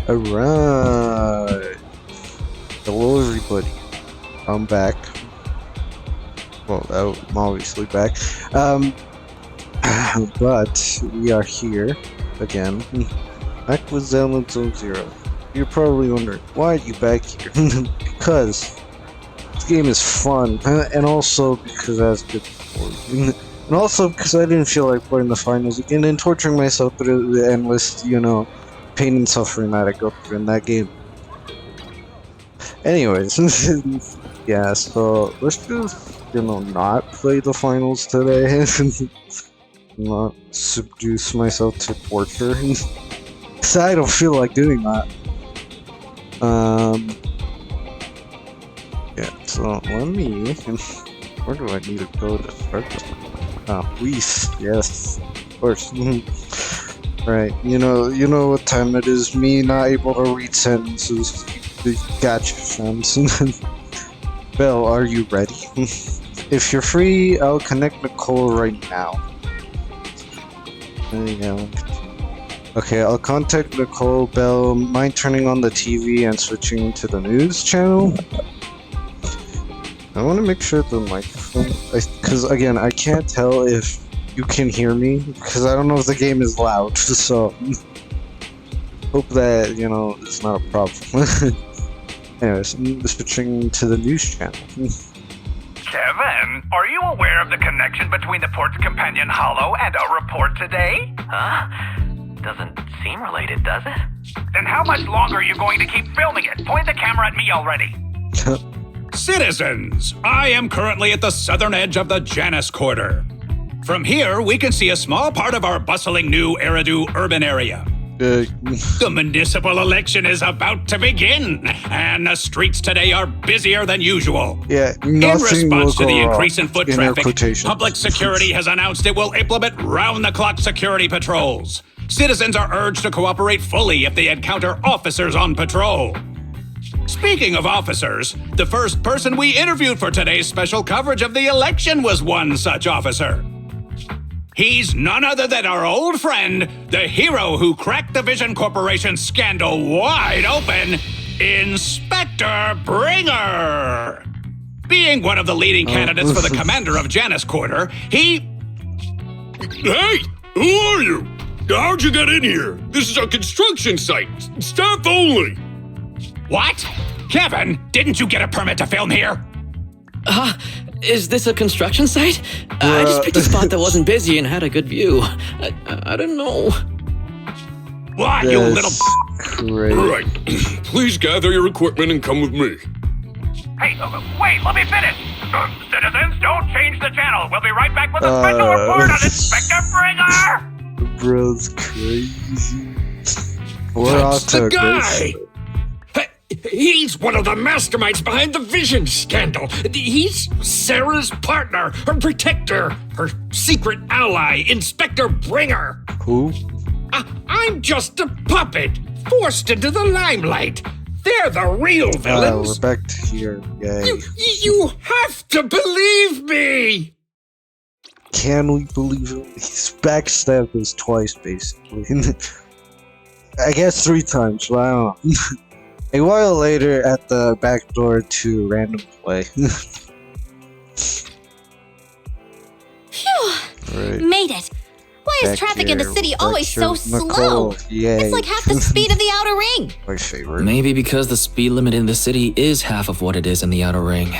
Alright. Hello, everybody. I'm back. Well, I'm obviously back. But we are here again. Back with Zenless Zone Zero. You're probably wondering, why are you back here? Because this game is fun, and also because I was good before. And also because I didn't feel like playing the finals again and torturing myself through the endless, pain and suffering that I go through in that game. Anyways, yeah, so let's just, not play the finals today. Not seduce myself to torture. Cause I don't feel like doing that. Yeah, so let me... Where do I need to go to start this? Please, yes, of course. Right, you know what time it is. Me not able to read sentences. Gotcha, friends. Belle, are you ready? If you're free, I'll connect Nicole right now. There you go. Okay, I'll contact Nicole. Belle, mind turning on the TV and switching to the news channel? I want to make sure the microphone... Because, again, I can't tell if you can hear me, because I don't know if the game is loud, so... Hope that, it's not a problem. Anyways, I'm switching to the news channel. Kevin, are you aware of the connection between the Port's Companion Hollow and our report today? Huh? Doesn't seem related, does it? Then how much longer are you going to keep filming it? Point the camera at me already. Citizens, I am currently at the southern edge of the Janus Quarter. From here, we can see a small part of our bustling new Eridu urban area. The municipal election is about to begin, and the streets today are busier than usual. Yeah, in response to the increase in foot traffic, public security has announced it will implement round-the-clock security patrols. Citizens are urged to cooperate fully if they encounter officers on patrol. Speaking of officers, the first person we interviewed for today's special coverage of the election was one such officer. He's none other than our old friend, the hero who cracked the Vision Corporation scandal wide open, Inspector Bringer. Being one of the leading candidates for the commander of Janus Quarter, he... Hey, who are you? How'd you get in here? This is a construction site. Staff only. What? Kevin, didn't you get a permit to film here? Is this a construction site? I just picked a spot that wasn't busy and had a good view. I don't know. What, you little... Great. All right, please gather your equipment and come with me. Hey, wait, let me finish. Citizens, don't change the channel. We'll be right back with a special report on Inspector Bringer. The bro's crazy. We're That's off to the a great guy! start. He's one of the masterminds behind the Vision scandal. He's Sarah's partner, her protector, her secret ally, Inspector Bringer. Who? I'm just a puppet, forced into the limelight. They're the real villains. We're back to here. Yay. You have to believe me. Can we believe him? He's backstabbed us twice, basically. I guess 3 times, but I don't know. A while later, at the back door to Random Play. Phew! Right. Made it! Why is Back traffic in the here, city back always so here, slow? Nicole. Yay. It's like half the speed of the outer ring. My favorite. Maybe because the speed limit in the city is half of what it is in the outer ring.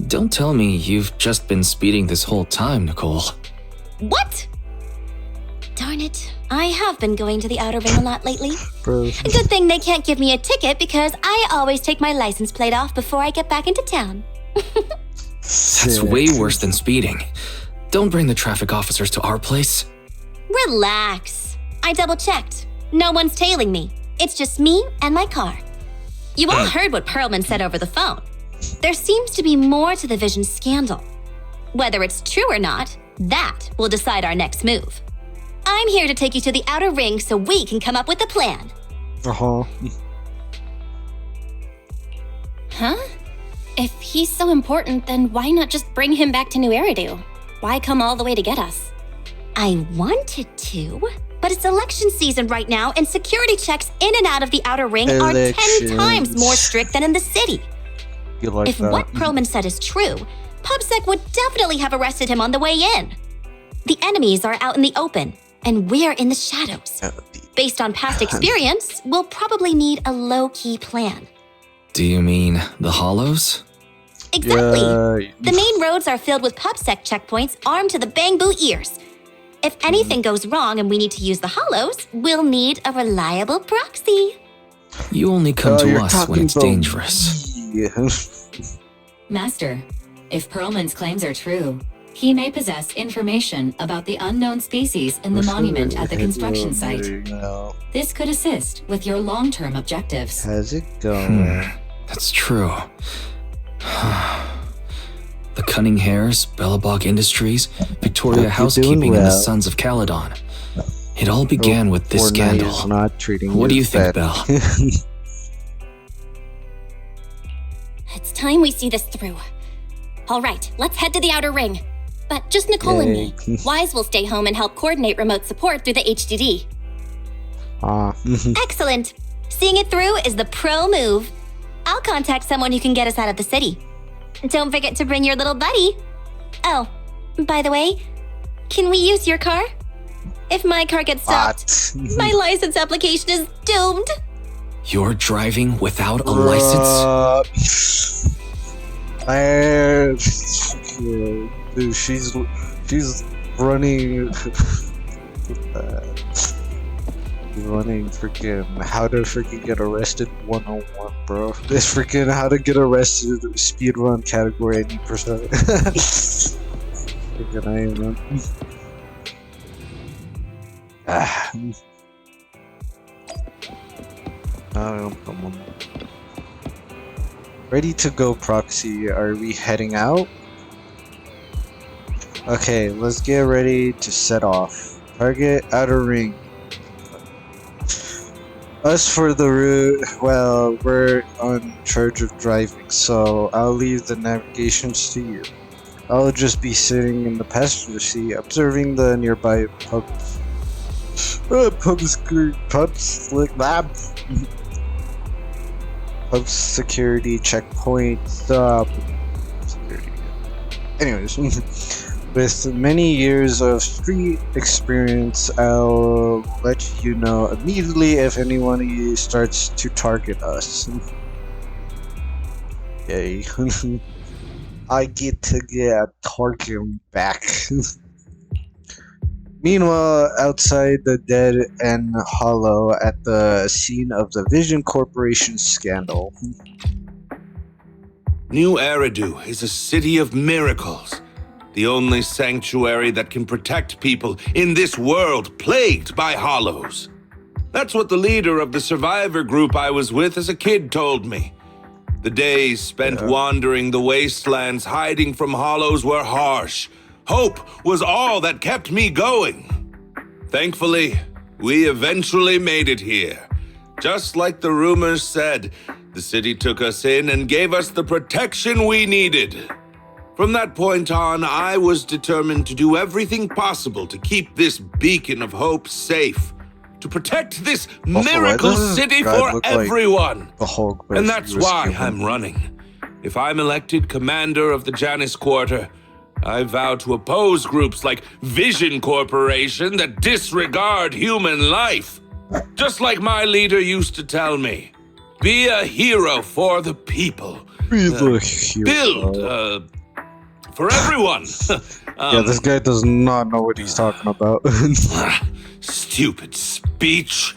Don't tell me you've just been speeding this whole time, Nicole. What? Darn it. I have been going to the outer ring a lot lately. Bro. Good thing they can't give me a ticket because I always take my license plate off before I get back into town. That's way worse than speeding. Don't bring the traffic officers to our place. Relax. I double-checked. No one's tailing me. It's just me and my car. You all heard what Perlman said over the phone. There seems to be more to the Vision scandal. Whether it's true or not, that will decide our next move. I'm here to take you to the outer ring so we can come up with a plan. Uh-huh. Huh? If he's so important, then why not just bring him back to New Eridu? Why come all the way to get us? I wanted to, but But it's election season right now, and security checks in and out of the outer ring are 10 times more strict than in the city. You like If that? what Perlman said is true, PubSec would definitely have arrested him on the way in. The enemies are out in the open, and we're in the shadows. Based on past experience, we'll probably need a low-key plan. Do you mean the Hollows? Exactly. Yeah. The main roads are filled with PubSec checkpoints armed to the bang-boo ears. If anything goes wrong and we need to use the Hollows, we'll need a reliable proxy. You only come to you're us when talking it's about dangerous. me. Master, if Perlman's claims are true, he may possess information about the unknown species in the monument at the construction site. No. This could assist with your long-term objectives. How's it going? That's true. The Cunning Hares, Bellabog Industries, Victoria Hope you're Housekeeping, doing and the well. Sons of Caledon. It all began with this Fortnite scandal. is not treating What do you as think, bad. Belle? It's time we see this through. All right, let's head to the outer ring. But just Nicole and me. Yay. Wise will stay home and help coordinate remote support through the HDD. Excellent. Seeing it through is the pro move. I'll contact someone who can get us out of the city. Don't forget to bring your little buddy. Oh, by the way, can we use your car? If my car gets stopped, my license application is doomed. You're driving without a license? Dude, she's running. Running freaking how to freaking get arrested 101, bro. This freaking how to get arrested speedrun category 80%. Freaking I am. Come on. Ready to go, proxy. Are we heading out? Okay, let's get ready to set off. Target outer ring. As for the route, well, we're on charge of driving, so I'll leave the navigations to you. I'll just be sitting in the passenger seat, observing the nearby pubs. Pub security checkpoint stop. Security. Anyways, with many years of street experience, I'll let you know immediately if anyone starts to target us. Yay. I get to get target back. Meanwhile, outside the Dead and Hollow at the scene of the Vision Corporation scandal. New Eridu is a city of miracles. The only sanctuary that can protect people in this world plagued by hollows. That's what the leader of the survivor group I was with as a kid told me. The days spent wandering the wastelands hiding from hollows were harsh. Hope was all that kept me going. Thankfully, we eventually made it here. Just like the rumors said, the city took us in and gave us the protection we needed. From that point on, I was determined to do everything possible to keep this beacon of hope safe. To protect this miracle city for everyone. And that's why I'm running. If I'm elected commander of the Janus Quarter, I vow to oppose groups like Vision Corporation that disregard human life. Just like my leader used to tell me, be a hero for the people. Be the hero. Build, for everyone. Yeah, this guy does not know what he's talking about. Stupid speech.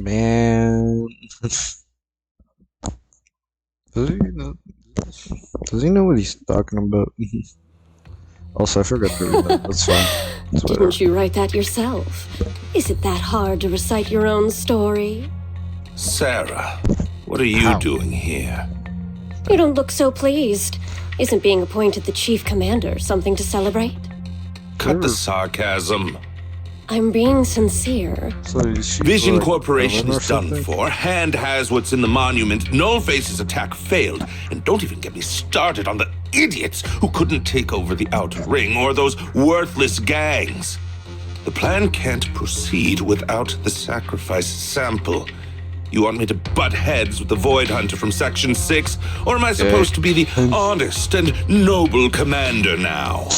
Man. Does he know what he's talking about? Also, I forgot to read that. That's fine. That's Didn't you write that yourself? Is it that hard to recite your own story? Sarah, what are you doing here? You don't look so pleased. Isn't being appointed the chief commander something to celebrate? Cut the sarcasm. I'm being sincere. So Vision like Corporation is done something? for. Hand has what's in the monument. Nullface's attack failed. And don't even get me started on the idiots who couldn't take over the Outer Ring or those worthless gangs. The plan can't proceed without the sacrifice sample. You want me to butt heads with the Void Hunter from Section 6? Or am I supposed to be the honest and noble commander now?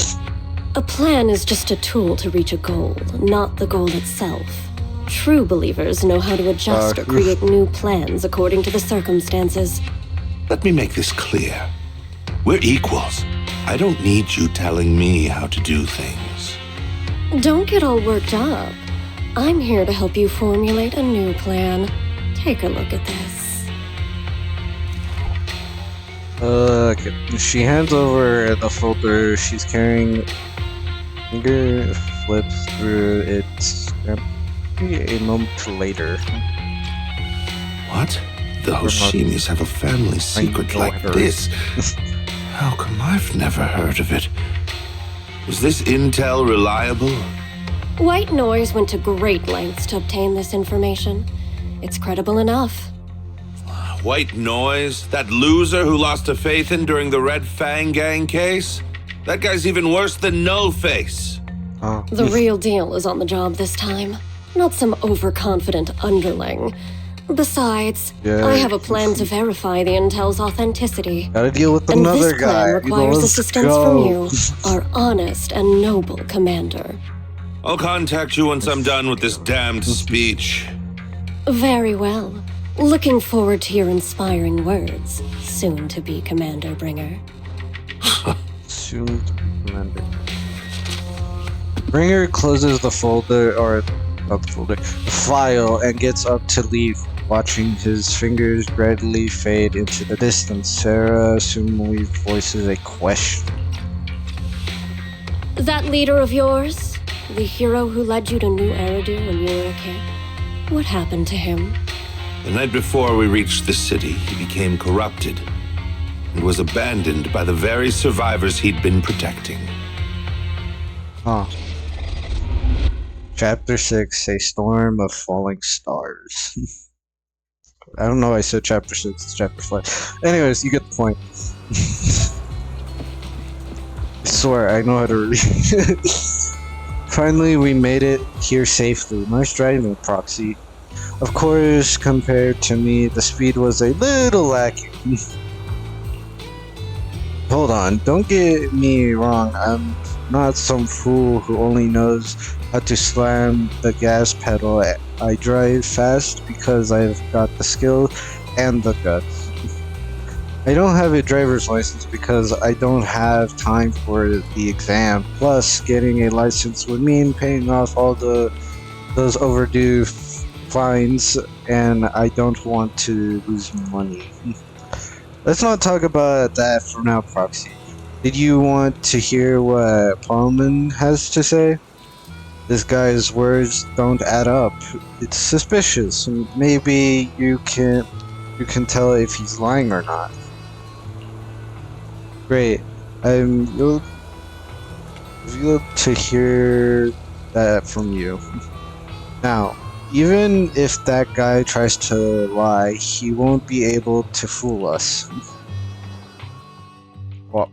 A plan is just a tool to reach a goal, not the goal itself. True believers know how to adjust or create new plans according to the circumstances. Let me make this clear. We're equals. I don't need you telling me how to do things. Don't get all worked up. I'm here to help you formulate a new plan. Take a look at this. Okay. She hands over the folder she's carrying. Finger flips through it. A moment later. What? The Hoshimis have a family secret like this? How come I've never heard of it? Was this intel reliable? White Noise went to great lengths to obtain this information. It's credible enough. White Noise? That loser who lost a faith in during the Red Fang Gang case? That guy's even worse than No Face. The real deal is on the job this time. Not some overconfident underling. Besides, I have a plan to verify the intel's authenticity. Gotta deal with another guy. And this plan requires assistance from you, our honest and noble commander. I'll contact you once I'm done with this damned speech. Very well. Looking forward to your inspiring words, soon-to-be Commander Bringer. Soon-to-be Commander. Bringer closes the folder, or not the folder, the file, and gets up to leave, watching his fingers gradually fade into the distance. Sarah assumingly voices a question. That leader of yours? The hero who led you to New Eridu when you were a kid? What happened to him? The night before we reached the city, he became corrupted and was abandoned by the very survivors he'd been protecting. Chapter 6, A Storm of Falling Stars. I don't know why I said Chapter 6, it's Chapter 5. Anyways, you get the point. I swear, I know how to read. Finally, we made it here safely. Nice driving, Proxy. Of course, compared to me, the speed was a little lacking. Hold on, don't get me wrong, I'm not some fool who only knows how to slam the gas pedal. I drive fast because I've got the skill and the guts. I don't have a driver's license because I don't have time for the exam. Plus, getting a license would mean paying off all those overdue fines, and I don't want to lose money. Let's not talk about that for now, Proxy. Did you want to hear what Parliament has to say? This guy's words don't add up. It's suspicious. Maybe you can tell if he's lying or not. Great. I'm revealed to hear that from you. Now, even if that guy tries to lie, he won't be able to fool us. Well,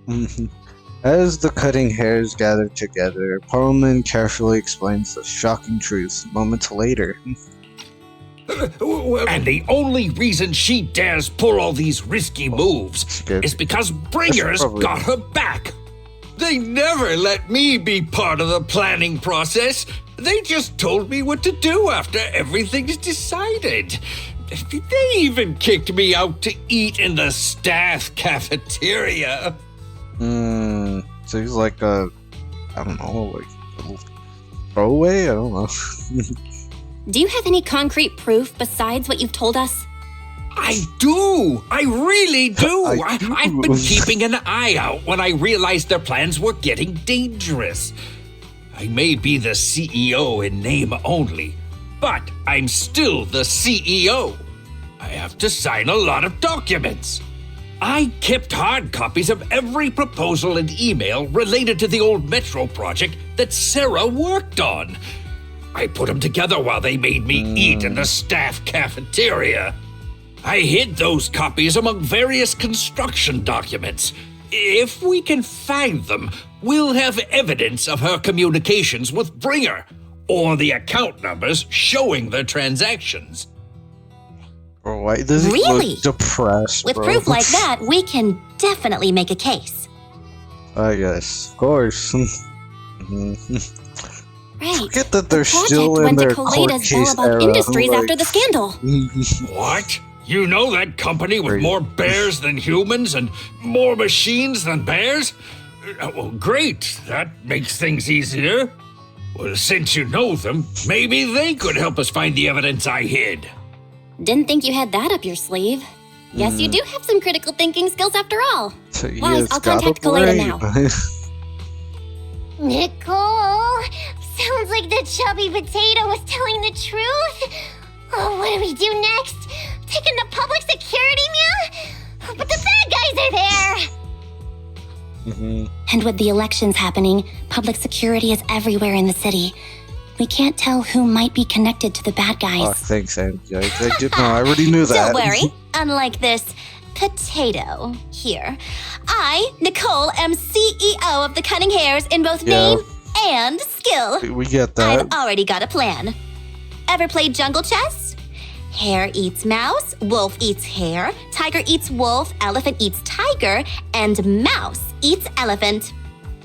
as the cutting hairs gather together, Parliament carefully explains the shocking truth moments later. And the only reason she dares pull all these risky moves is because Bringer's got her back. They never let me be part of the planning process. They just told me what to do after everything's decided. They even kicked me out to eat in the staff cafeteria. So he's like I don't know, like a little throwaway? I don't know. Do you have any concrete proof besides what you've told us? I do! I really do! I've been keeping an eye out when I realized their plans were getting dangerous. I may be the CEO in name only, but I'm still the CEO. I have to sign a lot of documents. I kept hard copies of every proposal and email related to the old Metro project that Sarah worked on. I put them together while they made me eat in the staff cafeteria. I hid those copies among various construction documents. If we can find them, we'll have evidence of her communications with Bringer, or the account numbers showing the transactions. Bro, why does he Really? look depressed, With bro? proof like that, we can definitely make a case. I guess. Of course. Right. Forget that they're the project still in went their to court Coleda's case Bellabug era. Industries Like- after the scandal. What? You know that company with Crazy. more bears than humans and more machines than bears? Well, great. That makes things easier. Well, since you know them, maybe they could help us find the evidence I hid. Didn't think you had that up your sleeve. Guess you do have some critical thinking skills after all. So he Wise, has I'll got contact a Coletta brain. now. Nicole, sounds like the chubby potato was telling the truth. Oh, what do we do next? Take him to public security, meow? But the bad guys are there. And with the elections happening, public security is everywhere in the city. We can't tell who might be connected to the bad Oh, guys. thanks, Andy. I already knew that. Don't worry. Unlike this potato here, I, Nicole, am CEO of the Cunning Hares in both Yeah. name and skill. We get that. I've already got a plan. Ever played jungle chess? Hare eats mouse, wolf eats hare, tiger eats wolf, elephant eats tiger, and mouse eats elephant.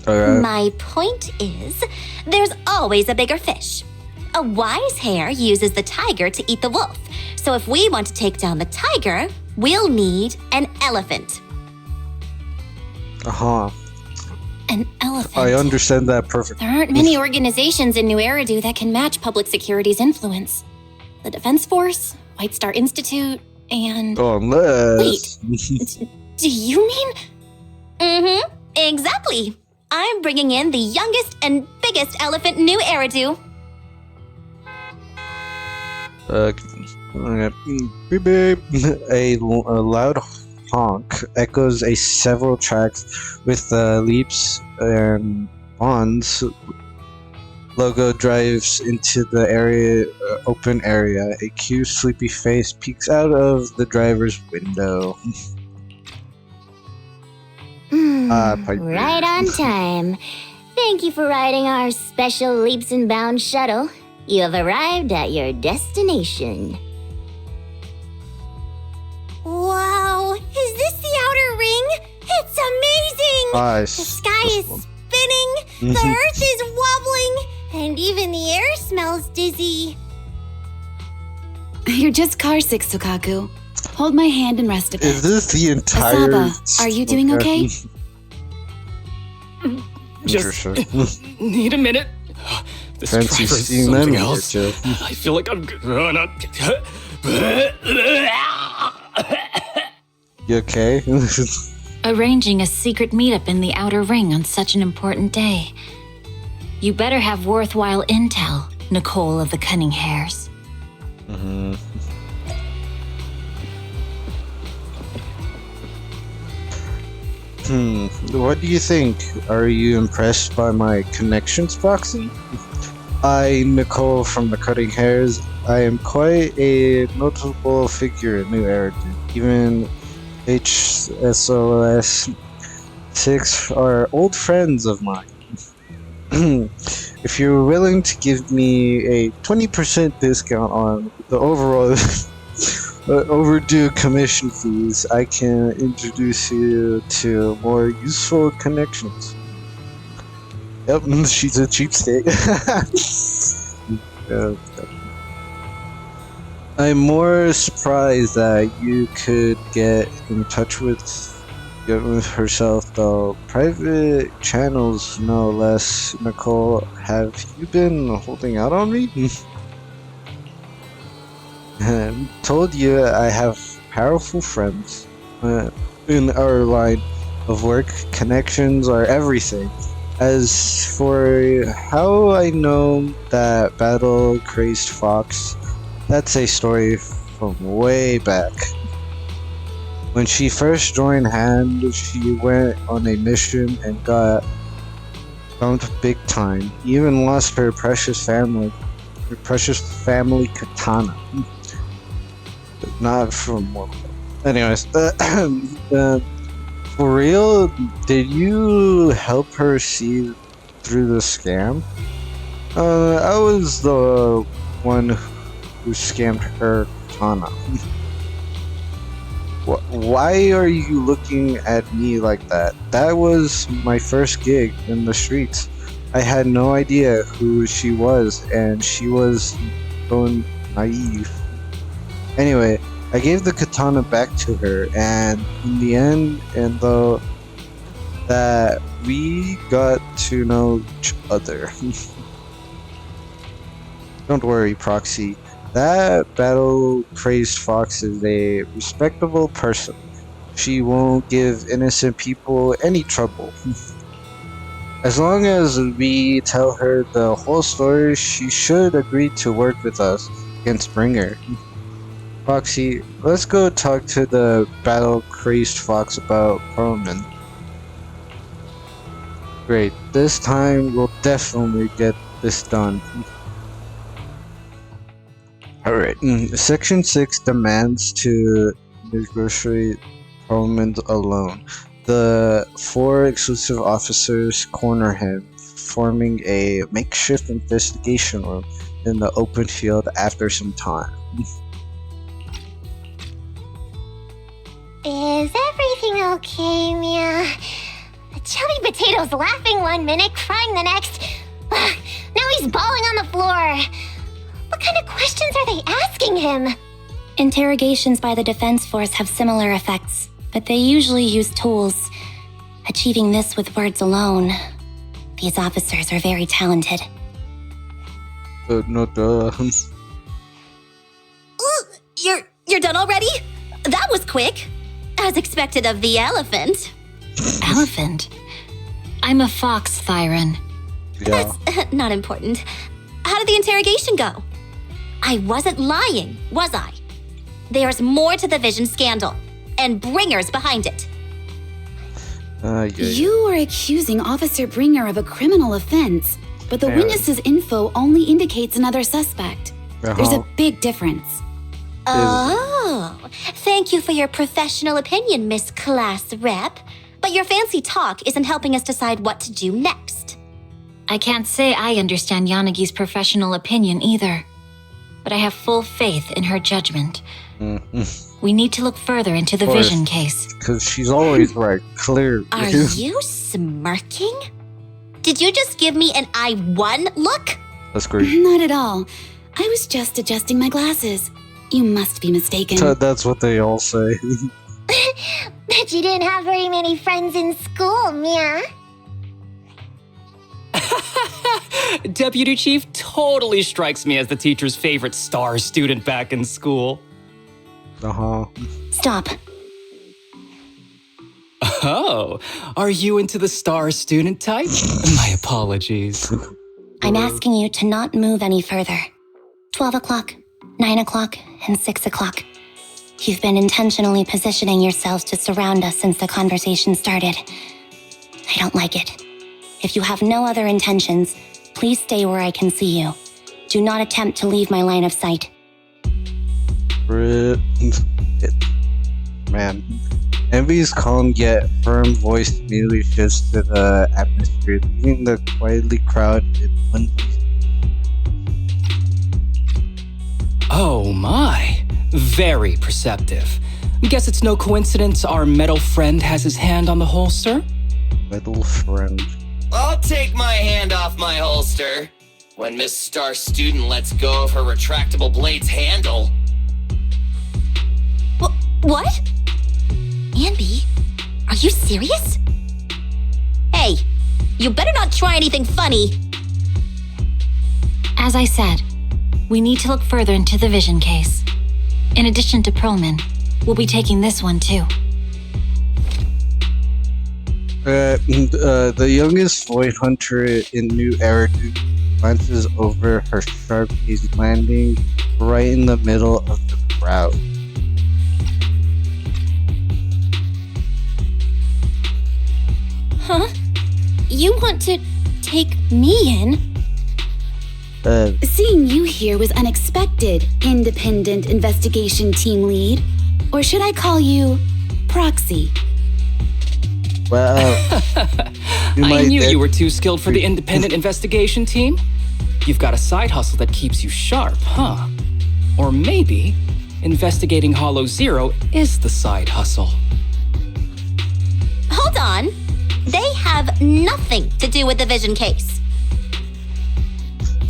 Alright. My point is, there's always a bigger fish. A wise hare uses the tiger to eat the wolf. So if we want to take down the tiger, we'll need an elephant. Uh-huh. An elephant. I understand that perfectly. There aren't many organizations in New Eridu that can match public security's influence. The Defense Force, White Star Institute, and... Oh, unless... Do you mean... Mm-hmm. Exactly. I'm bringing in the youngest and biggest elephant in New Eridu. Beep, beep. A loud honk echoes a several tracks with leaps and bonds. Logo drives into the open area. A cute, sleepy face peeks out of the driver's window. Piper. Right on time. Thank you for riding our special Leaps and Bounds shuttle. You have arrived at your destination. Wow, is this the outer ring? It's amazing! Nice. The sky is spinning, the earth is wobbling, and even the air smells dizzy. You're just car sick, Sukaku. Hold my hand and rest a bit. Is this the entire... Asaba, are you doing okay? Just need a minute. This driver Fancy is seeing something them else. here, too. I feel like I'm gonna... You okay? Arranging a secret meetup in the Outer Ring on such an important day. You better have worthwhile intel, Nicole of the Cunning Hares. What do you think? Are you impressed by my connections, Proxy? I, Nicole from the Cutting Hairs, I am quite a notable figure in New Eridu. Even HSOS 6 are old friends of mine. If you're willing to give me a 20% discount on the overall overdue commission fees, I can introduce you to more useful connections. Yep, she's a cheapskate. I'm more surprised that you could get in touch with herself, though. Private channels, no less. Nicole, have you been holding out on me? Told you I have powerful friends in our line of work. Connections are everything. As for how I know that battle-crazed fox, that's a story from way back. When she first joined Hand, she went on a mission and got bumped big time. Even lost her precious family katana. But not from Mortal. Anyways, For real? Did you help her see through the scam? I was the one who scammed her katana. Why are you looking at me like that? That was my first gig in the streets. I had no idea who she was, and she was so naive. Anyway, I gave the katana back to her, and in the end, and though that we got to know each other. Don't worry, Proxy. That battle-crazed fox is a respectable person. She won't give innocent people any trouble. As long as we tell her the whole story, she should agree to work with us against Bringer. Foxy, let's go talk to the battle-crazed fox about Perlman. Great, this time we'll definitely get this done. Alright, Section 6 demands to negotiate Perlman alone. The 4 exclusive officers corner him, forming a makeshift investigation room in the open field after some time. Is everything okay, Mia? Chubby Potato's laughing one minute, crying the next. Now he's bawling on the floor. What kind of questions are they asking him? Interrogations by the Defense Force have similar effects, but they usually use tools. Achieving this with words alone. These officers are very talented. No duh. You're done already? That was quick. As expected of the elephant. Elephant? I'm a fox, Thyron. Yeah. That's not important. How did the interrogation go? I wasn't lying, was I? There's more to the Vision scandal, and Bringer's behind it. You are accusing Officer Bringer of a criminal offense, but the witness's info only indicates another suspect. There's a big difference. Oh, thank you for your professional opinion, Miss Class Rep. But your fancy talk isn't helping us decide what to do next. I can't say I understand Yanagi's professional opinion either, but I have full faith in her judgment. We need to look further into the Vision case. Because she's always right, clear. Are you smirking? Did you just give me an I won look? That's great. Not at all. I was just adjusting my glasses. You must be mistaken. That's what they all say. Bet you didn't have very many friends in school, Mia. Deputy Chief totally strikes me as the teacher's favorite star student back in school. Stop. Oh, are you into the star student type? My apologies. I'm asking you to not move any further. 12 o'clock, 9 o'clock, and 6 o'clock. You've been intentionally positioning yourselves to surround us since the conversation started. I don't like it. If you have no other intentions, please stay where I can see you. Do not attempt to leave my line of sight. Man, Envy's calm yet firm voice immediately shifts to the atmosphere, leaving the quietly crowded in one piece. Oh my, very perceptive. Guess it's no coincidence our metal friend has his hand on the holster? Metal friend. I'll take my hand off my holster when Miss Star Student lets go of her retractable blade's handle. What? Anby, are you serious? Hey, you better not try anything funny. As I said, we need to look further into the Vision case. In addition to Perlman, we'll be taking this one too. The youngest Void Hunter in New Eridu glances over her sharp gaze, landing right in the middle of the crowd. Huh? You want to take me in? Seeing you here was unexpected, Independent Investigation Team Lead. Or should I call you Proxy? Well, I knew you were too skilled for the independent investigation team. You've got a side hustle that keeps you sharp, huh? Or maybe investigating Hollow Zero is the side hustle. Hold on. They have nothing to do with the Vision case.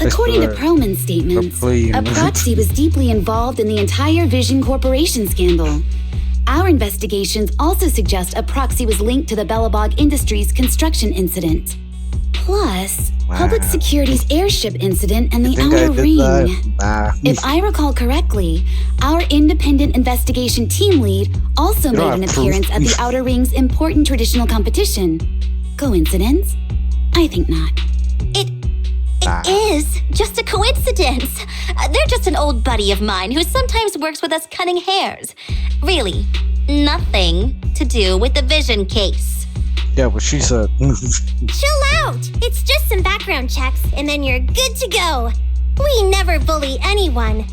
According to Perlman's statements, a proxy was deeply involved in the entire Vision Corporation scandal. Our investigations also suggest a proxy was linked to the Belobog Industries construction incident. Plus, Public Security's airship incident and the Outer Ring. If I recall correctly, our independent investigation team lead also made an appearance at the Outer Ring's important traditional competition. Coincidence? I think not. It is just a coincidence. They're just an old buddy of mine who sometimes works with us cutting hairs. Really, nothing to do with the Vision case. Yeah, what she said. Chill out! It's just some background checks, and then you're good to go. We never bully anyone.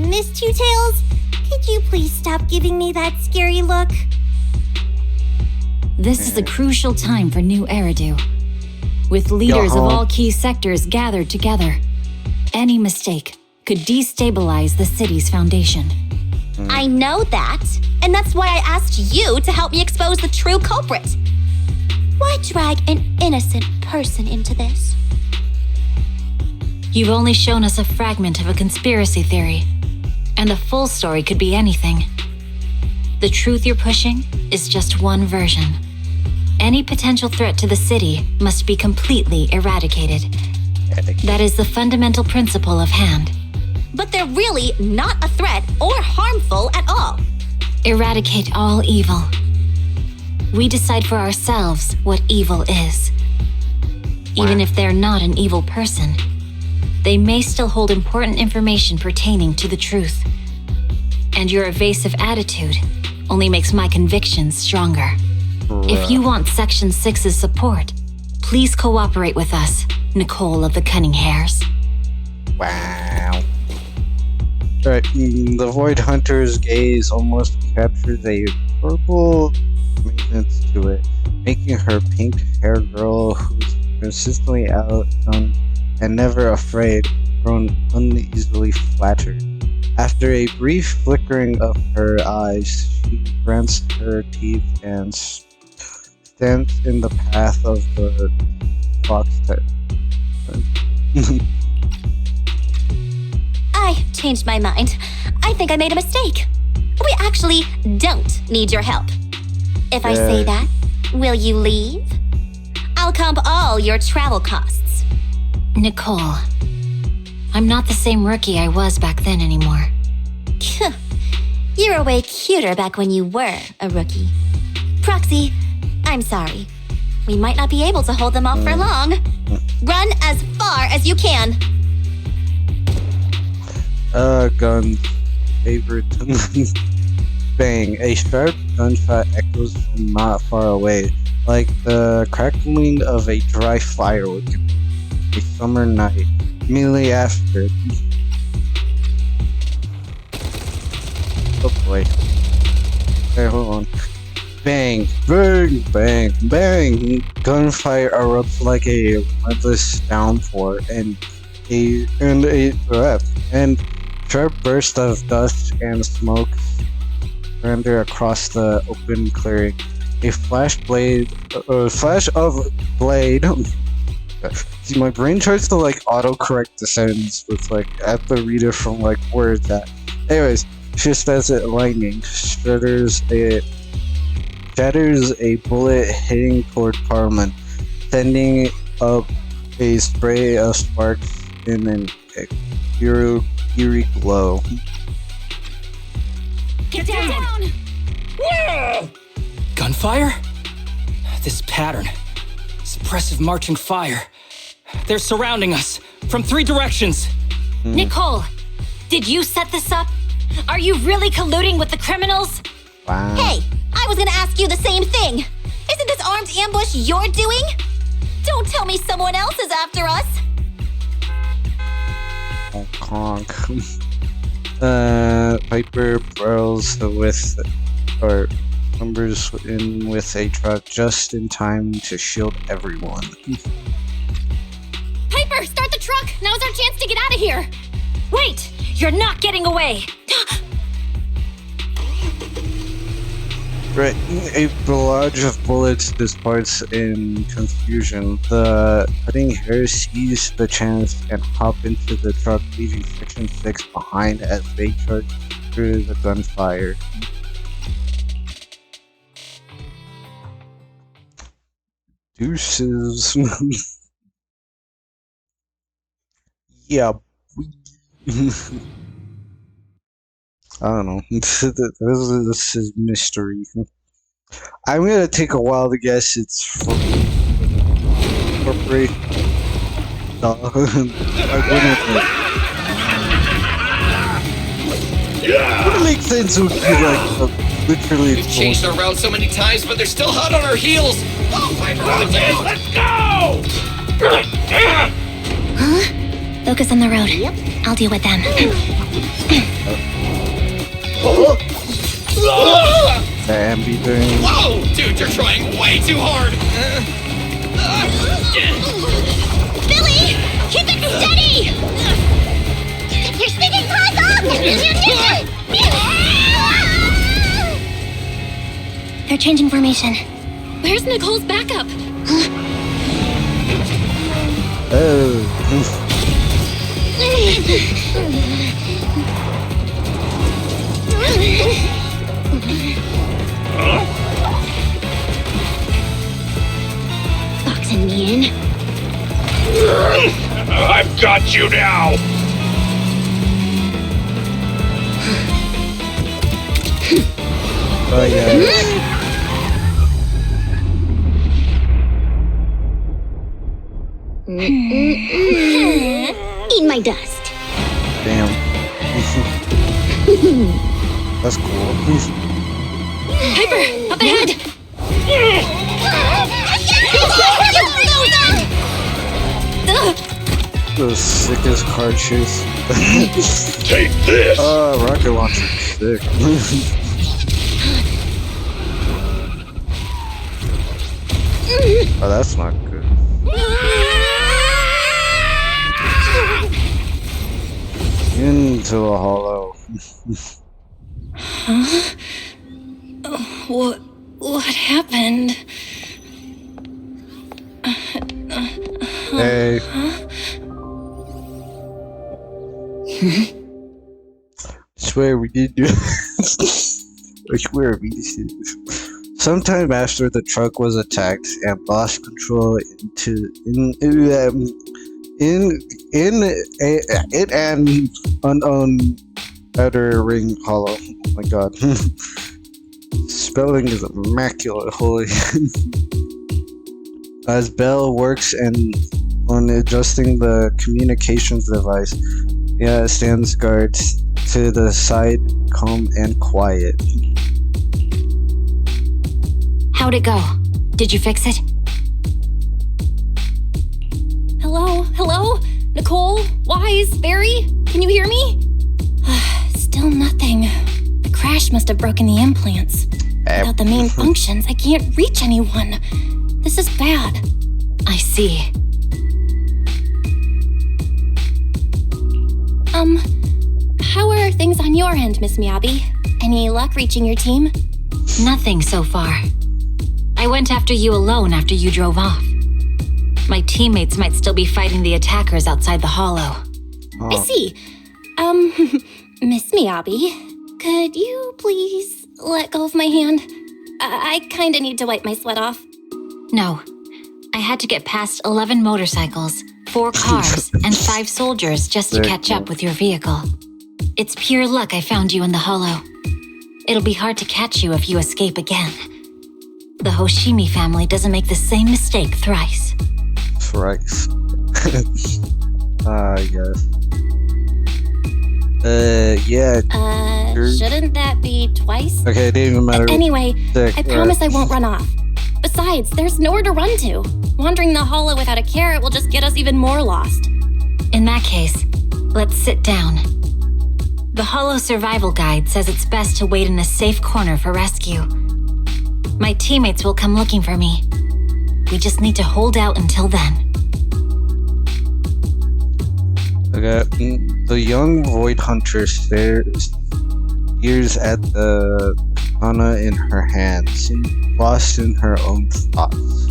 Miss Two Tails, could you please stop giving me that scary look? This is a crucial time for New Eridu. With leaders of all key sectors gathered together, any mistake could destabilize the city's foundation. I know that, and that's why I asked you to help me expose the true culprit. Why drag an innocent person into this? You've only shown us a fragment of a conspiracy theory, and the full story could be anything. The truth you're pushing is just one version. Any potential threat to the city must be completely eradicated. That is the fundamental principle of Hand. But they're really not a threat or harmful at all. Eradicate all evil. We decide for ourselves what evil is. Even if they're not an evil person, they may still hold important information pertaining to the truth. And your evasive attitude only makes my convictions stronger. If you want Section 6's support, please cooperate with us, Nicole of the Cunning Hairs. Wow. Alright, the Void Hunter's gaze almost captures a purple maintenance to it, making her pink-haired girl who's consistently outdone and never afraid grown uneasily flattered. After a brief flickering of her eyes, she grants her teeth and stands in the path of the fox type. I changed my mind. I think I made a mistake. We actually don't need your help. If I say that, will you leave? I'll comp all your travel costs. Nicole, I'm not the same rookie I was back then anymore. You were way cuter back when you were a rookie. Proxy, I'm sorry. We might not be able to hold them off for long. Run as far as you can. Gun favorite. Bang. A sharp gunshot echoes from not far away, like the crackling of a dry firewood. A summer night. Immediately after. Oh boy. Okay, hold on. Bang, bang, bang, bang. Gunfire erupts like a relentless downpour, and sharp burst of dust and smoke render across the open clearing. A flash of blade. See, my brain tries to like autocorrect the sentence with like at the reader from like where it's at. Anyways, just as it lightning shatters a bullet hitting toward Parliament, sending up a spray of sparks in an eerie glow. Get down! Whoa! Gunfire? This pattern. Suppressive marching fire. They're surrounding us from 3 directions. Nicole, did you set this up? Are you really colluding with the criminals? Wow. Hey, I was gonna ask you the same thing. Isn't this armed ambush you're doing? Don't tell me someone else is after us. Honk. Piper brawls with, or Numbers in with a truck just in time to shield everyone. Piper, start the truck! Now's our chance to get out of here! Wait! You're not getting away! Right, a barrage of bullets disparts in confusion. The cutting hair sees the chance and hop into the truck, leaving Section 6 behind as they charge through the gunfire. Deuces. Yeah. I don't know. This is mystery. I'm gonna take a wild guess. It's for corporate. No, I wouldn't make sense. Would be like literally. We've changed our route so many times, but they're still hot on our heels. Oh, Piper, let's go! Huh? Focus on the road. Yep. I'll deal with them. Ambi thing. Whoa! Dude, you're trying way too hard! Billy! Keep it steady! You're sticking claws off! They're changing formation. Where's Nicole's backup? Oh. Boxing me in. I've got you now! Oh yeah. Eat my dust. Damn. That's cool. Piper, up ahead! The sickest car chase. Take this! Rocket launcher. Sick. Oh, that's not good. Into a hollow. Huh? What happened? Hey. I swear we did do it. I swear we did it. Sometime after the truck was attacked and lost control in an unknown outer ring hollow. Oh my god. Spelling is immaculate, holy. As Belle works on adjusting the communications device, yeah, it stands guard to the side, calm and quiet. How'd it go? Did you fix it? Hello? Hello? Nicole? Wise? Barry? Can you hear me? Still nothing. The crash must have broken the implants. Without the main functions, I can't reach anyone. This is bad. I see. How are things on your end, Miss Miyabi? Any luck reaching your team? Nothing so far. I went after you alone after you drove off. My teammates might still be fighting the attackers outside the hollow. I see. Miss Miyabi, could you please let go of my hand? I kinda need to wipe my sweat off. No. I had to get past 11 motorcycles, 4 cars, and 5 soldiers just to catch up with your vehicle. It's pure luck I found you in the hollow. It'll be hard to catch you if you escape again. The Hoshimi family doesn't make the same mistake thrice. Thrice. Yes. Yeah. Shouldn't that be twice? Okay, it didn't even matter. Anyway, I promise I won't run off. Besides, there's nowhere to run to. Wandering the hollow without a carrot will just get us even more lost. In that case, let's sit down. The Hollow Survival Guide says it's best to wait in a safe corner for rescue. My teammates will come looking for me. We just need to hold out until then. Okay, the young Void Hunter stares at the katana in her hands, lost in her own thoughts.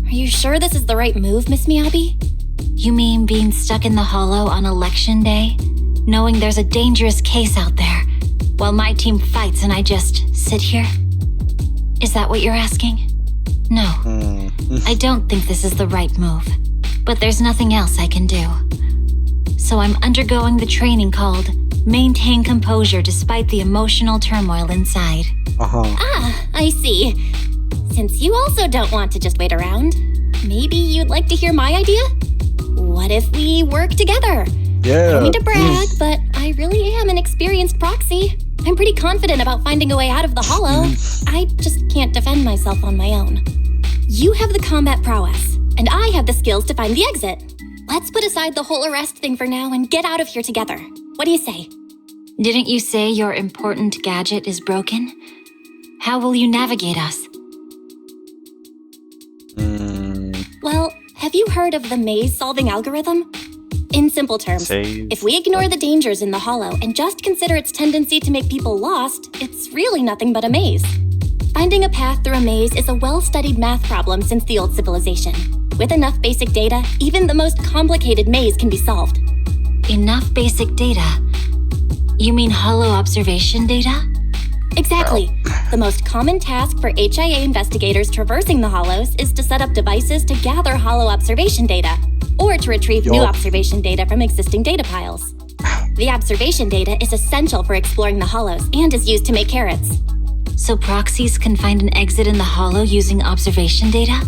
Are you sure this is the right move, Miss Miyabi? You mean being stuck in the hollow on election day? Knowing there's a dangerous case out there, while my team fights and I just sit here? Is that what you're asking? No, I don't think this is the right move. But there's nothing else I can do. So I'm undergoing the training called Maintain Composure Despite the Emotional Turmoil Inside. Ah, I see. Since you also don't want to just wait around, maybe you'd like to hear my idea? What if we work together? Yeah. I don't mean to brag, but I really am an experienced proxy. I'm pretty confident about finding a way out of the hollow. I just can't defend myself on my own. You have the combat prowess, and I have the skills to find the exit. Let's put aside the whole arrest thing for now and get out of here together. What do you say? Didn't you say your important gadget is broken? How will you navigate us? Well, have you heard of the maze-solving algorithm? In simple terms, if we ignore the dangers in the hollow and just consider its tendency to make people lost, it's really nothing but a maze. Finding a path through a maze is a well-studied math problem since the old civilization. With enough basic data, even the most complicated maze can be solved. Enough basic data? You mean hollow observation data? Exactly. The most common task for HIA investigators traversing the hollows is to set up devices to gather hollow observation data, or to retrieve new observation data from existing data piles. The observation data is essential for exploring the hollows and is used to make carrots. So proxies can find an exit in the hollow using observation data?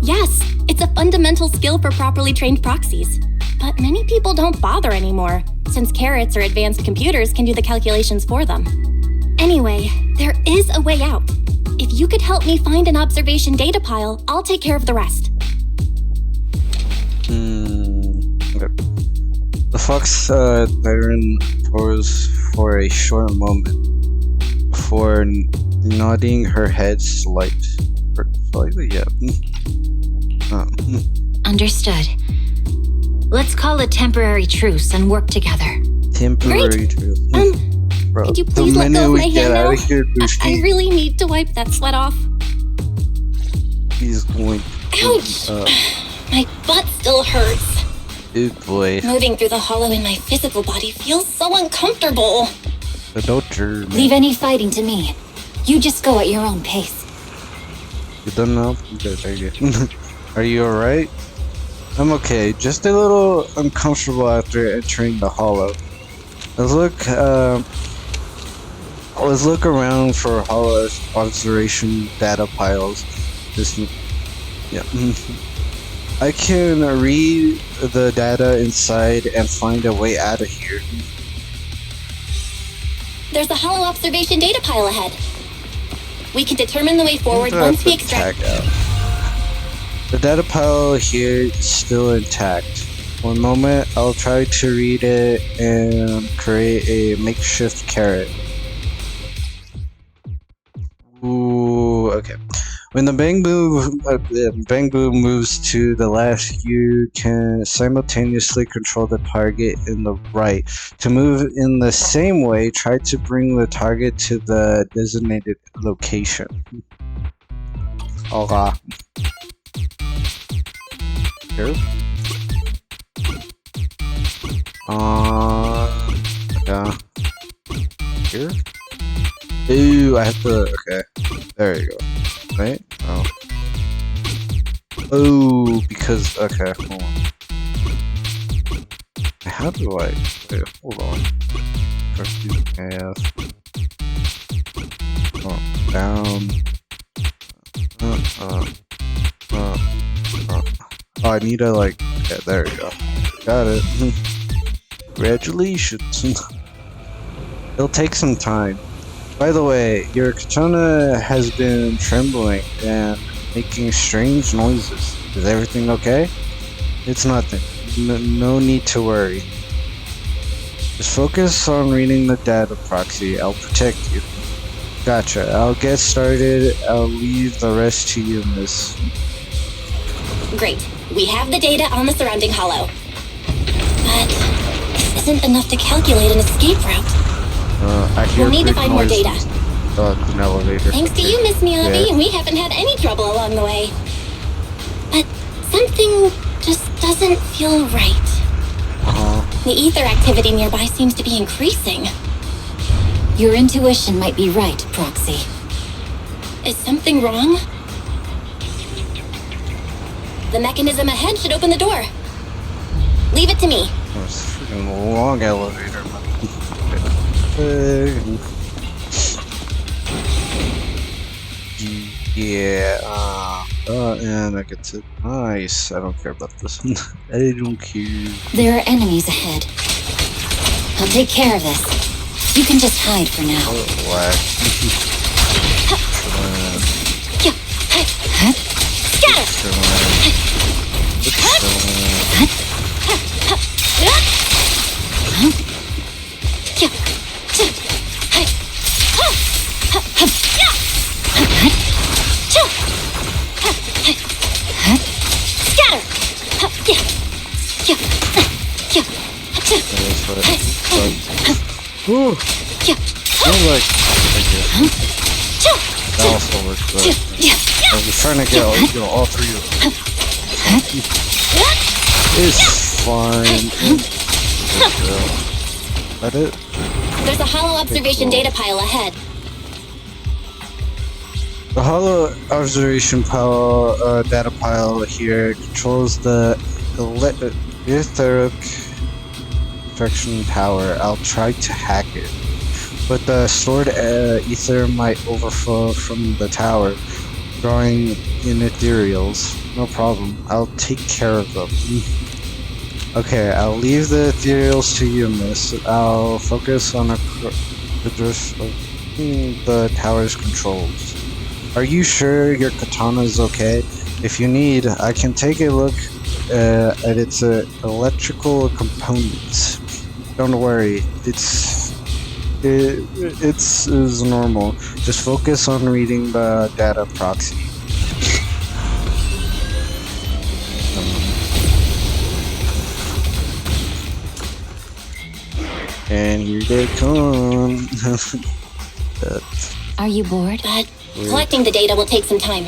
Yes, it's a fundamental skill for properly trained proxies. But many people don't bother anymore, since carrots or advanced computers can do the calculations for them. Anyway, there is a way out. If you could help me find an observation data pile, I'll take care of the rest. Okay. The fox Tyron pause for a short moment before nodding her head slightly. Yeah. Understood. Let's call a temporary truce and work together. Temporary truce. Bro, could you please let go of my hand now? I really need to wipe that sweat off. He's going. Ouch! My butt still hurts. Good boy. Moving through the hollow in my physical body feels so uncomfortable. Leave any fighting to me. You just go at your own pace. You done now? Okay, are you alright? I'm okay. Just a little uncomfortable after entering the hollow. Let's look around for hollow observation data piles. I can read the data inside and find a way out of here. There's a hollow observation data pile ahead. We can determine the way forward once we extract. The data pile here is still intact. One moment, I'll try to read it and create a makeshift carrot. Ooh, okay. When the bang boom moves to the left, you can simultaneously control the target in the right. To move in the same way, try to bring the target to the designated location. Okay. Here. Yeah. Here. Ooh, I have to. Okay. There you go. Right? Oh. Oh, because. Okay, hold on. How do I. Wait, hold on. Press AF. Oh, down. Oh, I need to, like. Yeah, there we go. Got it. Congratulations. It'll take some time. By the way, your katana has been trembling and making strange noises. Is everything okay? It's nothing. No need to worry. Just focus on reading the data proxy. I'll protect you. Gotcha. I'll get started. I'll leave the rest to you, miss. Great. We have the data on the surrounding hollow. But this isn't enough to calculate an escape route. I hear we'll need to find more data. An elevator. Thanks to you, Miss Miyabi, we haven't had any trouble along the way. But something just doesn't feel right. The ether activity nearby seems to be increasing. Your intuition might be right, Proxy. Is something wrong? The mechanism ahead should open the door. Leave it to me. Oh, it's a freaking long elevator. And I get to... Nice. I don't care about this. I don't care. There are enemies ahead. I'll take care of this. You can just hide for now. Ooh. That also works, but I was trying to get all three of them. It's fine. Is that it? There's a hollow observation data pile ahead. The hollow observation pile, data pile here controls the etheric protection tower. I'll try to hack it, but the stored ether might overflow from the tower, drawing in ethereals. No problem. I'll take care of them. Okay, I'll leave the ethereals to you, miss. I'll focus on the tower's controls. Are you sure your katana is okay? If you need, I can take a look at its electrical components. Don't worry, it's normal. Just focus on reading the data, Proxy. And here they come. Are you bored? But collecting the data will take some time.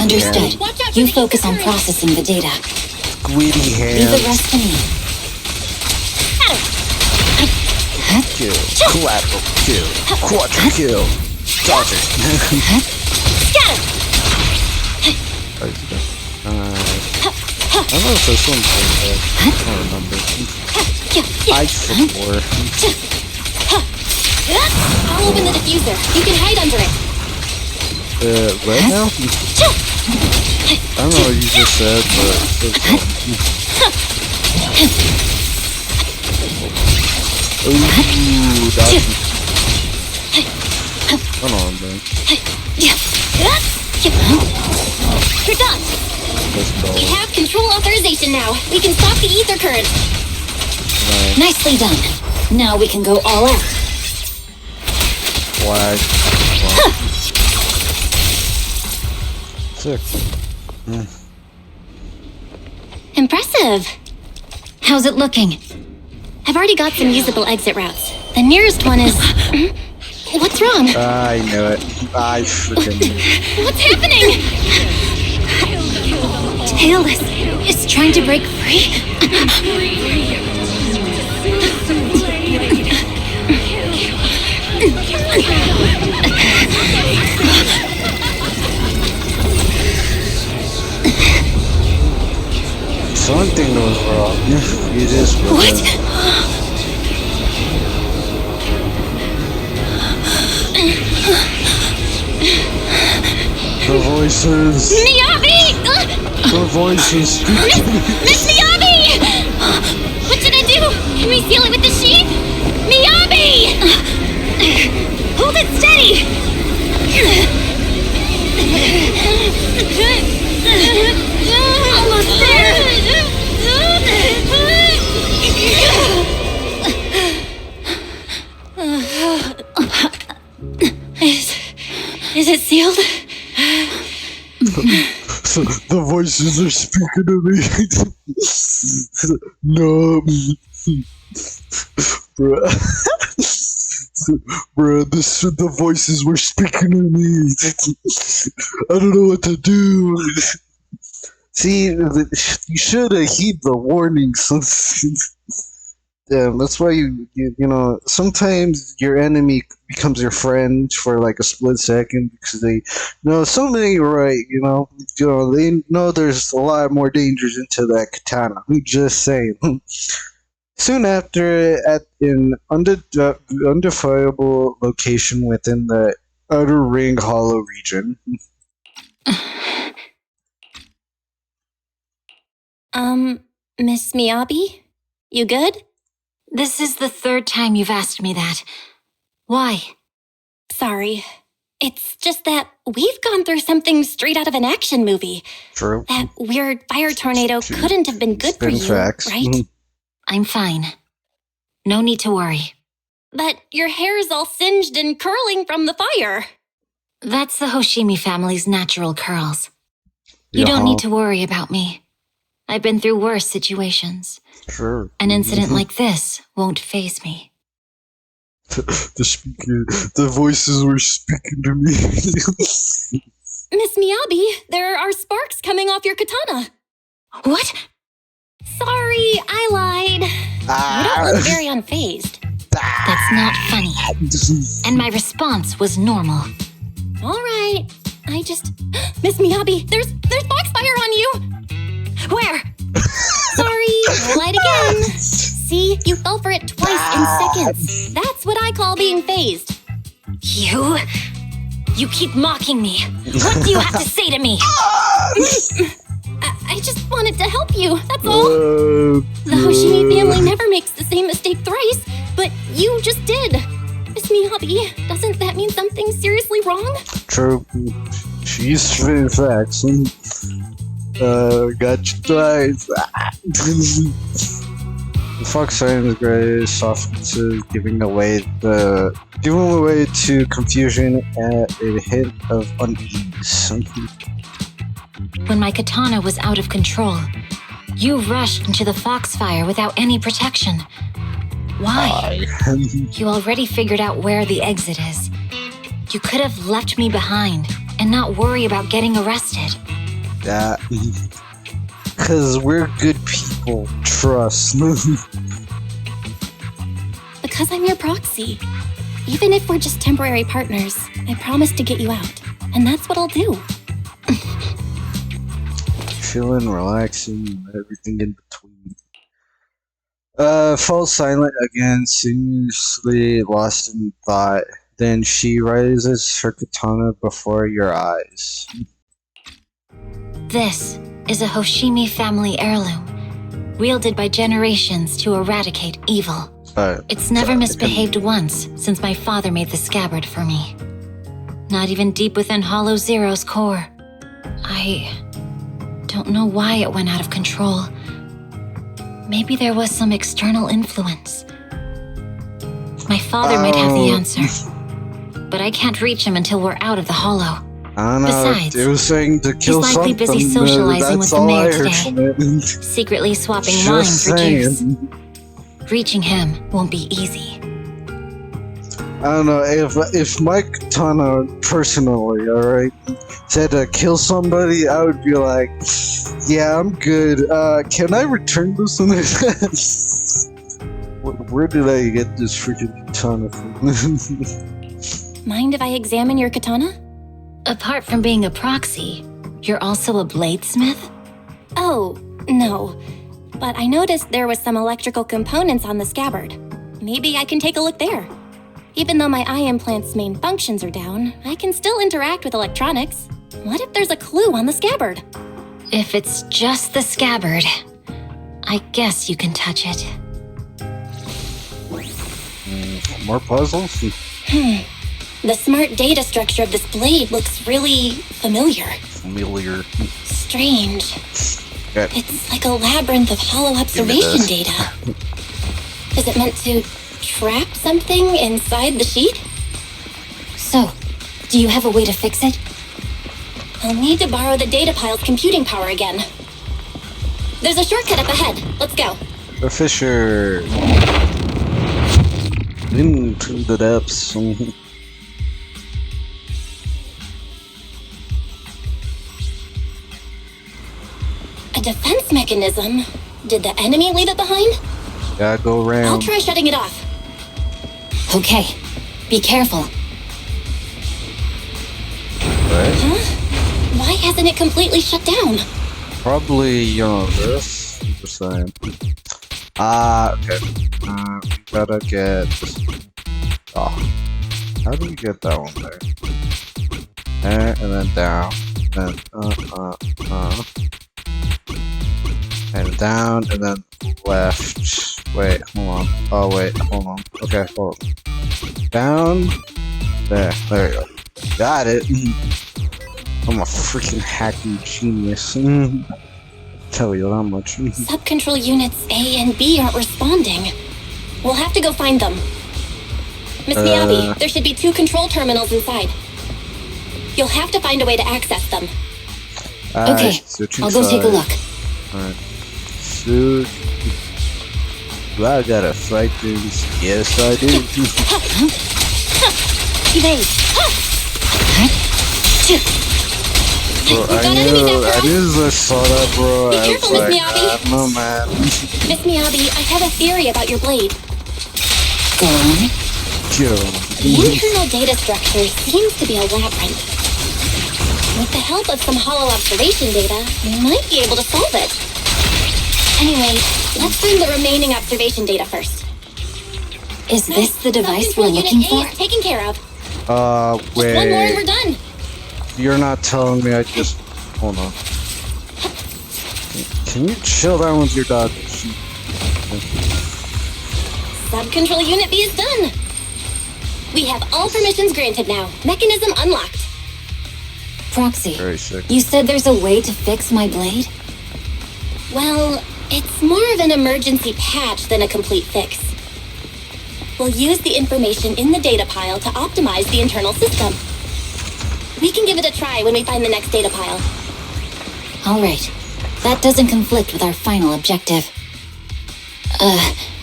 Understood. You focus on processing the data. Squiddy hands. Leave the rest to me. Kill. Collateral kill. Quadra kill. Dodge it. I don't know if this one's I don't remember. I forgot. I'll open the diffuser. You can hide under it. Right now? I don't know what you just said, but ooh, dodge. Come on, man. You're done. We have control authorization now. We can stop the ether current. Right. Nicely done. Now we can go all out. Flag. Sick. Impressive. How's it looking? I've already got some usable exit routes. The nearest one is... What's wrong? I knew it. I freaking knew it. What's happening? Tailless is trying to break free. Something was wrong. It is wrong. What? The voices. Miyabi! The voices. Miss Miyabi! What should I do? Can we seal it with the sheet? Miyabi! Hold it steady! Almost there! The voices are speaking to me. No. Bruh. Bruh, the voices were speaking to me. I don't know what to do. See, you should have heed the warnings. Yeah, that's why you know, sometimes your enemy becomes your friend for like a split second because they know something ain't right, you know, they know there's a lot more dangers into that katana. I'm just saying. Soon after, at an undefinable location within the Outer Ring Hollow region. Miss Miyabi? You good? This is the third time you've asked me that. Why? Sorry. It's just that we've gone through something straight out of an action movie. True. That weird fire tornado couldn't have been good for you, facts. right? I'm fine. No need to worry. But your hair's all singed and curling from the fire. That's the Hoshimi family's natural curls. You don't need to worry about me. I've been through worse situations. Sure. An incident like this won't faze me. The voices were speaking to me. Miss Miyabi, there are sparks coming off your katana. What? Sorry, I lied. You don't look very unfazed. That's not funny. And my response was normal. All right. Miss Miyabi, there's foxfire on you. Where? Sorry, lied again. See, you fell for it twice in seconds. That's what I call being phased. You keep mocking me. What do you have to say to me? I just wanted to help you, that's all. The Hoshimi family never makes the same mistake thrice, but you just did. Miss Miyabi, doesn't that mean something seriously wrong? True. She's spitting facts. Got you twice. The fox sign is great, softnesses, giving away to confusion and a hint of unease. When my katana was out of control, you rushed into the foxfire without any protection. Why? You already figured out where the exit is. You could have left me behind and not worry about getting arrested. That. Because we're good people, trust. Because I'm your proxy. Even if we're just temporary partners, I promise to get you out. And that's what I'll do. Chilling, relaxing, everything in between. Falls silent again, seamlessly lost in thought. Then she raises her katana before your eyes. This is a Hoshimi family heirloom, wielded by generations to eradicate evil. It's never misbehaved once since my father made the scabbard for me. Not even deep within Hollow Zero's core. I don't know why it went out of control. Maybe there was some external influence. My father might have the answer, but I can't reach him until we're out of the hollow. I don't know. Besides, it was saying to kill he's likely busy socializing with the mayor today, secretly swapping wine for juice. Reaching him won't be easy. I don't know, if my katana personally, alright, said to kill somebody, I would be like, yeah, I'm good. Can I return this one? Where did I get this freaking katana from? Mind if I examine your katana? Apart from being a proxy, you're also a bladesmith? Oh, no. But I noticed there was some electrical components on the scabbard. Maybe I can take a look there. Even though my eye implant's main functions are down, I can still interact with electronics. What if there's a clue on the scabbard? If it's just the scabbard, I guess you can touch it. More puzzles? The smart data structure of this blade looks really familiar. Strange. Okay. It's like a labyrinth of hollow observation data. Is it meant to trap something inside the sheet? So, do you have a way to fix it? I'll need to borrow the data pile's computing power again. There's a shortcut up ahead. Let's go. The Fisher. Into the depths. A defense mechanism? Did the enemy leave it behind? Gotta go around. I'll try shutting it off. Okay, be careful. Right. Huh? Why hasn't it completely shut down? Probably, this. Just saying. Okay. We gotta get. Oh. How do we get that one there? And then down. Then, and down, and then left. Wait, hold on. Oh, wait, hold on. Okay, hold on. Down. There we go. Got it. I'm a freaking hacking genius. Tell you that much. Subcontrol units A and B aren't responding. We'll have to go find them. Miss Miyabi, there should be 2 control terminals inside. You'll have to find a way to access them. Okay, I'll go take a look. Alright. So, do I gotta fight things? Yes, I do. Evade. Bro, I knew as I saw that, bro. Be I careful, was Miss like, Miyabi. no, man. Miss Miyabi, I have a theory about your blade. Go on. The internal data structure seems to be a labyrinth. With the help of some hollow observation data, we might be able to solve it. Anyway, let's find the remaining observation data first. Is this the device we're looking for? Unit A is taken care of. Wait. Just one more and we're done. You're not telling me I just... Hold on. Can you chill down with your dog? Subcontrol Unit B is done. We have all permissions granted now. Mechanism unlocked. Proxy, Very sick. you said there's a way to fix my blade? Well, it's more of an emergency patch than a complete fix. We'll use the information in the data pile to optimize the internal system. We can give it a try when we find the next data pile. All right. That doesn't conflict with our final objective.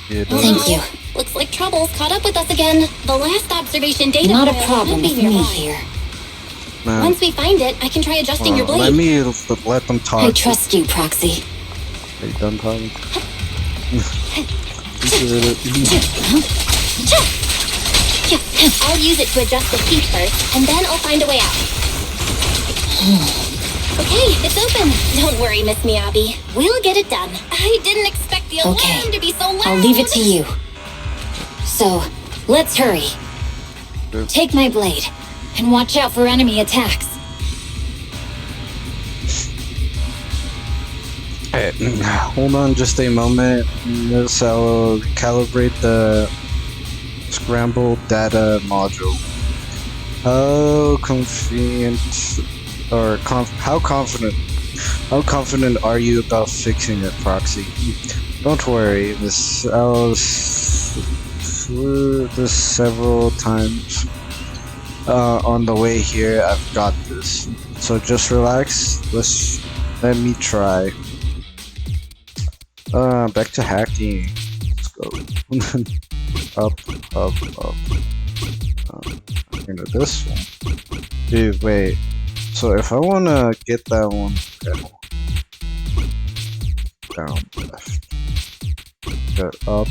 Thank you. Looks like trouble's caught up with us again. The last observation data Not pile a problem should be with me nearby. here. Once we find it, I can try adjusting your blade. Let me let them talk. I trust you, Proxy. Are you done talking? I'll use it to adjust the heat first, and then I'll find a way out. Okay, it's open. Don't worry, Miss Miyabi. We'll get it done. I didn't expect the alarm to be so loud. I'll leave it to you. So, let's hurry. Take my blade, and watch out for enemy attacks. Hold on just a moment. Let's calibrate the scrambled data module. How convenient, or how confident are you about fixing it, Proxy? Don't worry, I'll through this several times on the way here. I've got this. So just relax. Let me try. Back to hacking. Let's go. Up. Into this one. Dude, wait. So if I wanna get that one down, left. Go up,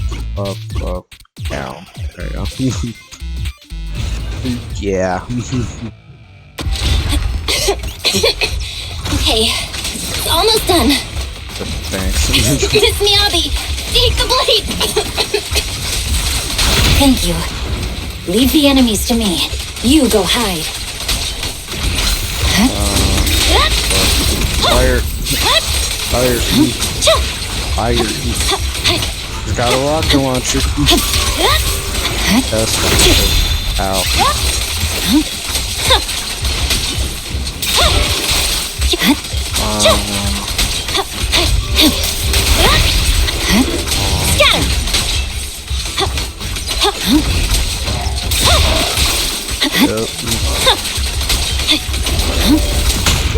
down. There you go. Yeah. Okay, it's almost done. Thanks. Miss Miyabi, take the blade! Thank you. Leave the enemies to me. You go hide. Fire. It's got a rocket launcher. That's good. Ow. Scatter!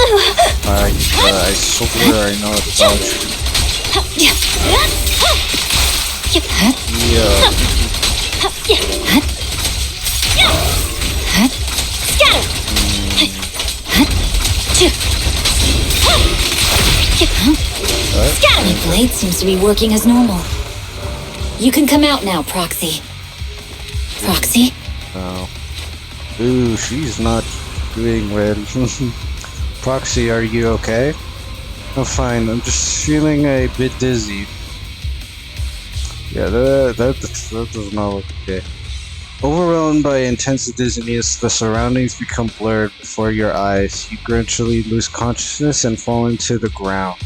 I swear I know how to dodge. My blade seems to be working as normal. You can come out now, Proxy. Proxy? Oh. Ooh, she's not doing well. Proxy, are you okay? I'm fine. I'm just feeling a bit dizzy. Yeah, that does not look okay. Overwhelmed by intense dizziness, the surroundings become blurred before your eyes. You gradually lose consciousness and fall into the ground.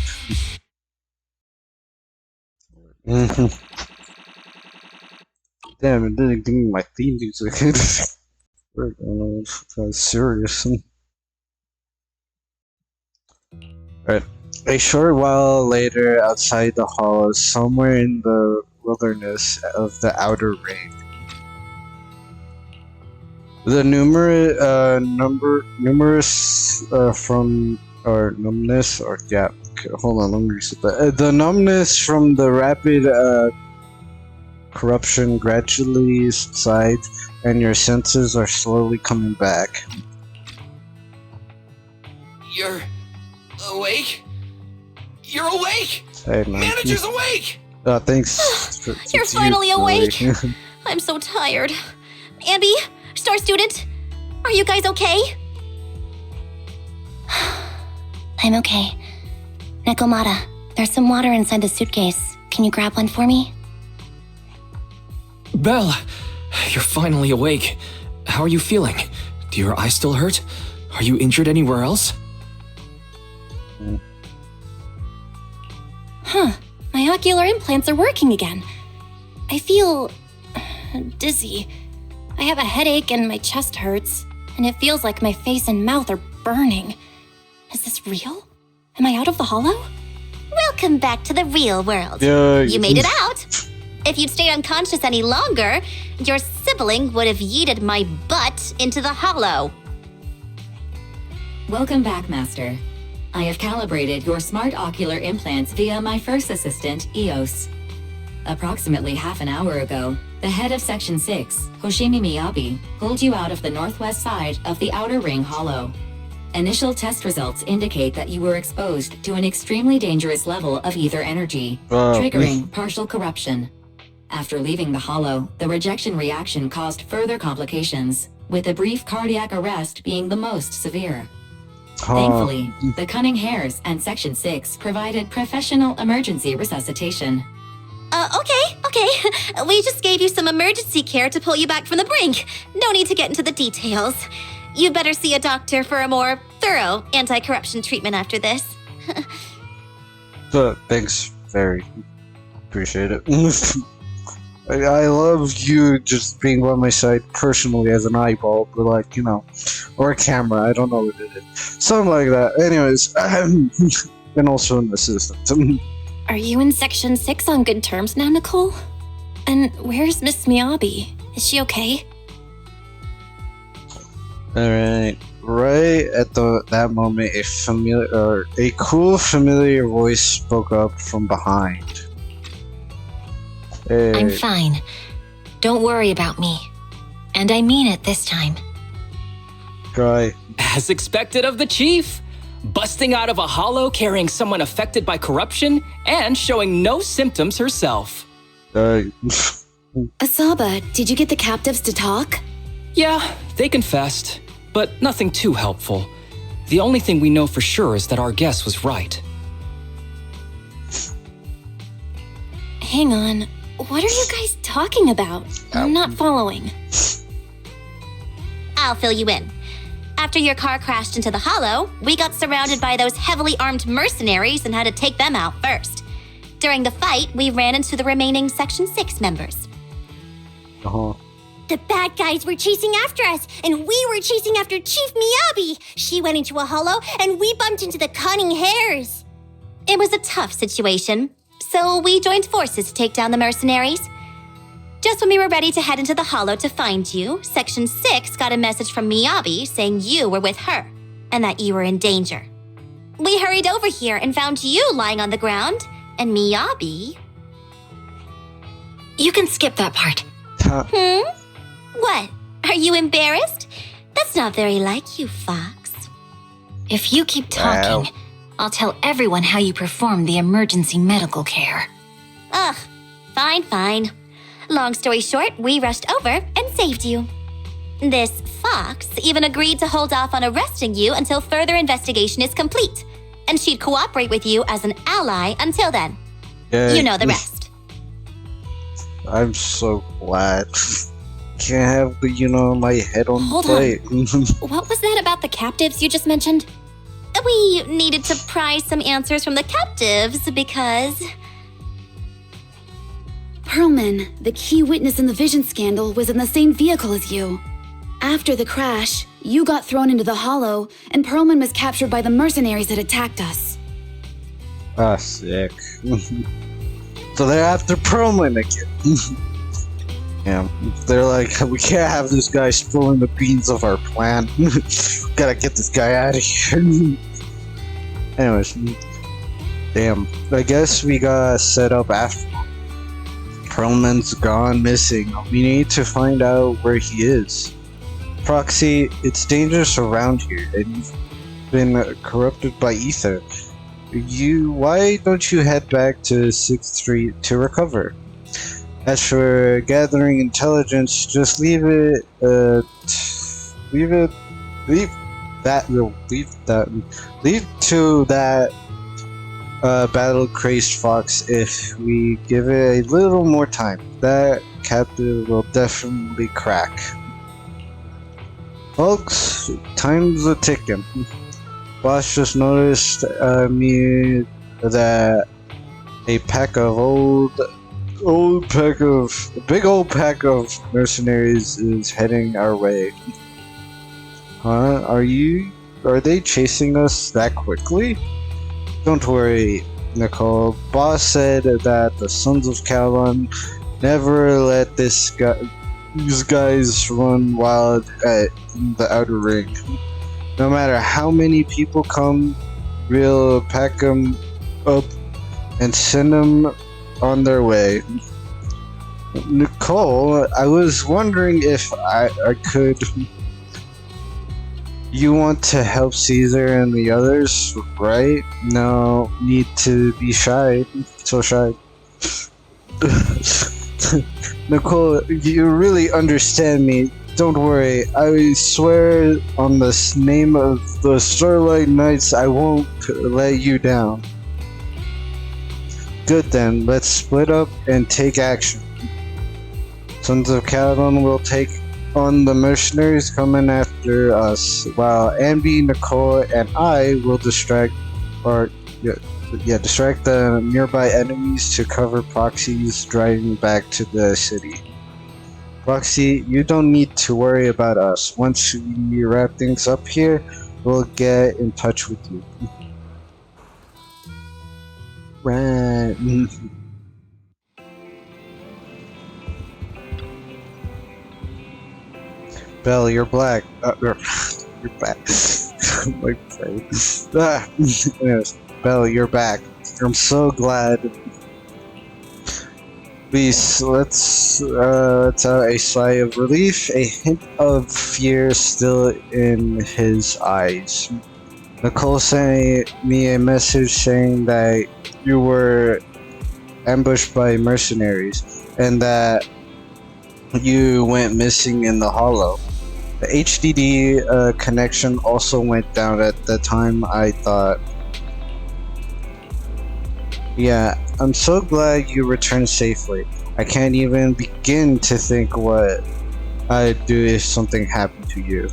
Damn, it didn't give me my theme music. That's serious. Right. A short while later, outside the hall, somewhere in the wilderness of the Outer Ring, the numerous numbness, or yeah. Okay, hold on, let me reset that. The numbness from the rapid corruption gradually subsides, and your senses are slowly coming back. You're awake? You're awake! Hey, man. Manager's awake! Thanks. You're finally awake! I'm so tired. Ambi, Star Student, are you guys okay? I'm okay. Nekomata, there's some water inside the suitcase. Can you grab one for me? Belle, you're finally awake. How are you feeling? Do your eyes still hurt? Are you injured anywhere else? Huh. My ocular implants are working again. I feel dizzy. I have a headache and my chest hurts, and it feels like my face and mouth are burning. Is this real? Am I out of the hollow? Welcome back to the real world. You made it out. If you'd stayed unconscious any longer, your sibling would have yeeted my butt into the hollow. Welcome back, Master. I have calibrated your smart ocular implants via my first assistant, EOS. Approximately half an hour ago, the head of Section 6, Hoshimi Miyabi, pulled you out of the northwest side of the Outer Ring Hollow. Initial test results indicate that you were exposed to an extremely dangerous level of ether energy, triggering partial corruption. After leaving the hollow, the rejection reaction caused further complications, with a brief cardiac arrest being the most severe. Thankfully, the Cunning Hares and Section 6 provided professional emergency resuscitation. Okay. We just gave you some emergency care to pull you back from the brink. No need to get into the details. You'd better see a doctor for a more thorough anti-corruption treatment after this. Thanks, very appreciate it. I love you just being by my side personally as an eyeball, but like, you know, or a camera, I don't know what it is. Something like that. Anyways, and also an assistant. Are you in Section 6 on good terms now, Nicole? And where's Miss Miyabi? Is she okay? Alright. Right at that moment, a cool, familiar voice spoke up from behind. Hey. I'm fine. Don't worry about me. And I mean it this time. Try. As expected of the chief. Busting out of a hollow carrying someone affected by corruption and showing no symptoms herself. Asaba, did you get the captives to talk? Yeah, they confessed, but nothing too helpful. The only thing we know for sure is that our guess was right. Hang on. What are you guys talking about? I'm not following. I'll fill you in. After your car crashed into the hollow, we got surrounded by those heavily armed mercenaries and had to take them out first. During the fight, we ran into the remaining Section 6 members. The bad guys were chasing after us, and we were chasing after Chief Miyabi. She went into a hollow, and we bumped into the Cunning Hares. It was a tough situation, so we joined forces to take down the mercenaries. Just when we were ready to head into the hollow to find you, Section 6 got a message from Miyabi saying you were with her, and that you were in danger. We hurried over here and found you lying on the ground, and Miyabi. You can skip that part. What? Are you embarrassed? That's not very like you, Fox. If you keep talking, I'll tell everyone how you performed the emergency medical care. Ugh, fine. Long story short, we rushed over and saved you. This Fox even agreed to hold off on arresting you until further investigation is complete, and she'd cooperate with you as an ally until then. Yeah, you know the rest. I'm so glad. Can't have my head on Hold plate. What was that about the captives you just mentioned? We needed to pry some answers from the captives because... Pearlman, the key witness in the Vision scandal, was in the same vehicle as you. After the crash, you got thrown into the Hollow, and Pearlman was captured by the mercenaries that attacked us. Ah, sick. So they're after Pearlman again. Yeah, they're like, we can't have this guy spilling the beans of our plan. Gotta get this guy out of here. Anyways, damn. I guess we got set up after. Pearlman's gone missing. We need to find out where he is. Proxy, it's dangerous around here, and you've been corrupted by ether. Why don't you head back to 6th Street to recover? As for gathering intelligence, just leave to that battle-crazed Fox. If we give it a little more time, that captive will definitely crack. Folks, time's a ticking. Boss just noticed me that a big old pack of mercenaries is heading our way. Huh? Are they chasing us that quickly? Don't worry, Nicole. Boss said that the Sons of Calon never let these guys run wild in the Outer Ring. No matter how many people come, we'll pack them up and send them on their way. Nicole, I was wondering if I could... You want to help Caesar and the others, right? No need to be shy. So shy. Nicole, you really understand me. Don't worry. I swear on the name of the Starlight Knights, I won't let you down. Good then, let's split up and take action. Sons of Calon will take on the mercenaries coming after us, while Ambi, Nicole, and I will distract the nearby enemies to cover Proxy's driving back to the city. Proxy, you don't need to worry about us. Once we wrap things up here, we'll get in touch with you. Right. Belle, you're black. You're back. My brain. Anyways, Belle, you're back. I'm so glad. Please, let's out a sigh of relief, a hint of fear still in his eyes. Nicole sent me a message saying that you were ambushed by mercenaries and that you went missing in the Hollow. The HDD connection also went down at the time, I thought. Yeah, I'm so glad you returned safely. I can't even begin to think what I'd do if something happened to you.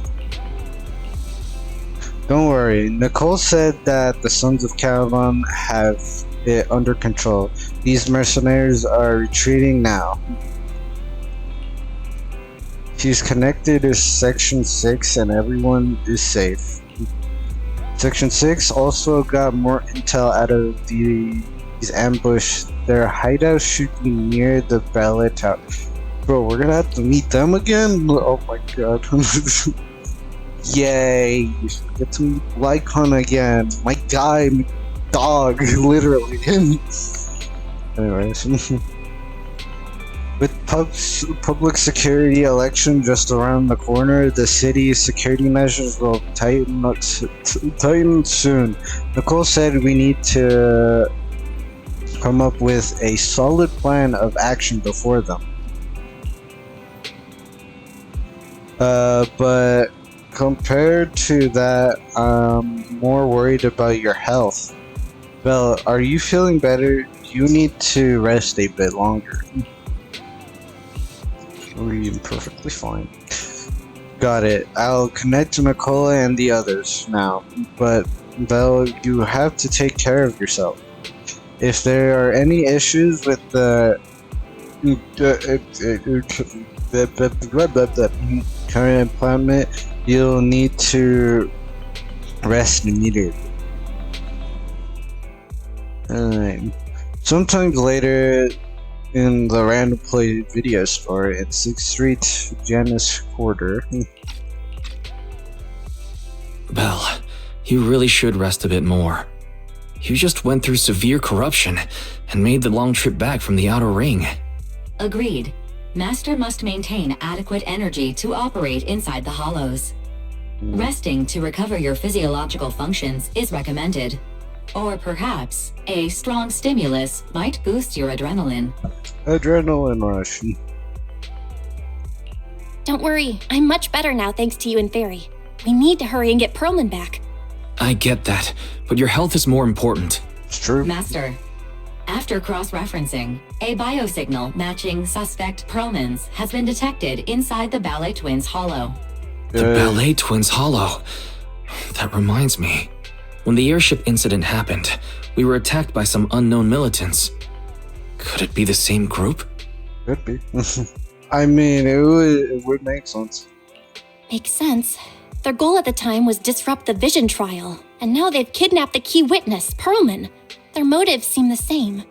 Don't worry, Nicole said that the Sons of Calon have it under control. These mercenaries are retreating now. She's connected to Section 6 and everyone is safe. Section 6 also got more intel out of these ambush. Their hideout should be near the Ballet Tower. Bro, we're gonna have to meet them again? Oh my god. Yay! You get to meet Lycon again. My guy, my dog, literally. Anyways. With public security election just around the corner, the city's security measures will tighten soon. Nicole said we need to come up with a solid plan of action before them. But compared to that, I'm more worried about your health. Belle, are you feeling better? You need to rest a bit longer. We're perfectly fine. Got it. I'll connect to Nicola and the others now. But, Belle, you have to take care of yourself. If there are any issues with the current employment, you'll need to rest immediately. Sometimes later, in the Random Play video store in 6th Street, Janus Quarter. Belle, you really should rest a bit more. You just went through severe corruption and made the long trip back from the Outer Ring. Agreed. Master must maintain adequate energy to operate inside the hollows. Resting to recover your physiological functions is recommended. Or perhaps, a strong stimulus might boost your adrenaline. Adrenaline rush. Don't worry, I'm much better now thanks to you and Fairy. We need to hurry and get Perlman back. I get that, but your health is more important. It's true. Master, after cross-referencing, a biosignal matching suspect Perlman's has been detected inside the Ballet Twins hollow. The Ballet Twins hollow? That reminds me. When the airship incident happened, we were attacked by some unknown militants. Could it be the same group? Could be. I mean, it would make sense. Makes sense. Their goal at the time was disrupt the Vision trial, and now they've kidnapped the key witness, Perlman. Their motives seem the same.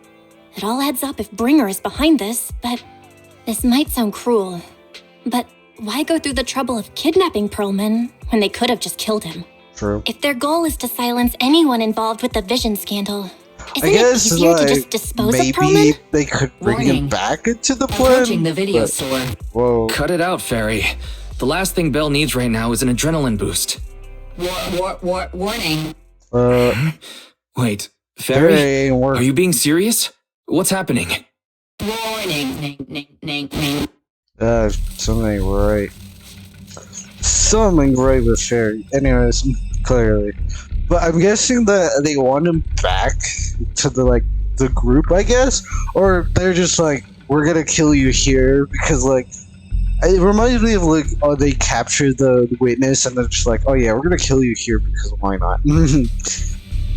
It all adds up if Bringer is behind this, but this might sound cruel. But why go through the trouble of kidnapping Perlman when they could have just killed him? True. If their goal is to silence anyone involved with the Vision scandal, isn't it easier to just dispose of Perlman? Maybe they could bring him back into the plan. Approaching the video store. Whoa. Cut it out, Fairy. The last thing Belle needs right now is an adrenaline boost. Warning. Wait, Fairy? Are you being serious? What's happening? Warning. Something right. Something right with Fairy. Anyways, clearly. But I'm guessing that they want him back to the group, I guess? Or they're just like, we're gonna kill you here because it reminds me of they captured the witness and they're just like, oh yeah, we're gonna kill you here because why not?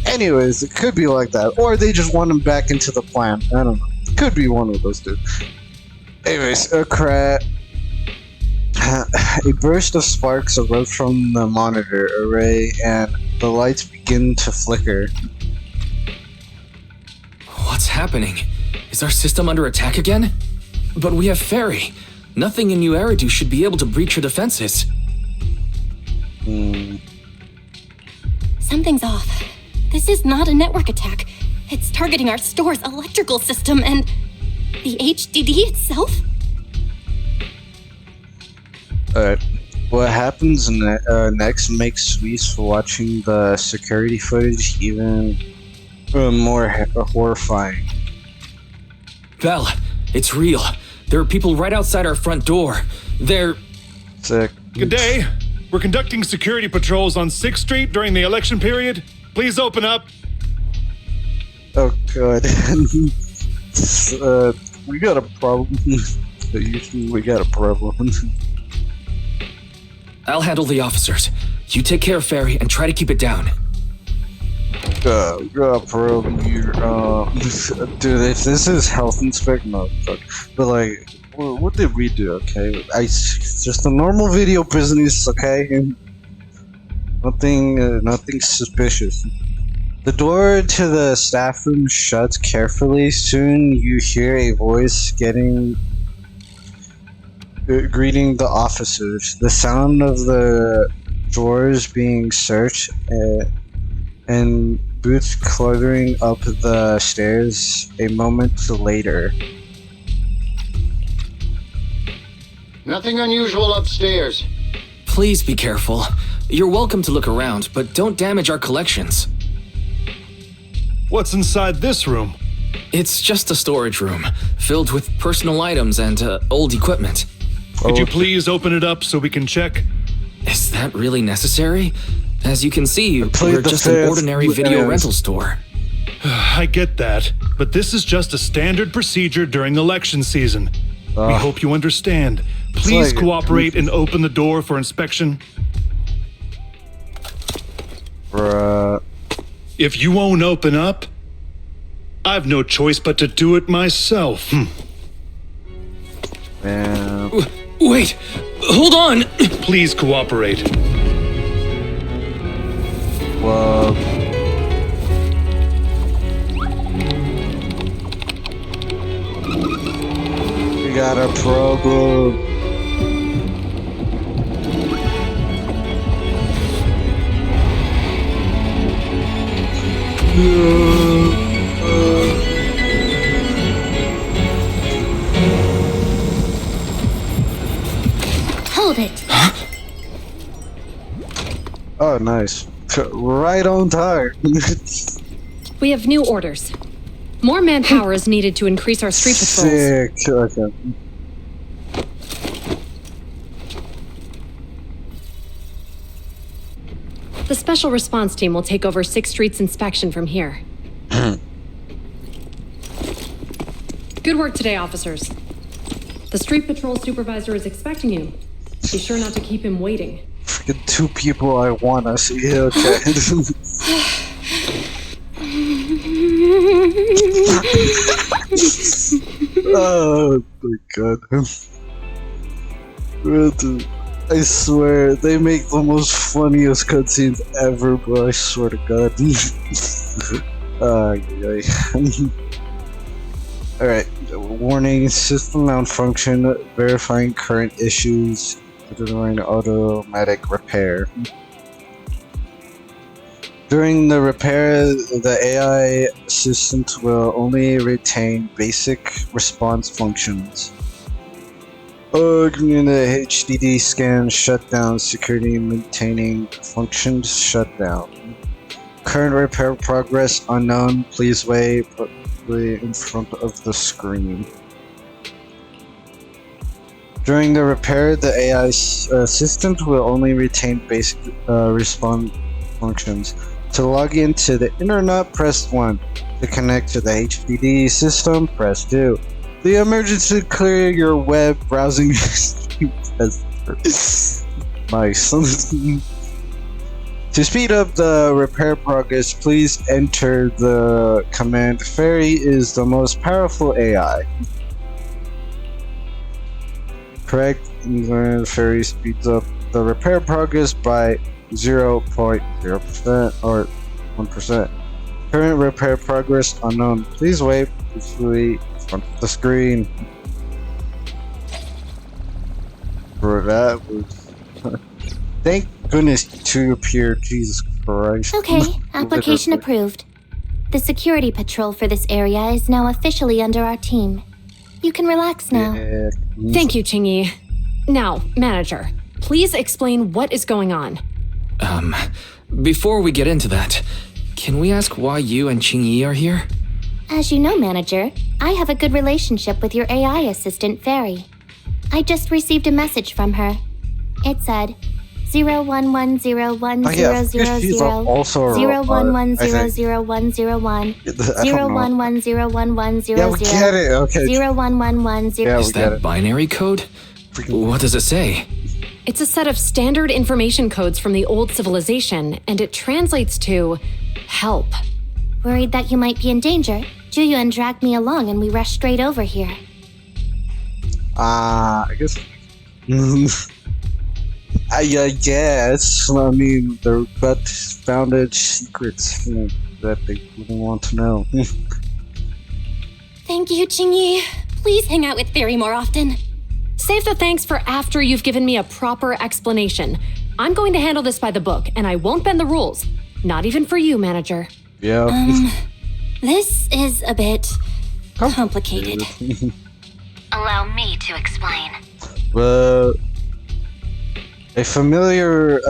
Anyways, it could be like that. Or they just want him back into the plan. I don't know. It could be one of those two. Anyways, a burst of sparks erupts from the monitor array and the lights begin to flicker. What's happening? Is our system under attack again? But we have Fairy. Nothing in New Eridu should be able to breach her defenses. Something's off. This is not a network attack. It's targeting our store's electrical system and the HDD itself? Alright. What happens next makes Sweets watching the security footage even more horrifying. Belle, it's real. There are people right outside our front door. They're... Sick. Good day. We're conducting security patrols on 6th Street during the election period. Please open up. Oh, God. We got a problem. We got a problem. I'll handle the officers. You take care of Fairy and try to keep it down. Got a problem here. Dude, if this is health inspect, no, fuck. But what did we do? Okay, it's just a normal video business. Okay, nothing suspicious. The door to the staff room shuts carefully. Soon you hear a voice greeting the officers. The sound of the drawers being searched, and boots cluttering up the stairs a moment later. Nothing unusual upstairs. Please be careful. You're welcome to look around, but don't damage our collections. What's inside this room? It's just a storage room, filled with personal items and old equipment. Could you please open it up so we can check? Is that really necessary? As you can see, we're just an ordinary video rental store. I get that, but this is just a standard procedure during election season. We hope you understand. Please cooperate and open the door for inspection. Bruh. If you won't open up, I've no choice but to do it myself. Man. Wait! Hold on! Please cooperate. Well... We got a problem. Hold it. Oh, nice. Right on time. We have new orders. More manpower is needed to increase our street patrols. Sick. Okay. The special response team will take over 6th Street's inspection from here. Good work today, officers. The street patrol supervisor is expecting you. Be sure not to keep him waiting. Freaking 2 people I want to see. Okay. Oh my god. I swear, they make the most funniest cutscenes ever, bro. I swear to god. Alright, warning, system malfunction, verifying current issues, during automatic repair. During the repair, the AI assistant will only retain basic response functions. In the HDD scan shutdown, security maintaining functions shutdown. Current repair progress unknown. Please wait in front of the screen. During the repair, the AI assistant will only retain basic response functions. To log into the internet, press 1. To connect to the HDD system, press 2. The emergency clear your web browsing history. Nice. To speed up the repair progress, please enter the command Fairy is the most powerful AI. Correct, Fairy speeds up the repair progress by 0.0% or 1%. Current repair progress unknown. Please wait briefly in front of the screen. Bro, that was... Thank goodness you 2 appeared, Jesus Christ. Okay, application approved. The security patrol for this area is now officially under our team. You can relax now. Yeah. Thank you, Qingyi. Now, manager, please explain what is going on. Before we get into that, can we ask why you and Qingyi are here? As you know, manager, I have a good relationship with your AI assistant, Fairy. I just received a message from her. It said 0110100000101100101 011011000 Yeah, we get it. Okay. 01110. Is that binary code? What does it say? It's a set of standard information codes from the old civilization, and it translates to help. Worried that you might be in danger, Juyun dragged me along and we rushed straight over here. I guess... I guess. I mean, they're but founded secrets that they wouldn't want to know. Thank you, Qingyi. Please hang out with Fairy more often. Save the thanks for after you've given me a proper explanation. I'm going to handle this by the book, and I won't bend the rules. Not even for you, manager. Yeah. This is a bit complicated. Allow me to explain. A familiar,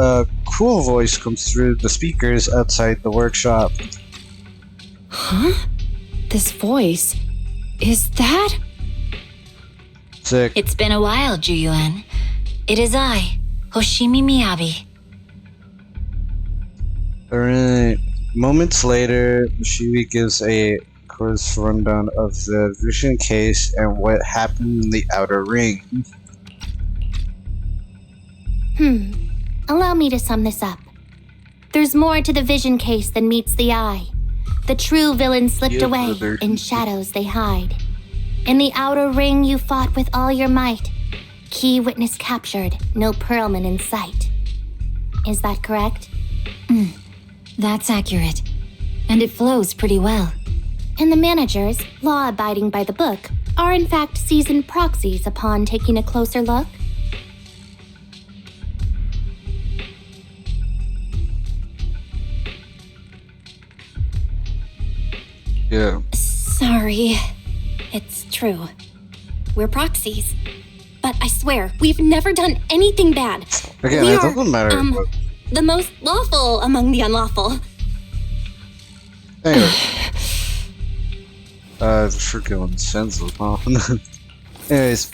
cool voice comes through the speakers outside the workshop. Huh? This voice? Is that? Sick. It's been a while, Juyuan. It is I, Hoshimi Miyabi. Alright. Moments later, Shiwi gives a course rundown of the vision case and what happened in the outer ring. Allow me to sum this up. There's more to the vision case than meets the eye. The true villain slipped away. In shadows they hide. In the outer ring you fought with all your might. Key witness captured, no Perlman in sight. Is that correct? That's accurate. And it flows pretty well. And the managers, law-abiding by the book, are in fact seasoned proxies upon taking a closer look? Yeah. Sorry. It's true. We're proxies. But I swear, we've never done anything bad. Again, it doesn't matter. The most lawful among the unlawful. Anyway. Freaking senseless, huh? Anyways,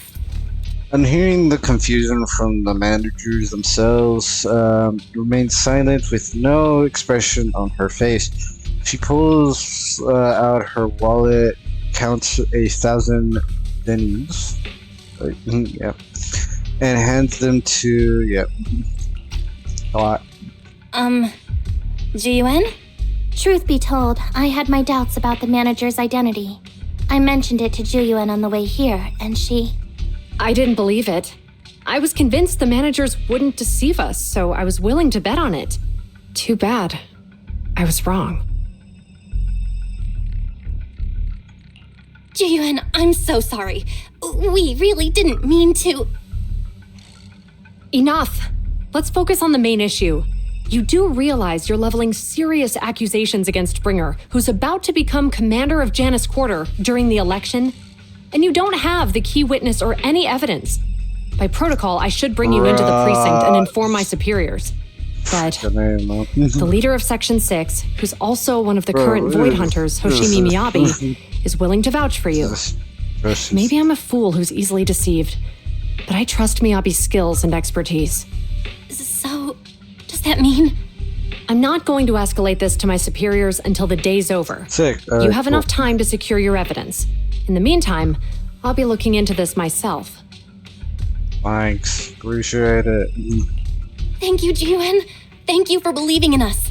I'm hearing the confusion from the managers themselves. Remains silent with no expression on her face. She pulls out her wallet, counts 1,000 denus, yeah, and hands them to, a lot. Juyuan? Truth be told, I had my doubts about the manager's identity. I mentioned it to Juyuan on the way here, and she... I didn't believe it. I was convinced the managers wouldn't deceive us, so I was willing to bet on it. Too bad. I was wrong. Juyuan, I'm so sorry. We really didn't mean to... Enough! Let's focus on the main issue. You do realize you're leveling serious accusations against Bringer, who's about to become commander of Janus Quarter during the election? And you don't have the key witness or any evidence. By protocol, I should bring you into the precinct and inform my superiors. But the leader of Section 6, who's also one of the current Void Hunters, Hoshimi Miyabi, is willing to vouch for you. Maybe I'm a fool who's easily deceived, but I trust Miyabi's skills and expertise. So, does that mean? I'm not going to escalate this to my superiors until the day's over. Sick. You have enough time to secure your evidence. In the meantime, I'll be looking into this myself. Thanks. Appreciate it. Thank you, Juyuan. Thank you for believing in us.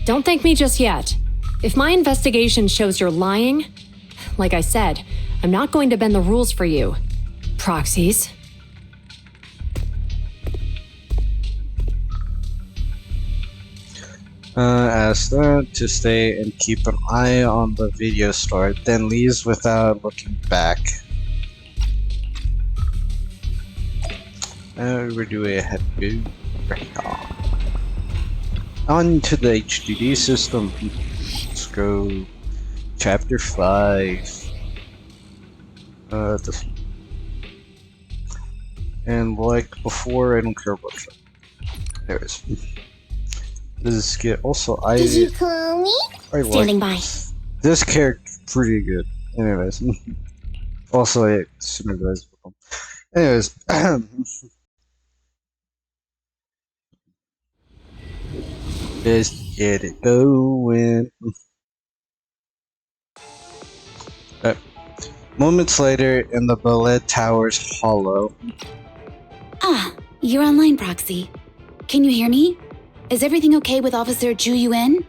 Don't thank me just yet. If my investigation shows you're lying, like I said, I'm not going to bend the rules for you. Proxies. Asks them to stay and keep an eye on the video store, then leaves without looking back. Where do we have to go? On to the HDD system. Let's go. Chapter 5. This one. And like before, I don't care about that. There it is. This get also Did you call me? Standing by. This character pretty good. Anyways. Also I synergize with them. Anyways. Just get it going. Moments later in the Ballet Tower's hollow. You're online, Proxy. Can you hear me? Is everything okay with Officer Juyuan?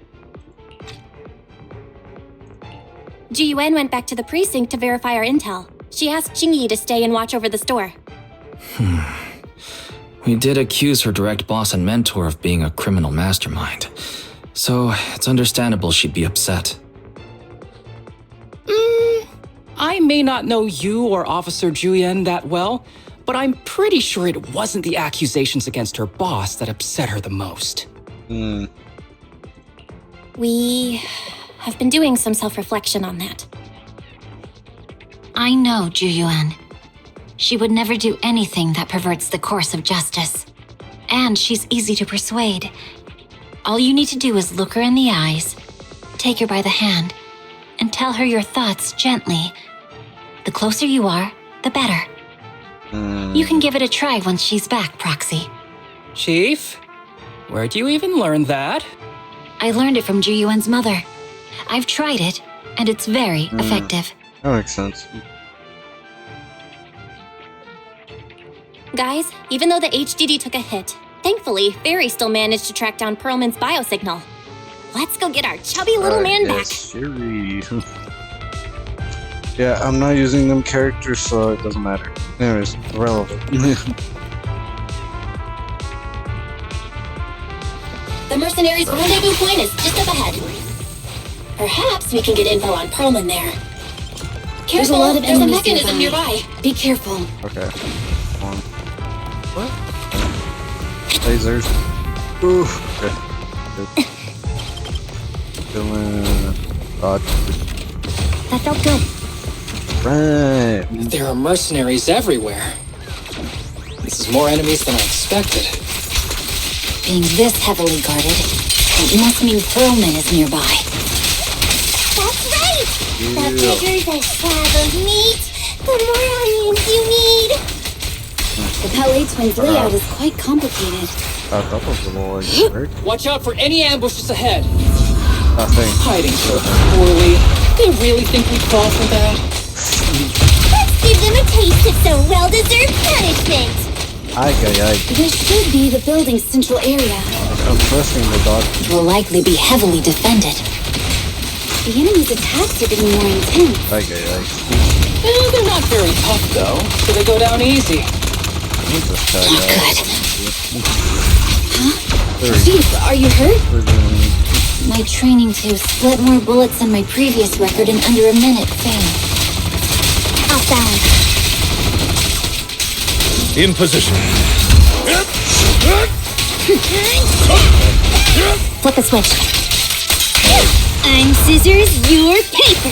Juyuan went back to the precinct to verify our intel. She asked Jingyi to stay and watch over the store. We did accuse her direct boss and mentor of being a criminal mastermind, so it's understandable she'd be upset. I may not know you or Officer Juyuan that well, but I'm pretty sure it wasn't the accusations against her boss that upset her the most. We have been doing some self-reflection on that. I know Ju Yuan. She would never do anything that perverts the course of justice. And she's easy to persuade. All you need to do is look her in the eyes, take her by the hand, and tell her your thoughts gently. The closer you are, the better. You can give it a try once she's back, Proxy. Chief, where'd you even learn that? I learned it from Ju Yuan's mother. I've tried it, and it's very effective. That makes sense. Guys, even though the HDD took a hit, thankfully, Fairy still managed to track down Perlman's biosignal. Let's go get our chubby little man back. Sherry. Yeah, I'm not using them characters, so it doesn't matter. Anyways, irrelevant. The mercenaries' rendezvous point is just up ahead. Perhaps we can get info on Perlman there. Careful, There's a lot of there's a enemies mechanism nearby. Be careful. Okay. What? Lasers. Ooh. Okay. Good. Dodge. That felt good. Right. There are mercenaries everywhere. This is more enemies than I expected. Being this heavily guarded, it must mean Perlman is nearby. That's right! The bigger the slab of meat, the more onions you need! The Palais Twins layout is quite complicated. That was a little like Watch out for any ambushes ahead. Nothing. Hiding so poorly. They really think we'd fall for that? Let's give them a taste of some well-deserved punishment! This should be the building's central area. I'm trusting the dog. It will likely be heavily defended. The enemy's attacks are getting more intense. They're not very tough though, so they go down easy. Chief, are you hurt? My training to split more bullets than my previous record in under a minute failed. Off balance. In position. Flip a switch. I'm scissors, you're paper.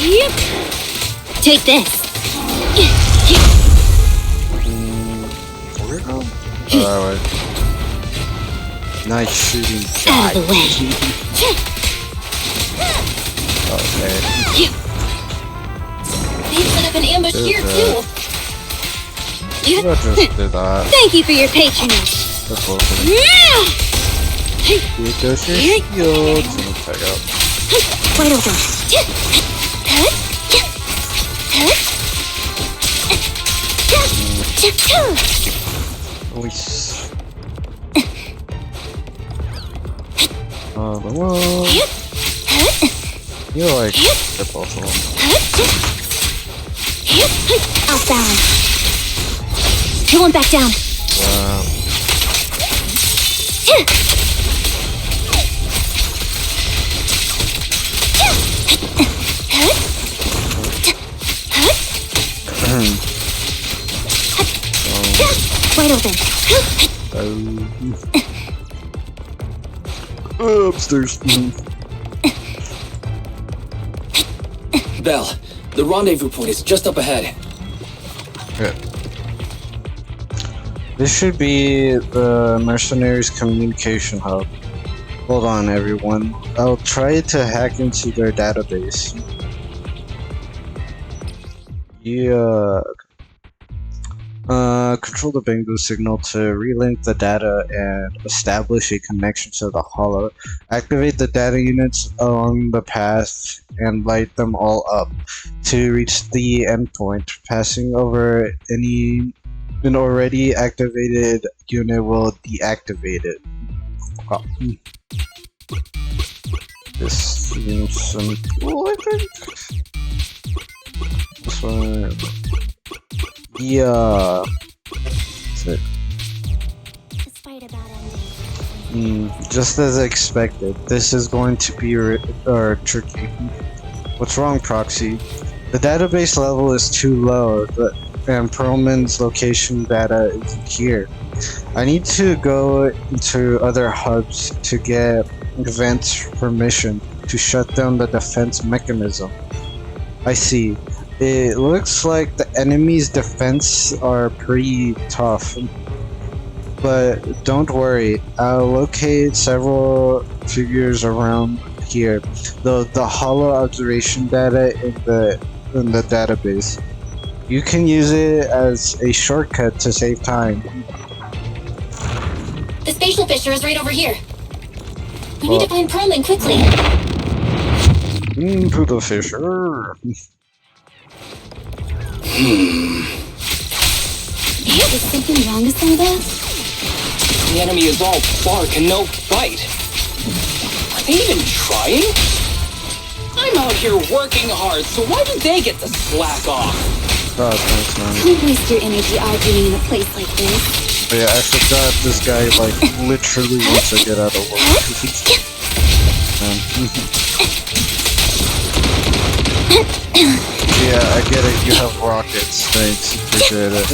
Yep. Take this. Nice shooting. Out of the way. Okay. They set up an ambush here, too. I just did that. Thank you for your patronage. That's awesome. Here goes your shields. I'm gonna check out. Wide open. Nice. The wall. You're like that's awesome. Off balance. He went back down. Wow. Wide open. Upstairs. Belle, the rendezvous point is just up ahead. Good. This should be the mercenaries' communication hub. Hold on, everyone. I'll try to hack into their database. Yeah. Control the bingo signal to relink the data and establish a connection to the holo. Activate the data units along the path and light them all up to reach the endpoint. Passing over an already activated unit will deactivate it. Oh. This seems simple, I think. This one. Yeah. That's it. Just as expected, this is going to be tricky. What's wrong, Proxy? The database level is too low, and Perlman's location data isn't here. I need to go into other hubs to get Vent's permission to shut down the defense mechanism. I see. It looks like the enemy's defense are pretty tough. But don't worry, I'll locate several figures around here. The holo observation data in the database. You can use it as a shortcut to save time. The spatial fissure is right over here. We need to find Perlman quickly. Into the fissure. Is something wrong with some of that? The enemy is all bark and no bite. Are they even trying? I'm out here working hard, so why do they get to slack off? Oh, thanks, man. Don't waste your energy arguing in a place like this. But yeah, I forgot this guy, like, literally wants to get out of work. Yeah, I get it. You have rockets. Thanks. Appreciate it.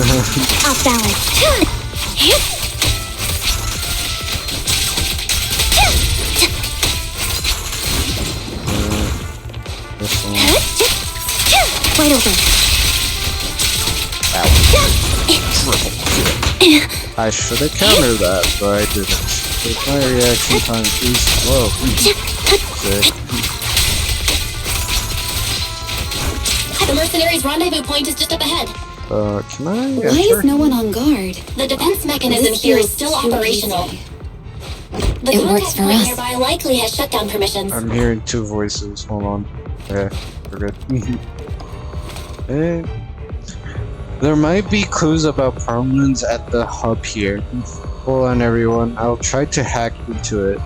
Off balance. This one. Wide open. I should have countered that, but I didn't. But my reaction time is slow. Sick. The mercenaries' rendezvous point is just up ahead. Can I? Why is no one on guard? The defense mechanism here is still operational. The It works for point us. nearby likely has shutdown permissions. I'm hearing two voices. Hold on. Yeah, we're good. Hey. There might be clues about Perlman's at the hub here. Hold on, everyone. I'll try to hack into it.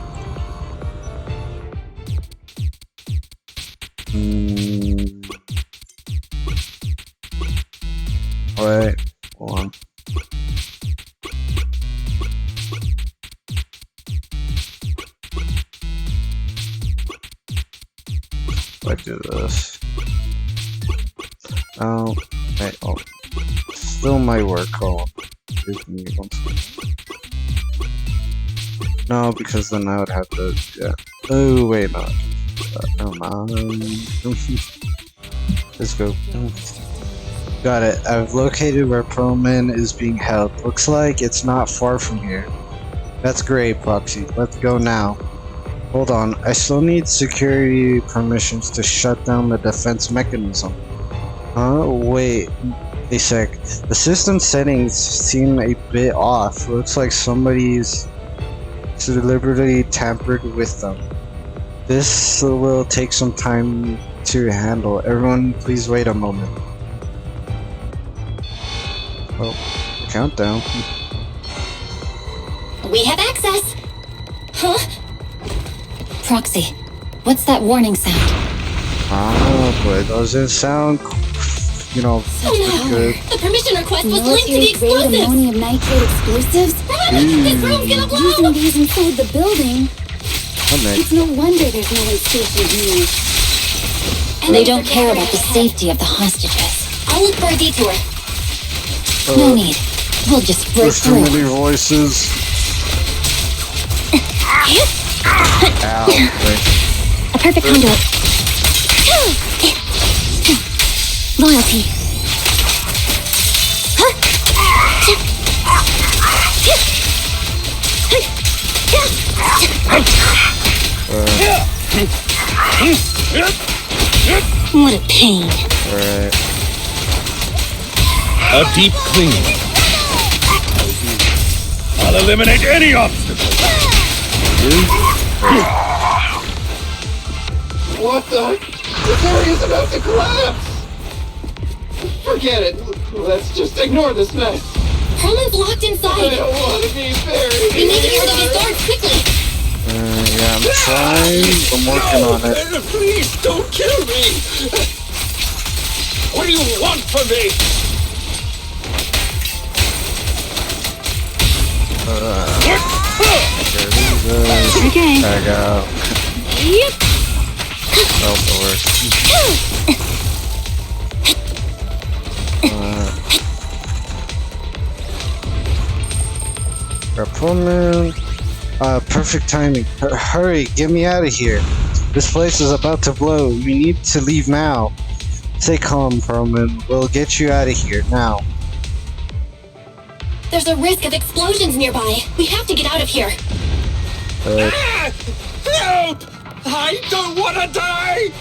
Wait, hold on. I do this. Oh, wait, oh. Still might work. Hold on. Give me one second. No, because then I would have to, yeah. Oh, wait, no. Never mind. Let's go. Got it. I've located where Perlman is being held. Looks like it's not far from here. That's great, Proxy. Let's go now. Hold on. I still need security permissions to shut down the defense mechanism. Wait a sec. The system settings seem a bit off. Looks like somebody's deliberately tampered with them. This will take some time to handle. Everyone, please wait a moment. Oh, countdown. We have access. Huh? Proxy, what's that warning sound? Ah, but it doesn't sound, you know, good. The permission request was linked to the Military-grade explosives. ammonium nitrate explosives? This room's gonna blow! Using these inside the building? Okay. It's no wonder there's no one stationed here. They don't care about the safety of the hostages. I'll look for a detour. No need. We'll just break There's too through. many voices. Ow. Wait. A perfect conduit. Loyalty. What a pain. Alright. A deep clean. I'll eliminate any obstacle. What the? This area's about to collapse! Forget it. Let's just ignore this mess. Perlman's locked I inside. don't want to be buried. We need to get rid of these guards quickly. Yeah, I'm trying. I'm working on it. Please don't kill me! What do you want from me? Okay. There we go. Yep. Also works. Pullman. Perfect timing. Hurry, get me out of here. This place is about to blow. We need to leave now. Stay calm, Perlman. We'll get you out of here now. There's a risk of explosions nearby. We have to get out of here. Help! I don't want to die!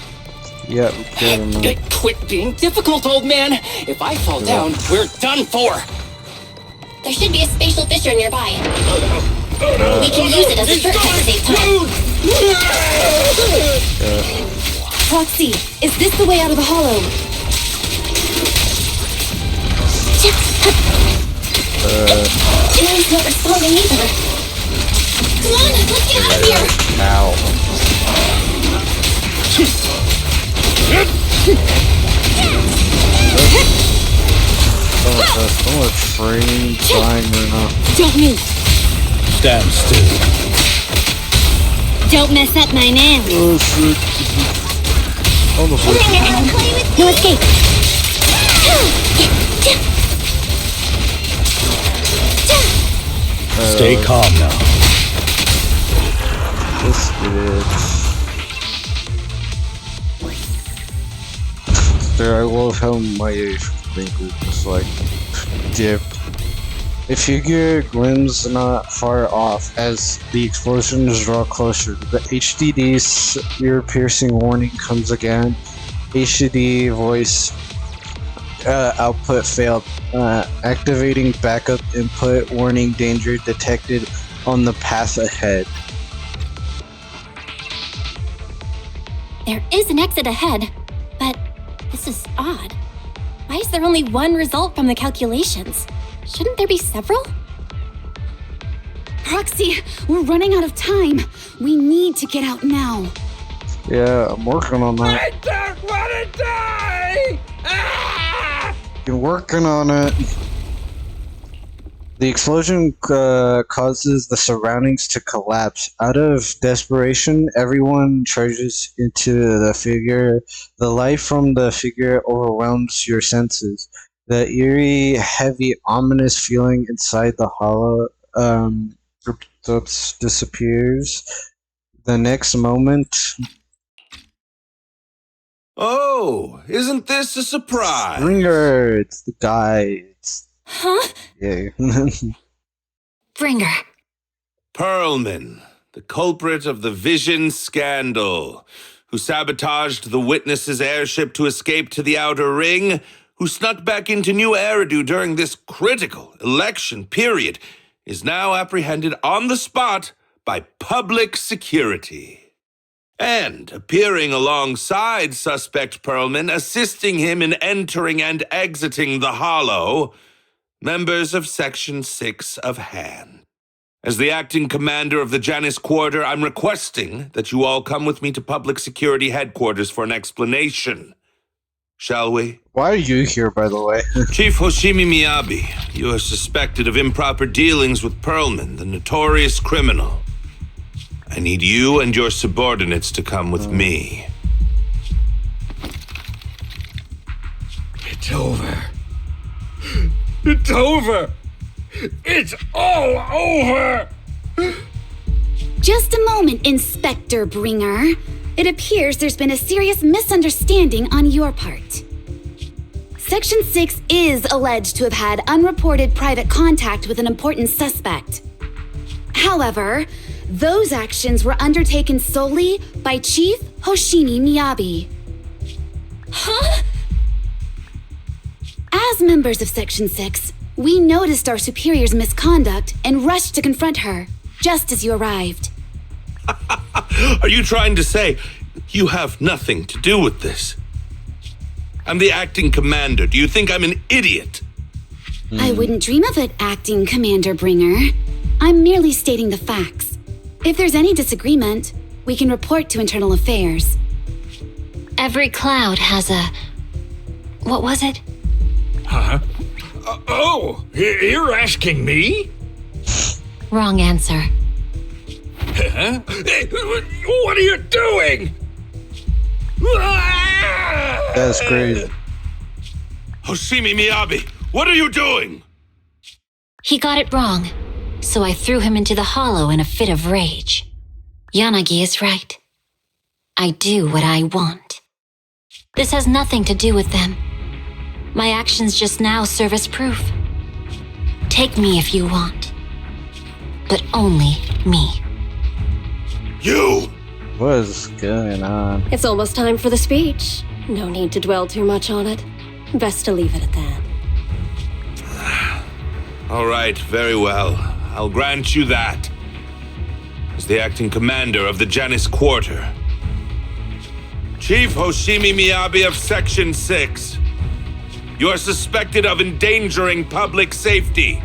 Yeah, get him. Quit being difficult, old man. If I fall down, we're done for. There should be a spatial fissure nearby. We can use it as a shortcut to save time. Proxy, is this the way out of the hollow? He's not responding either. Come on, let's get out of here! Ow. So much frame flying right now. Don't move. Stand still. Don't mess up my nails. Oh, shit. Oh, the voice. No escape. Stay calm now. This is... Dude, I love how my finger just like dipped. A figure glimpses not far off as the explosions draw closer. The HDD's ear-piercing warning comes again. HDD voice output failed. Activating backup input. Warning, danger detected on the path ahead. There is an exit ahead, but this is odd. Why is there only one result from the calculations? Shouldn't there be several? Proxy, we're running out of time. We need to get out now. Yeah, I'm working on that. I don't want to die! Ah! You're working on it. The explosion causes the surroundings to collapse. Out of desperation, everyone charges into the figure. The light from the figure overwhelms your senses. The eerie, heavy, ominous feeling inside the hollow disappears. The next moment... Oh, isn't this a surprise? Bringer, it's the guy. Huh? Yeah. Bringer. Perlman, the culprit of the Vision scandal, who sabotaged the Witness's airship to escape to the Outer Ring, who snuck back into New Eridu during this critical election period, is now apprehended on the spot by public security. And appearing alongside suspect Perlman, assisting him in entering and exiting the Hollow, members of Section 6 of Han. As the acting commander of the Janus Quarter, I'm requesting that you all come with me to Public Security Headquarters for an explanation. Shall we? Why are you here, by the way? Chief Hoshimi Miyabi, you are suspected of improper dealings with Perlman, the notorious criminal. I need you and your subordinates to come with me. It's over. It's over. It's all over. Just a moment, Inspector Bringer. It appears there's been a serious misunderstanding on your part. Section 6 is alleged to have had unreported private contact with an important suspect. However, those actions were undertaken solely by Chief Hoshimi Miyabi. Huh? As members of Section 6, we noticed our superior's misconduct and rushed to confront her, just as you arrived. Are you trying to say you have nothing to do with this? I'm the acting commander. Do you think I'm an idiot? I wouldn't dream of it, Acting Commander Bringer. I'm merely stating the facts. If there's any disagreement, we can report to Internal Affairs. Every cloud has a... What was it? Huh? You're asking me? Wrong answer. Huh? What are you doing? That's crazy. Hoshimi Miyabi, what are you doing? He got it wrong. so I threw him into the hollow in a fit of rage. Yanagi is right. I do what I want. This has nothing to do with them. My actions just now serve as proof. Take me if you want, but only me. You! What's going on? It's almost time for the speech. No need to dwell too much on it. Best to leave it at that. All right, very well. I'll grant you that. As the acting commander of the Janus Quarter, Chief Hoshimi Miyabi of Section 6, you are suspected of endangering public safety.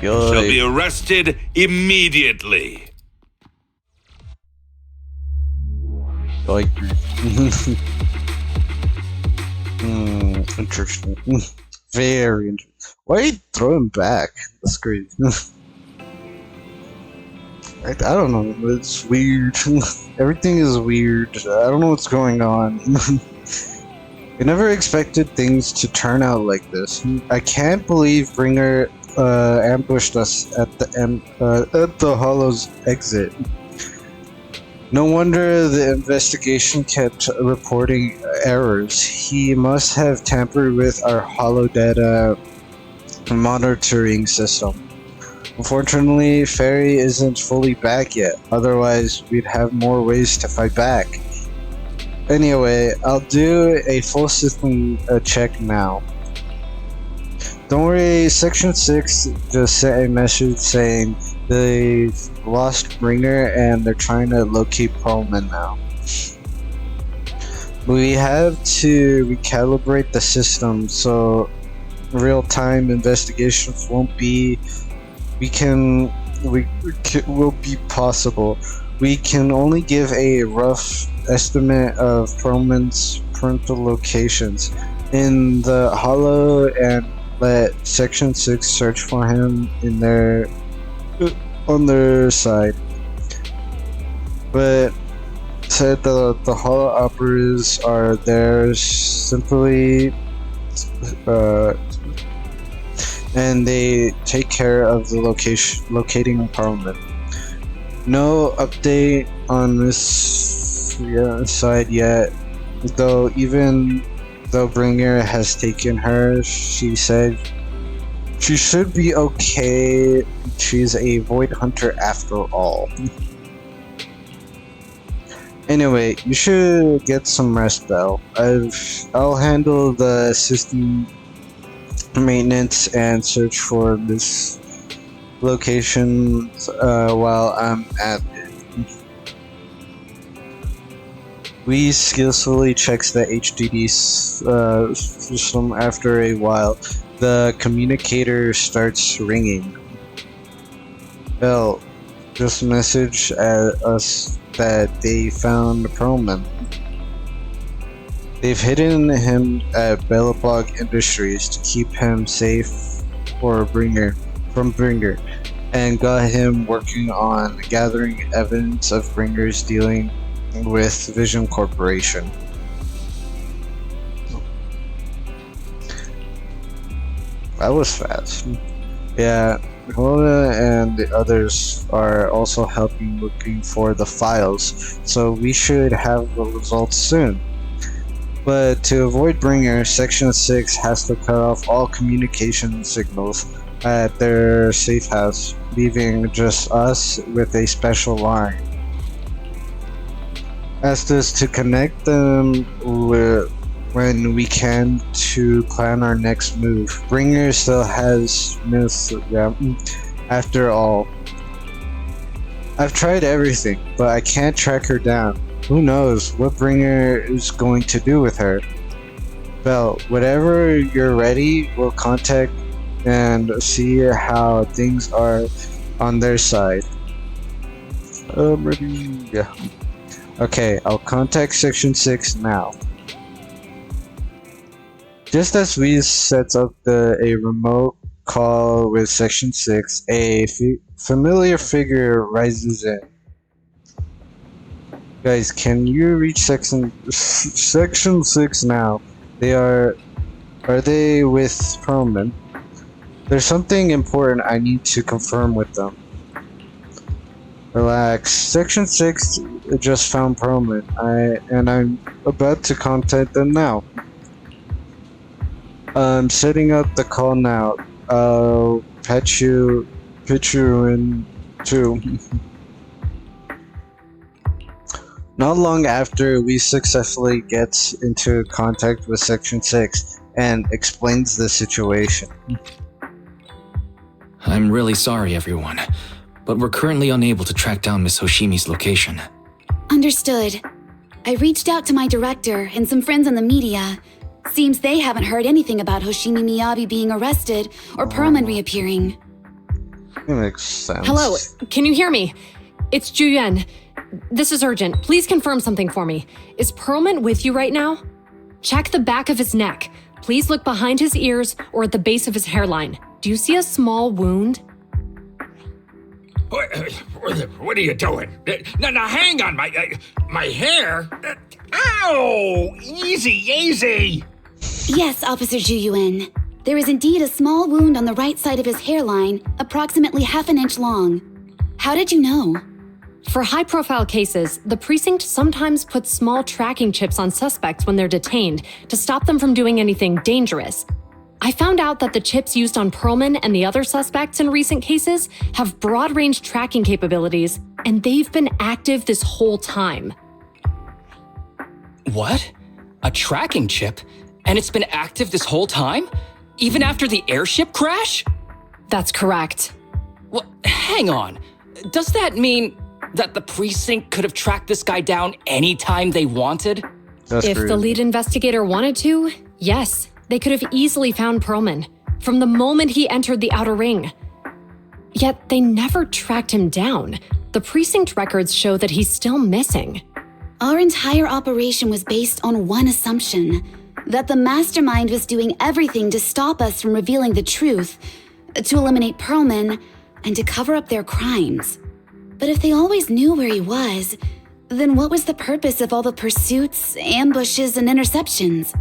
You shall be arrested immediately. Interesting. Very interesting. Why are you throwing back? That's crazy. I don't know. It's weird. Everything is weird. I don't know what's going on. I never expected things to turn out like this. I can't believe Bringer ambushed us at the Hollow's exit. No wonder the investigation kept reporting errors. He must have tampered with our Hollow data monitoring system. Unfortunately, Fairy isn't fully back yet. Otherwise, we'd have more ways to fight back. Anyway, I'll do a full system check now. Don't worry, Section 6 just sent a message saying they've lost Bringer and they're trying to locate Pearlman now. We have to recalibrate the system so real-time investigations won't be will be possible. We can only give a rough estimate of Pearlman's parental locations in the Hollow and let Section 6 search for him on their side. But said the Hollow operators are there simply and they take care of the locating Pearlman. No update on this side yet, though. Even though Bringer has taken her, she said she should be okay. She's a Void Hunter after all. Anyway, you should get some rest, Belle. I'll handle the system maintenance and search for this location while I'm at it. We skillfully checks the HDD system. After a while, the communicator starts ringing. Belle, just message us that they found Pearlman. They've hidden him at Belobog Industries to keep him safe from Bringer, and got him working on gathering evidence of Bringer's dealing with Vision Corporation. That was fast. Yeah, Helena and the others are also helping looking for the files, so we should have the results soon. But to avoid Bringer, Section 6 has to cut off all communication signals at their safe house, leaving just us with a special line. Asked us to connect them when we can to plan our next move. Bringer still has after all. I've tried everything, but I can't track her down. Who knows what Bringer is going to do with her? Belle, whenever you're ready, we'll contact and see how things are on their side. I'm ready. Yeah. Okay, I'll contact Section 6 now. Just as we set up a remote call with Section 6, a familiar figure rises in. Guys, can you reach Section 6 now? Are they with Pearlman? There's something important I need to confirm with them. Relax. Section 6 just found Perlman, and I'm about to contact them now. I'm setting up the call now. I'll patch you in too. Not long after, we successfully gets into contact with Section 6 and explains the situation. I'm really sorry, everyone, but we're currently unable to track down Miss Hoshimi's location. Understood. I reached out to my director and some friends in the media. Seems they haven't heard anything about Hoshimi Miyabi being arrested or Perlman reappearing. That makes sense. Hello, can you hear me? It's Juyen. This is urgent. Please confirm something for me. Is Perlman with you right now? Check the back of his neck. Please look behind his ears or at the base of his hairline. Do you see a small wound? What are you doing? Now hang on, my hair. Ow! Easy. Yes, Officer Juyuan. There is indeed a small wound on the right side of his hairline, approximately half an inch long. How did you know? For high-profile cases, the precinct sometimes puts small tracking chips on suspects when they're detained to stop them from doing anything dangerous. I found out that the chips used on Perlman and the other suspects in recent cases have broad-range tracking capabilities, and they've been active this whole time. What? A tracking chip? And it's been active this whole time? Even after the airship crash? That's correct. Well, hang on. Does that mean that the precinct could have tracked this guy down anytime they wanted? If the lead investigator wanted to, yes, they could have easily found Perlman from the moment he entered the outer ring. Yet they never tracked him down. The precinct records show that he's still missing. Our entire operation was based on one assumption, that the mastermind was doing everything to stop us from revealing the truth, to eliminate Perlman, and to cover up their crimes. But if they always knew where he was, then what was the purpose of all the pursuits, ambushes, and interceptions?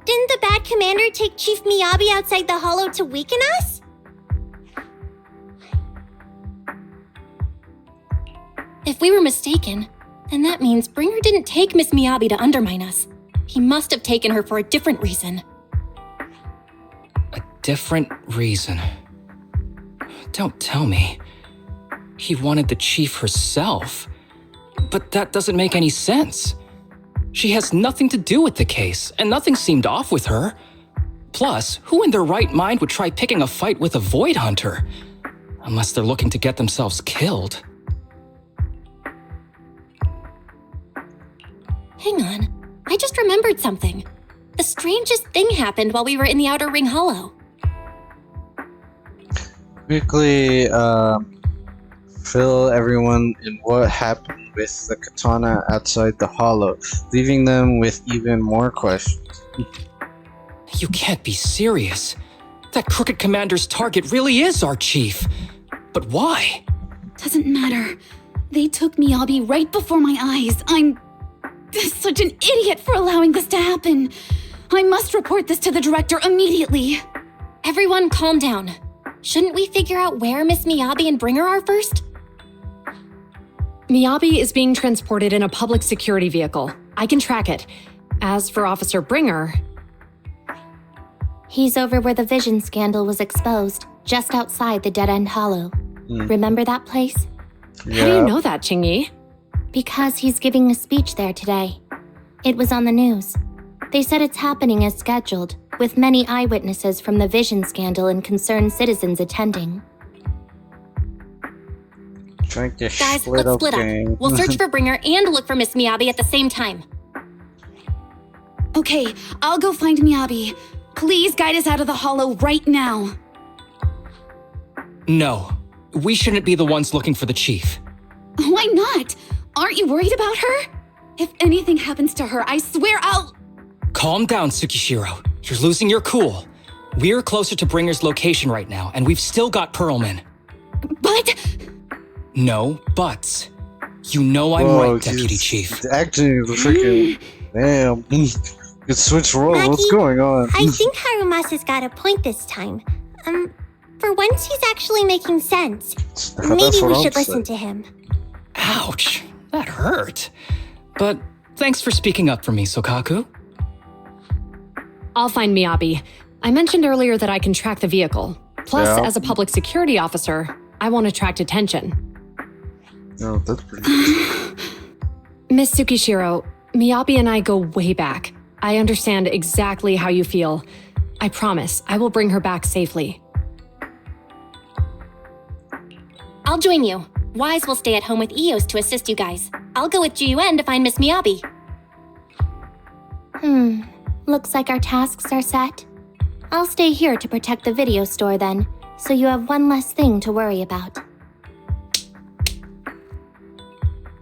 Didn't the bad commander take Chief Miyabi outside the hollow to weaken us? If we were mistaken, then that means Bringer didn't take Miss Miyabi to undermine us. He must have taken her for a different reason. A different reason? Don't tell me. He wanted the chief herself. But that doesn't make any sense. She has nothing to do with the case, and nothing seemed off with her. Plus, who in their right mind would try picking a fight with a Void Hunter? Unless they're looking to get themselves killed. Hang on, I just remembered something. The strangest thing happened while we were in the Outer Ring Hollow. Quickly, fill everyone in what happened with the katana outside the hollow, leaving them with even more questions. You can't be serious. That crooked commander's target really is our chief. But why? Doesn't matter. They took Miyabi right before my eyes. I'm such an idiot for allowing this to happen. I must report this to the director immediately. Everyone calm down. Shouldn't we figure out where Miss Miyabi and Bringer are first? Miyabi is being transported in a public security vehicle. I can track it. As for Officer Bringer... He's over where the Vision scandal was exposed, just outside the Dead End Hollow. Remember that place? Yeah. How do you know that, Qingyi? Because he's giving a speech there today. It was on the news. They said it's happening as scheduled, with many eyewitnesses from the Vision scandal and concerned citizens attending. Guys, let's split up. We'll search for Bringer and look for Miss Miyabi at the same time. Okay, I'll go find Miyabi. Please guide us out of the hollow right now. No, we shouldn't be the ones looking for the chief. Why not? Aren't you worried about her? If anything happens to her, I swear I'll... Calm down, Tsukishiro. You're losing your cool. We're closer to Bringer's location right now, and we've still got Perlman. But... No buts. You know I'm right, Deputy Chief. Actually, freaking... Damn. It switched roles. What's going on? I think Harumasa's got a point this time. For once he's actually making sense. Maybe we should listen to him. Ouch, that hurt. But thanks for speaking up for me, Sokaku. I'll find Miyabi. I mentioned earlier that I can track the vehicle. Plus, as a public security officer, I won't attract attention. Oh, that's pretty good. Miss Tsukishiro, Miyabi and I go way back. I understand exactly how you feel. I promise I will bring her back safely. I'll join you. Wise will stay at home with Eos to assist you guys. I'll go with GUN to find Miss Miyabi. Looks like our tasks are set. I'll stay here to protect the video store then, so you have one less thing to worry about.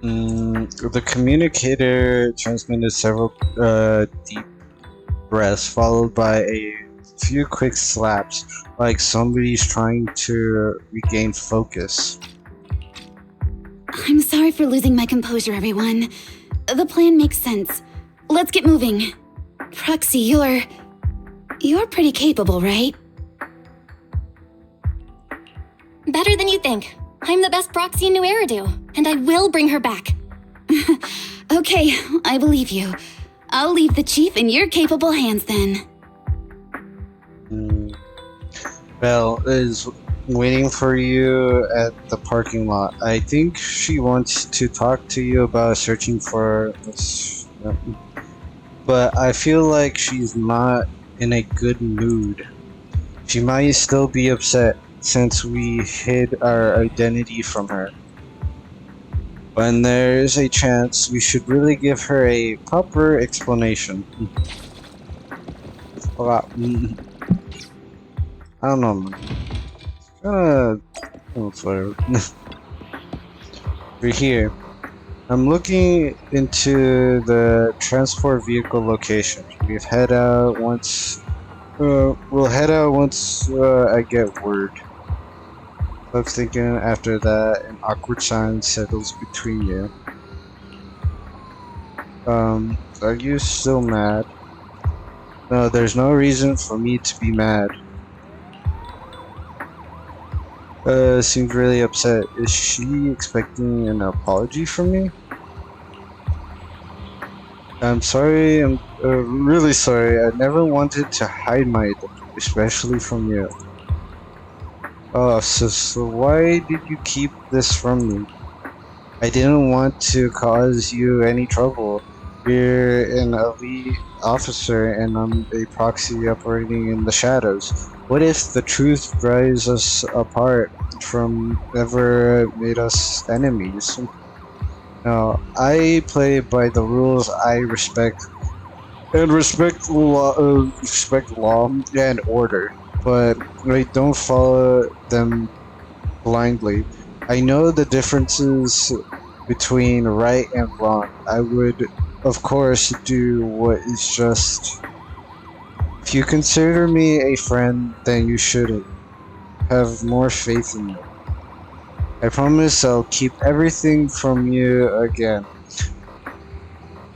The communicator transmitted several deep breaths, followed by a few quick slaps, like somebody's trying to regain focus. I'm sorry for losing my composure, everyone. The plan makes sense. Let's get moving. Proxy, you're pretty capable, right? Better than you think. I'm the best proxy in New Eridu, and I will bring her back. Okay, I believe you. I'll leave the chief in your capable hands then. Belle is waiting for you at the parking lot. I think she wants to talk to you about searching for this, but I feel like she's not in a good mood. She might still be upset since we hid our identity from her. When there's a chance, we should really give her a proper explanation. I don't know, man. Whatever. We're here. I'm looking into the transport vehicle location. We'll head out once I get word. I was thinking after that an awkward silence settles between you. Are you still mad? No, there's no reason for me to be mad. Seems really upset. Is she expecting an apology from me? I'm sorry, I'm really sorry. I never wanted to hide my identity, especially from you. Oh, so why did you keep this from me? I didn't want to cause you any trouble. You're an elite officer and I'm a proxy operating in the shadows. What if the truth drives us apart from ever made us enemies? No, I play by the rules I respect. And respect law and order. But I don't follow them blindly. I know the differences between right and wrong. I would, of course, do what is just. If you consider me a friend, then you should have more faith in me. I promise I'll keep everything from you again.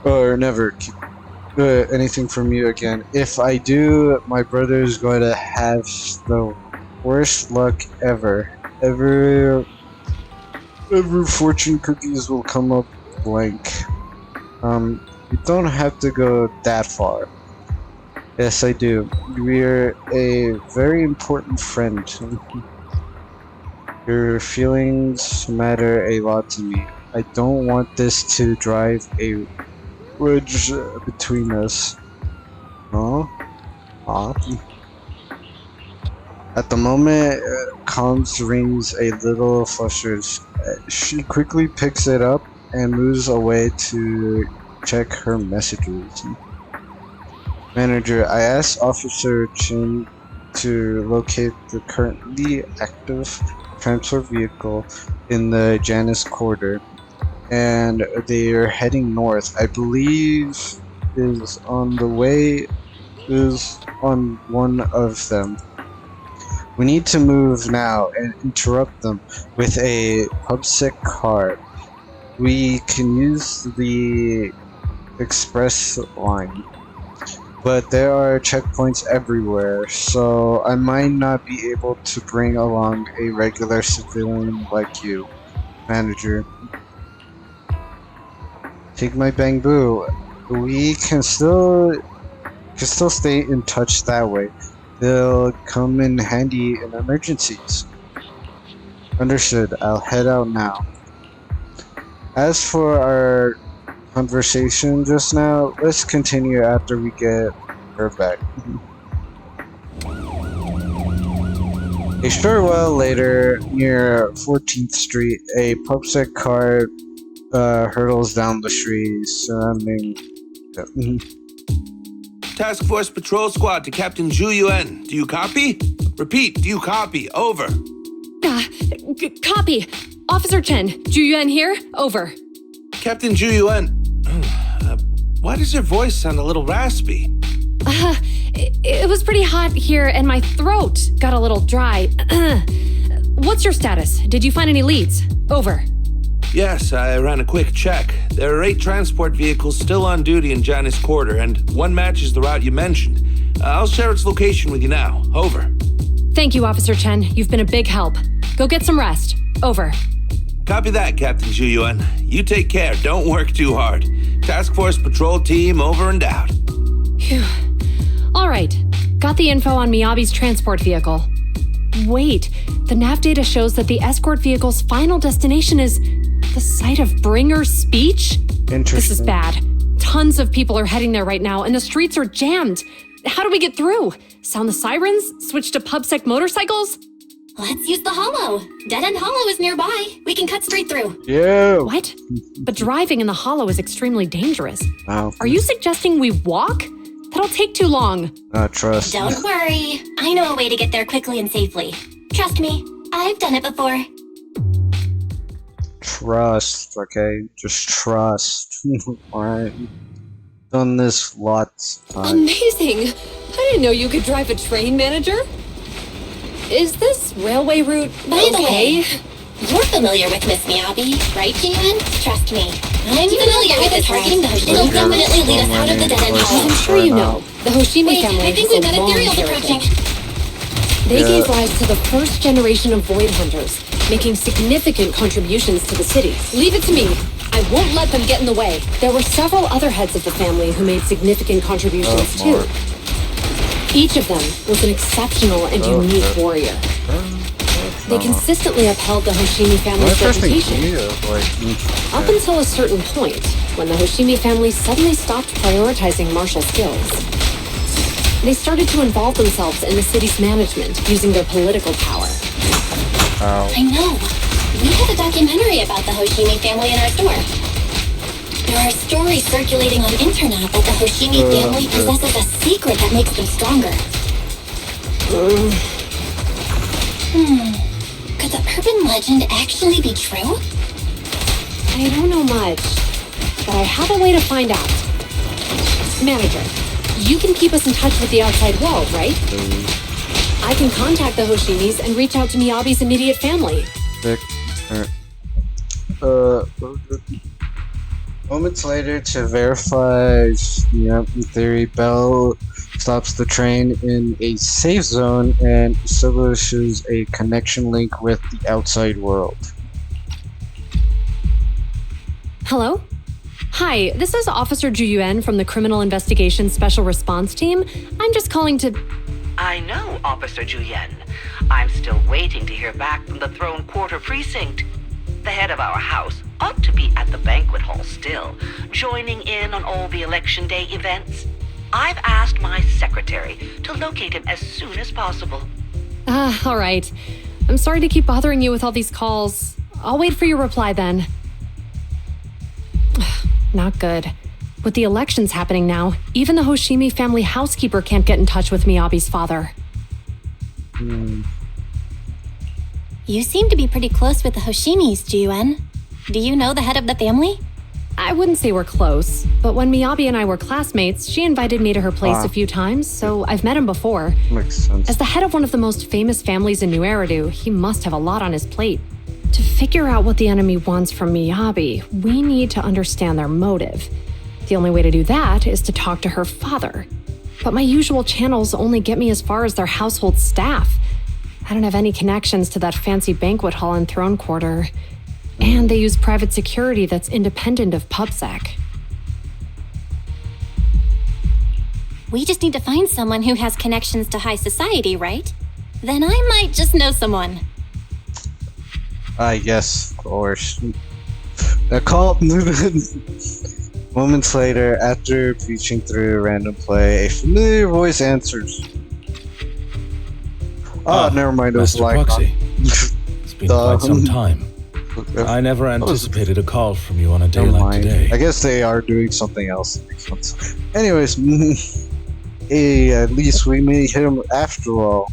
Or never keep anything from you again. If I do, my brother is going to have the worst luck ever. Every fortune cookies will come up blank. You don't have to go that far. Yes, I do. We're a very important friend. Your feelings matter a lot to me. I don't want this to drive a wedge between us. At the moment, comms rings a little flustered. She quickly picks it up and moves away to check her messages. Manager, I asked Officer Chin to locate the currently active transport vehicle in the Janus Quarter, and they are heading north. I believe is on one of them. We need to move now and interrupt them with a PubSec car. We can use the express line. but there are checkpoints everywhere, so I might not be able to bring along a regular civilian like you, Manager. Take my bamboo. We can still stay in touch that way. They'll come in handy in emergencies. Understood. I'll head out now. As for our conversation just now, let's continue after we get her back. A short while later, near 14th Street, a PubSec car hurtles down the street surrounding... Task Force Patrol Squad to Captain Zhu Yuan. Do you copy? Repeat, do you copy? Over. Copy. Officer Chen, Zhu Yuan here. Over. Captain Zhu Yuan, why does your voice sound a little raspy? It was pretty hot here and my throat got a little dry. What's your status? Did you find any leads? Over. Yes, I ran a quick check. There are 8 transport vehicles still on duty in Janus Quarter, and one matches the route you mentioned. I'll share its location with you now. Over. Thank you, Officer Chen. You've been a big help. Go get some rest. Over. Copy that, Captain Zhu Yuan. You take care. Don't work too hard. Task Force Patrol Team over and out. Phew. All right. Got the info on Miyabi's transport vehicle. Wait, the nav data shows that the escort vehicle's final destination is the site of Bringer's speech? Interesting. This is bad. Tons of people are heading there right now, and the streets are jammed. How do we get through? Sound the sirens? Switch to PubSec motorcycles? Let's use the Hollow. Dead End Hollow is nearby. We can cut straight through. Yeah. What? But driving in the Hollow is extremely dangerous. Oh. Are you suggesting we walk? That'll take too long. Trust. Don't worry. I know a way to get there quickly and safely. Trust me. I've done it before. Trust, okay? Just trust. Alright. Done this lots of times. Amazing! I didn't know you could drive a train, Manager. Is this railway route By the way, you're familiar with Miss Miyabi, right, Jian? Trust me. I'm familiar with this targeting the Hoshimi. It'll definitely lead us out of the Dead End Hollow. I'm sure you know. The Hoshimi family I think has we've got a long ethereals heritage. approaching. They gave rise to the first generation of Void Hunters, making significant contributions to the city. Leave it to me. I won't let them get in the way. There were several other heads of the family who made significant contributions too. Each of them was an exceptional and unique warrior. They consistently upheld the Hoshimi family's reputation. Up until a certain point, when the Hoshimi family suddenly stopped prioritizing martial skills. They started to involve themselves in the city's management using their political power. I know. We have a documentary about the Hoshimi family in our store. There are stories circulating on internet that the Hoshimi family possesses a secret that makes them stronger. Could the urban legend actually be true? I don't know much, but I have a way to find out. Manager, you can keep us in touch with the outside world, right? I can contact the Hoshimis and reach out to Miyabi's immediate family. Moments later, to verify, in theory, Bell stops the train in a safe zone and establishes a connection link with the outside world. Hello? Hi, this is Officer Zhu Yuan from the Criminal Investigation Special Response Team. I'm just calling to... I know, Officer Zhu Yuan. I'm still waiting to hear back from the Throne Quarter Precinct. The head of our house ought to be at the banquet hall still, joining in on all the Election Day events. I've asked my secretary to locate him as soon as possible. All right. I'm sorry to keep bothering you with all these calls. I'll wait for your reply then. Not good. With the elections happening now, even the Hoshimi family housekeeper can't get in touch with Miyabi's father. You seem to be pretty close with the Hoshimis, Jian. Do you know the head of the family? I wouldn't say we're close, but when Miyabi and I were classmates, she invited me to her place a few times, so I've met him before. Makes sense. As the head of one of the most famous families in New Eridu, he must have a lot on his plate. To figure out what the enemy wants from Miyabi, we need to understand their motive. The only way to do that is to talk to her father. but my usual channels only get me as far as their household staff. I don't have any connections to that fancy banquet hall and throne quarter. And they use private security that's independent of PubSec. We just need to find someone who has connections to high society, right? Then I might just know someone. Yes, of course. A call. Moments later, after preaching through a random play, a familiar voice answers. Never mind. It was Master Proxy. It's been quite some time. I never anticipated a call from you on a day like today. I guess they are doing something else. Anyways, hey, at least we made him after all.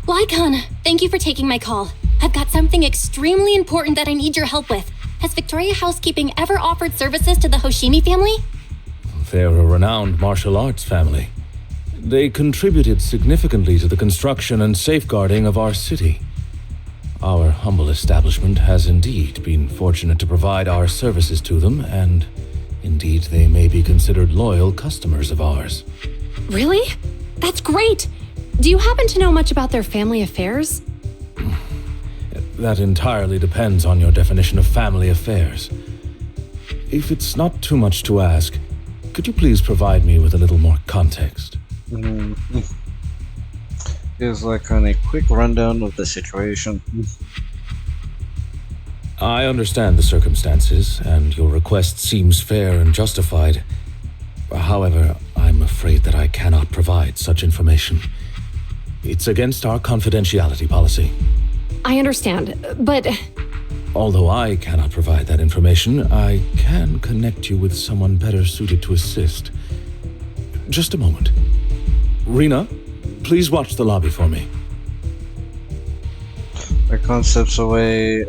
Lycon, thank you for taking my call. I've got something extremely important that I need your help with. Has Victoria Housekeeping ever offered services to the Hoshimi family? They're a renowned martial arts family. They contributed significantly to the construction and safeguarding of our city. Our humble establishment has indeed been fortunate to provide our services to them, and indeed they may be considered loyal customers of ours. Really? That's great! Do you happen to know much about their family affairs? That entirely depends on your definition of family affairs. If it's not too much to ask, could you please provide me with a little more context? Here's like on a quick rundown of the situation. I understand the circumstances, and your request seems fair and justified. However, I'm afraid that I cannot provide such information. It's against our confidentiality policy. I understand, but... Although I cannot provide that information, I can connect you with someone better suited to assist. Just a moment. Rena, please watch the lobby for me. Lycon steps away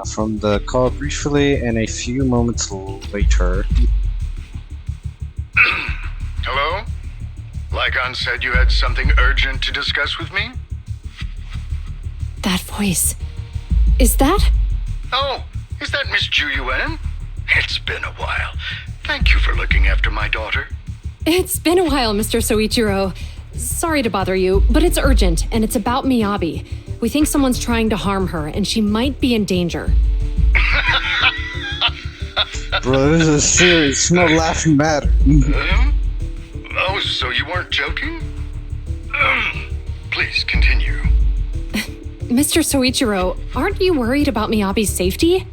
from the call briefly, and a few moments later... Hello? Lycon said you had something urgent to discuss with me? That voice... Is that... Oh, is that Miss Ju Yuan? It's been a while. Thank you for looking after my daughter. It's been a while, Mr. Soichiro. Sorry to bother you, but it's urgent, and it's about Miyabi. We think someone's trying to harm her, and she might be in danger. Bro, this is serious. It's no laughing matter. Oh, so you weren't joking? Please, continue. Mr. Soichiro, aren't you worried about Miyabi's safety?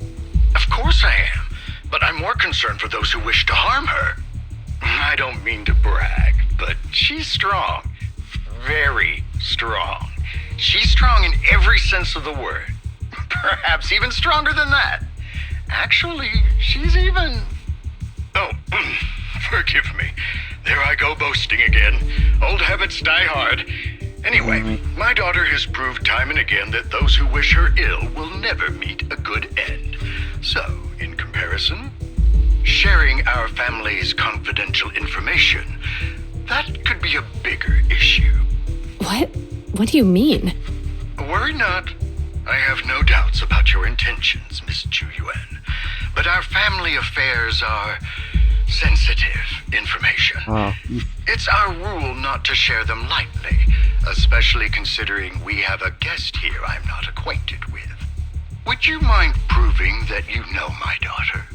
Of course I am, but I'm more concerned for those who wish to harm her. I don't mean to brag, but she's strong. Very strong. She's strong in every sense of the word. Perhaps even stronger than that. Actually, she's even... Oh, forgive me. There I go boasting again. Old habits die hard. Anyway, my daughter has proved time and again that those who wish her ill will never meet a good end. So, in comparison, sharing our family's confidential information, that could be a bigger issue. What? What do you mean? Worry not. I have no doubts about your intentions, Miss Ju Yuan. But our family affairs are sensitive information. It's our rule not to share them lightly, especially considering we have a guest here I'm not acquainted with. Would you mind proving that you know my daughter?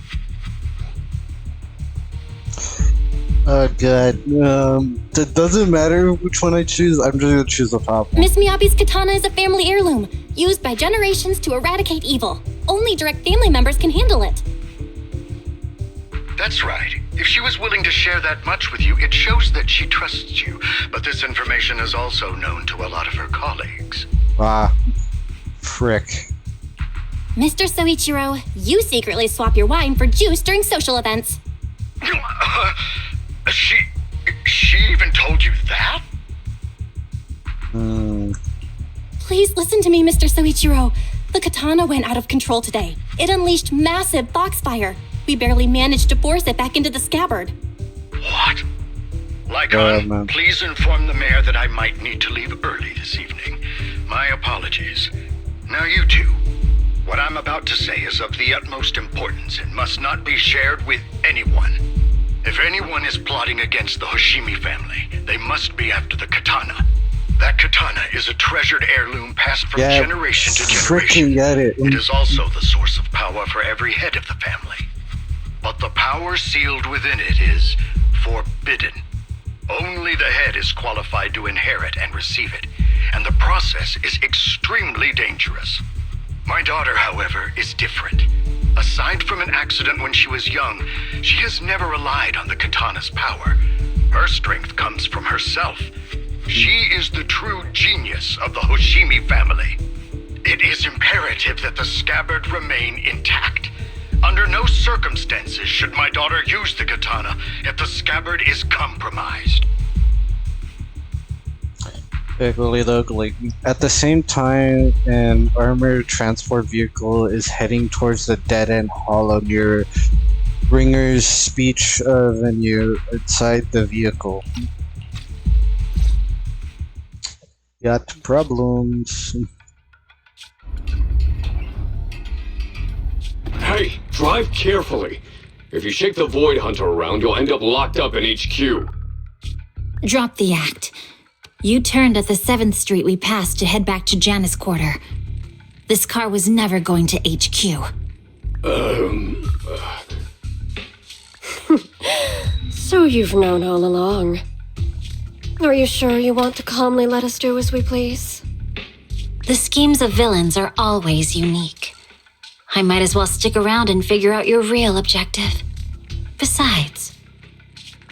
Oh god. It doesn't matter which one I choose, I'm just gonna choose the top one. Miss Miyabi's katana is a family heirloom, used by generations to eradicate evil. Only direct family members can handle it. That's right. If she was willing to share that much with you, it shows that she trusts you. But this information is also known to a lot of her colleagues. Frick. Mr. Soichiro, you secretly swap your wine for juice during social events. She even told you that? Please listen to me, Mr. Soichiro. The katana went out of control today. It unleashed massive foxfire. We barely managed to force it back into the scabbard. What? Lycon, please inform the mayor that I might need to leave early this evening. My apologies. Now you two. What I'm about to say is of the utmost importance and must not be shared with anyone. If anyone is plotting against the Hoshimi family, they must be after the katana. That katana is a treasured heirloom passed from generation to generation. It is also the source of power for every head of the family. But the power sealed within it is forbidden. Only the head is qualified to inherit and receive it, and the process is extremely dangerous. My daughter, however, is different. Aside from an accident when she was young, she has never relied on the katana's power. Her strength comes from herself. She is the true genius of the Hoshimi family. It is imperative that the scabbard remain intact. Under no circumstances should my daughter use the katana if the scabbard is compromised. Ugly. At the same time, an armored transport vehicle is heading towards the dead-end hollow near Bringer's speech venue inside the vehicle. Got problems. Hey, drive carefully. If you shake the Void Hunter around, you'll end up locked up in HQ. Drop the act. You turned at the 7th Street we passed to head back to Janus Quarter. This car was never going to HQ. So you've known all along. Are you sure you want to calmly let us do as we please? The schemes of villains are always unique. I might as well stick around and figure out your real objective. Besides,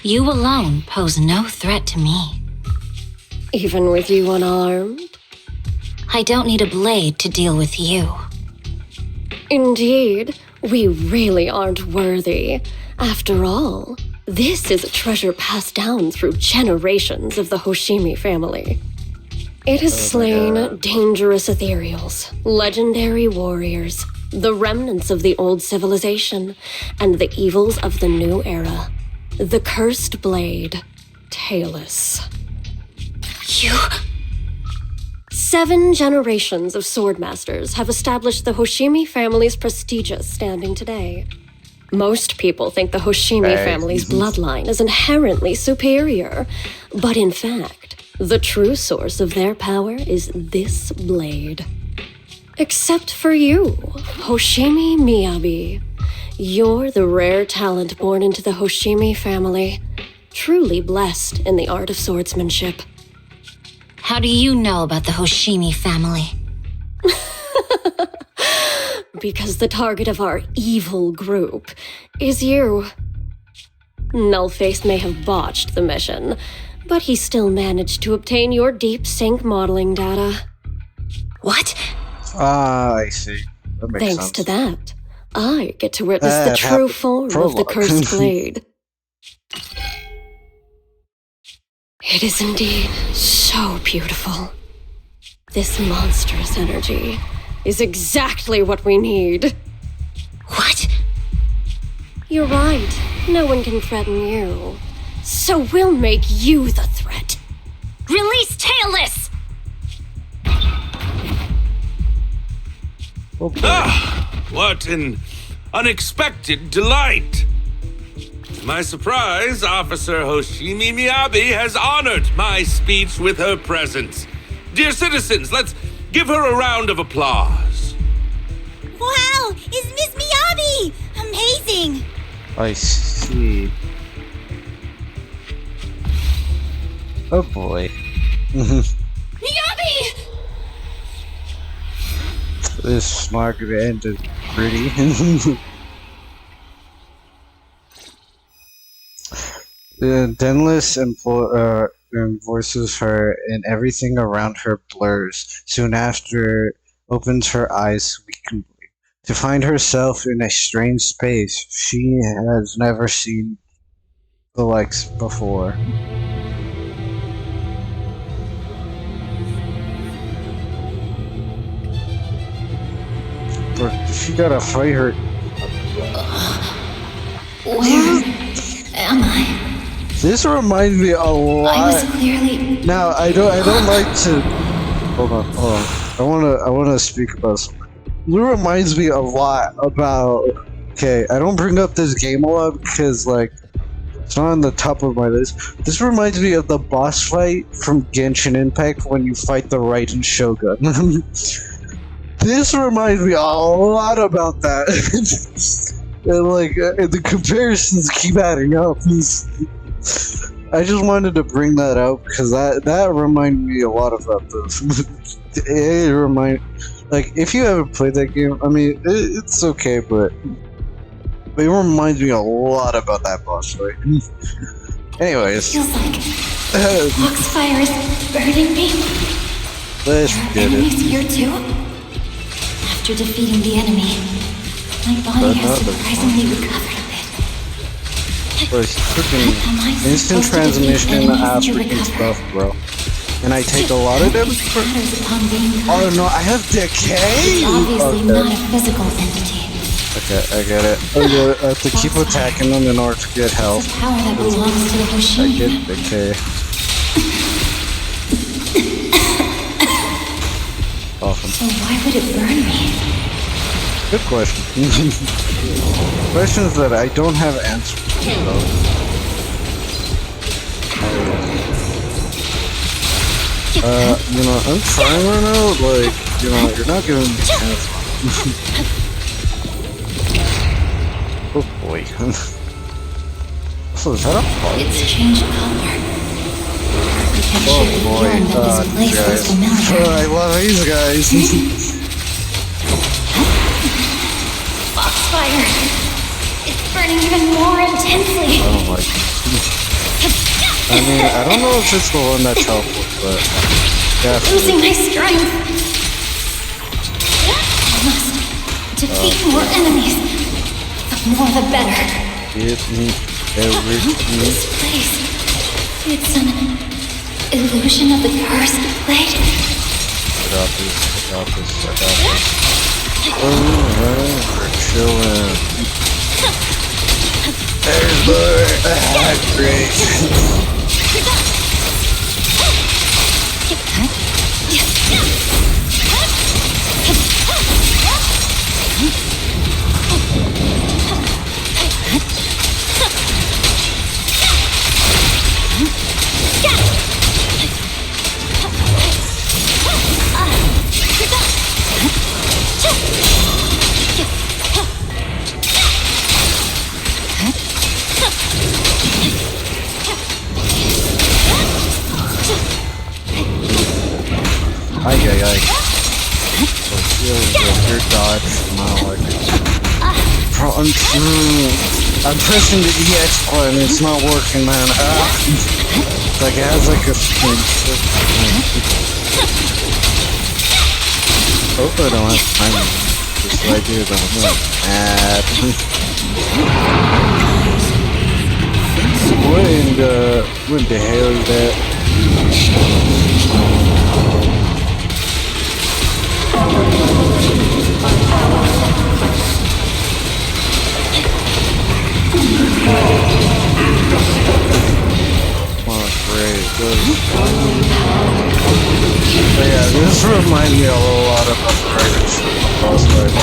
you alone pose no threat to me. Even with you unarmed? I don't need a blade to deal with you. Indeed, we really aren't worthy. After all, this is a treasure passed down through generations of the Hoshimi family. It has slain dangerous ethereals, legendary warriors, the remnants of the old civilization, and the evils of the new era. The cursed blade, Talus. You... 7 generations of swordmasters have established the Hoshimi family's prestigious standing today. Most people think the Hoshimi family's bloodline is inherently superior, but in fact, the true source of their power is this blade. Except for you, Hoshimi Miyabi. You're the rare talent born into the Hoshimi family, truly blessed in the art of swordsmanship. How do you know about the Hoshimi family? Because the target of our evil group is you. Nullface may have botched the mission, but he still managed to obtain your deep sync modeling data. What? I see. That makes Thanks sense. to that, I get to witness the true form of the cursed blade. It is indeed so beautiful. This monstrous energy is exactly what we need. What? You're right. No one can threaten you. So we'll make you the threat. Release Talus! Ah, what an unexpected delight! To my surprise, Officer Hoshimi Miyabi has honored my speech with her presence. Dear citizens, let's give her a round of applause. Wow! It's Miss Miyabi! Amazing! I see. Oh boy. Miyabi! This Margaret ended pretty. Denlis voices her, and everything around her blurs. Soon after, opens her eyes weakly to find herself in a strange space she has never seen the likes before. But she gotta fight her. Where am I? This reminds me a lot. I was clearly... Now I don't like to. Hold on. I wanna speak about something. It reminds me a lot about. Okay, I don't bring up this game a lot because like It's not on the top of my list. This reminds me of the boss fight from Genshin Impact when you fight the Raiden Shogun. This reminds me a lot about that. And like, the comparisons keep adding up. I just wanted to bring that up because that reminded me a lot about this. It like, if you haven't played that game, I mean, it's okay, but it reminds me a lot about that boss fight. Anyways. Feels like Foxfire is burning me. Let's get Enemies it. here too? After defeating the enemy, my body has surprisingly recovered a bit. Bro, freaking instant transmission in the ass freaking stuff, bro. And I take a lot of damage for. Oh no, I have decay! It's obviously not a physical entity. Okay, I get it. I have to keep attacking them in order to get health. It's a power that belongs to the Hoshimi. I get decay. Awesome. So why would it burn me? Good question. Questions that I don't have answers to, though. You know, I'm trying right now, like, you know, you're not giving me a chance. Oh boy. So is that a bug? It's changed color. Oh boy, guys. I love these guys. Foxfire! It's burning even more intensely! Oh my god. I mean, I don't know if it's the one that's helpful, but Losing my strength! I must defeat more enemies. The more the better. Give me everything. This place. It's an illusion of the cursed blade. I got this. We're chilling. There's more. Great. Ay. Your dodge, not like it. I'm pressing the EX button, it's not working, man. It's like it has like a spin. Hope I don't have time. Just right here, though. What in the hell is that? Oh, great. Good. But yeah, this reminds me a lot of the Raiders boss fight.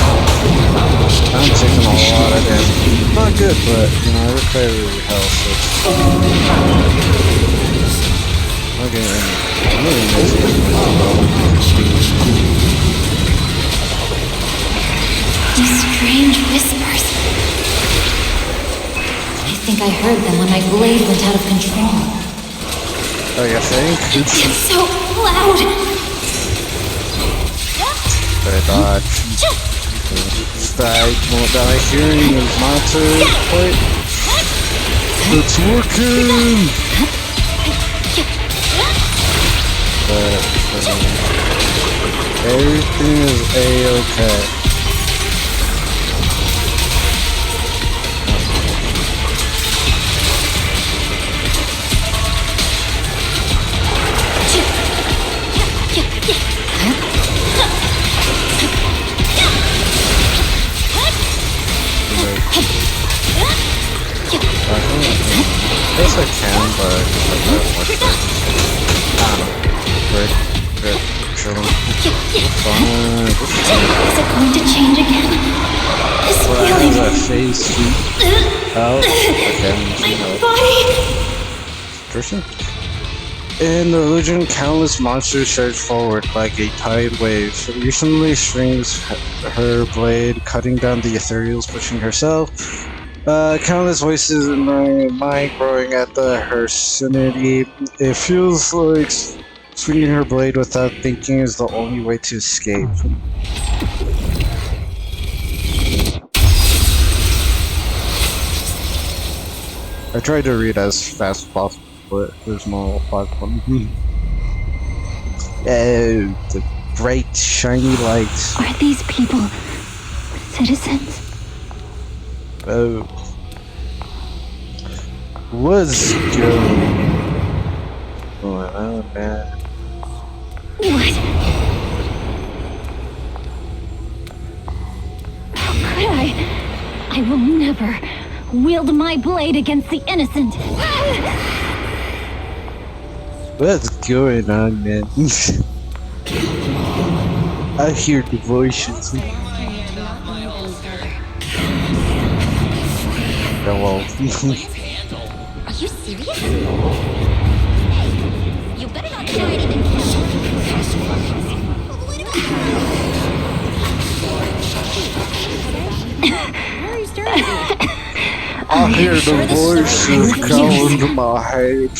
I'm taking a lot of damage. Not good, but, you know, I recover your health, so it's... Okay, I'm really missing it. These strange whispers. I think I heard them when my blade went out of control. Oh, you think? It's so loud. Very dodge. That hearing is not to quite. It's working! But, everything is A-okay. I guess I can, but I don't much better. I don't know. Great. Chilling. Fine. Is it going to change again? This feeling. That phase sweet. Oh, okay. My body! Interesting. In the illusion, countless monsters surge forward like a tide wave. Recently strings her blade, cutting down the ethereals, pushing herself. Countless voices in my mind growing at her sanity. It feels like swinging her blade without thinking is the only way to escape. I tried to read as fast as possible, but there's no platform. Oh, the bright, shiny lights. Are these people citizens? Oh. What's going on, man? What? How could I? I will never wield my blade against the innocent. What's going on, man? I hear the voices. Hello. Are you serious? Hey, you better not try anything. Where are you starting? I hear the voices calling to my head.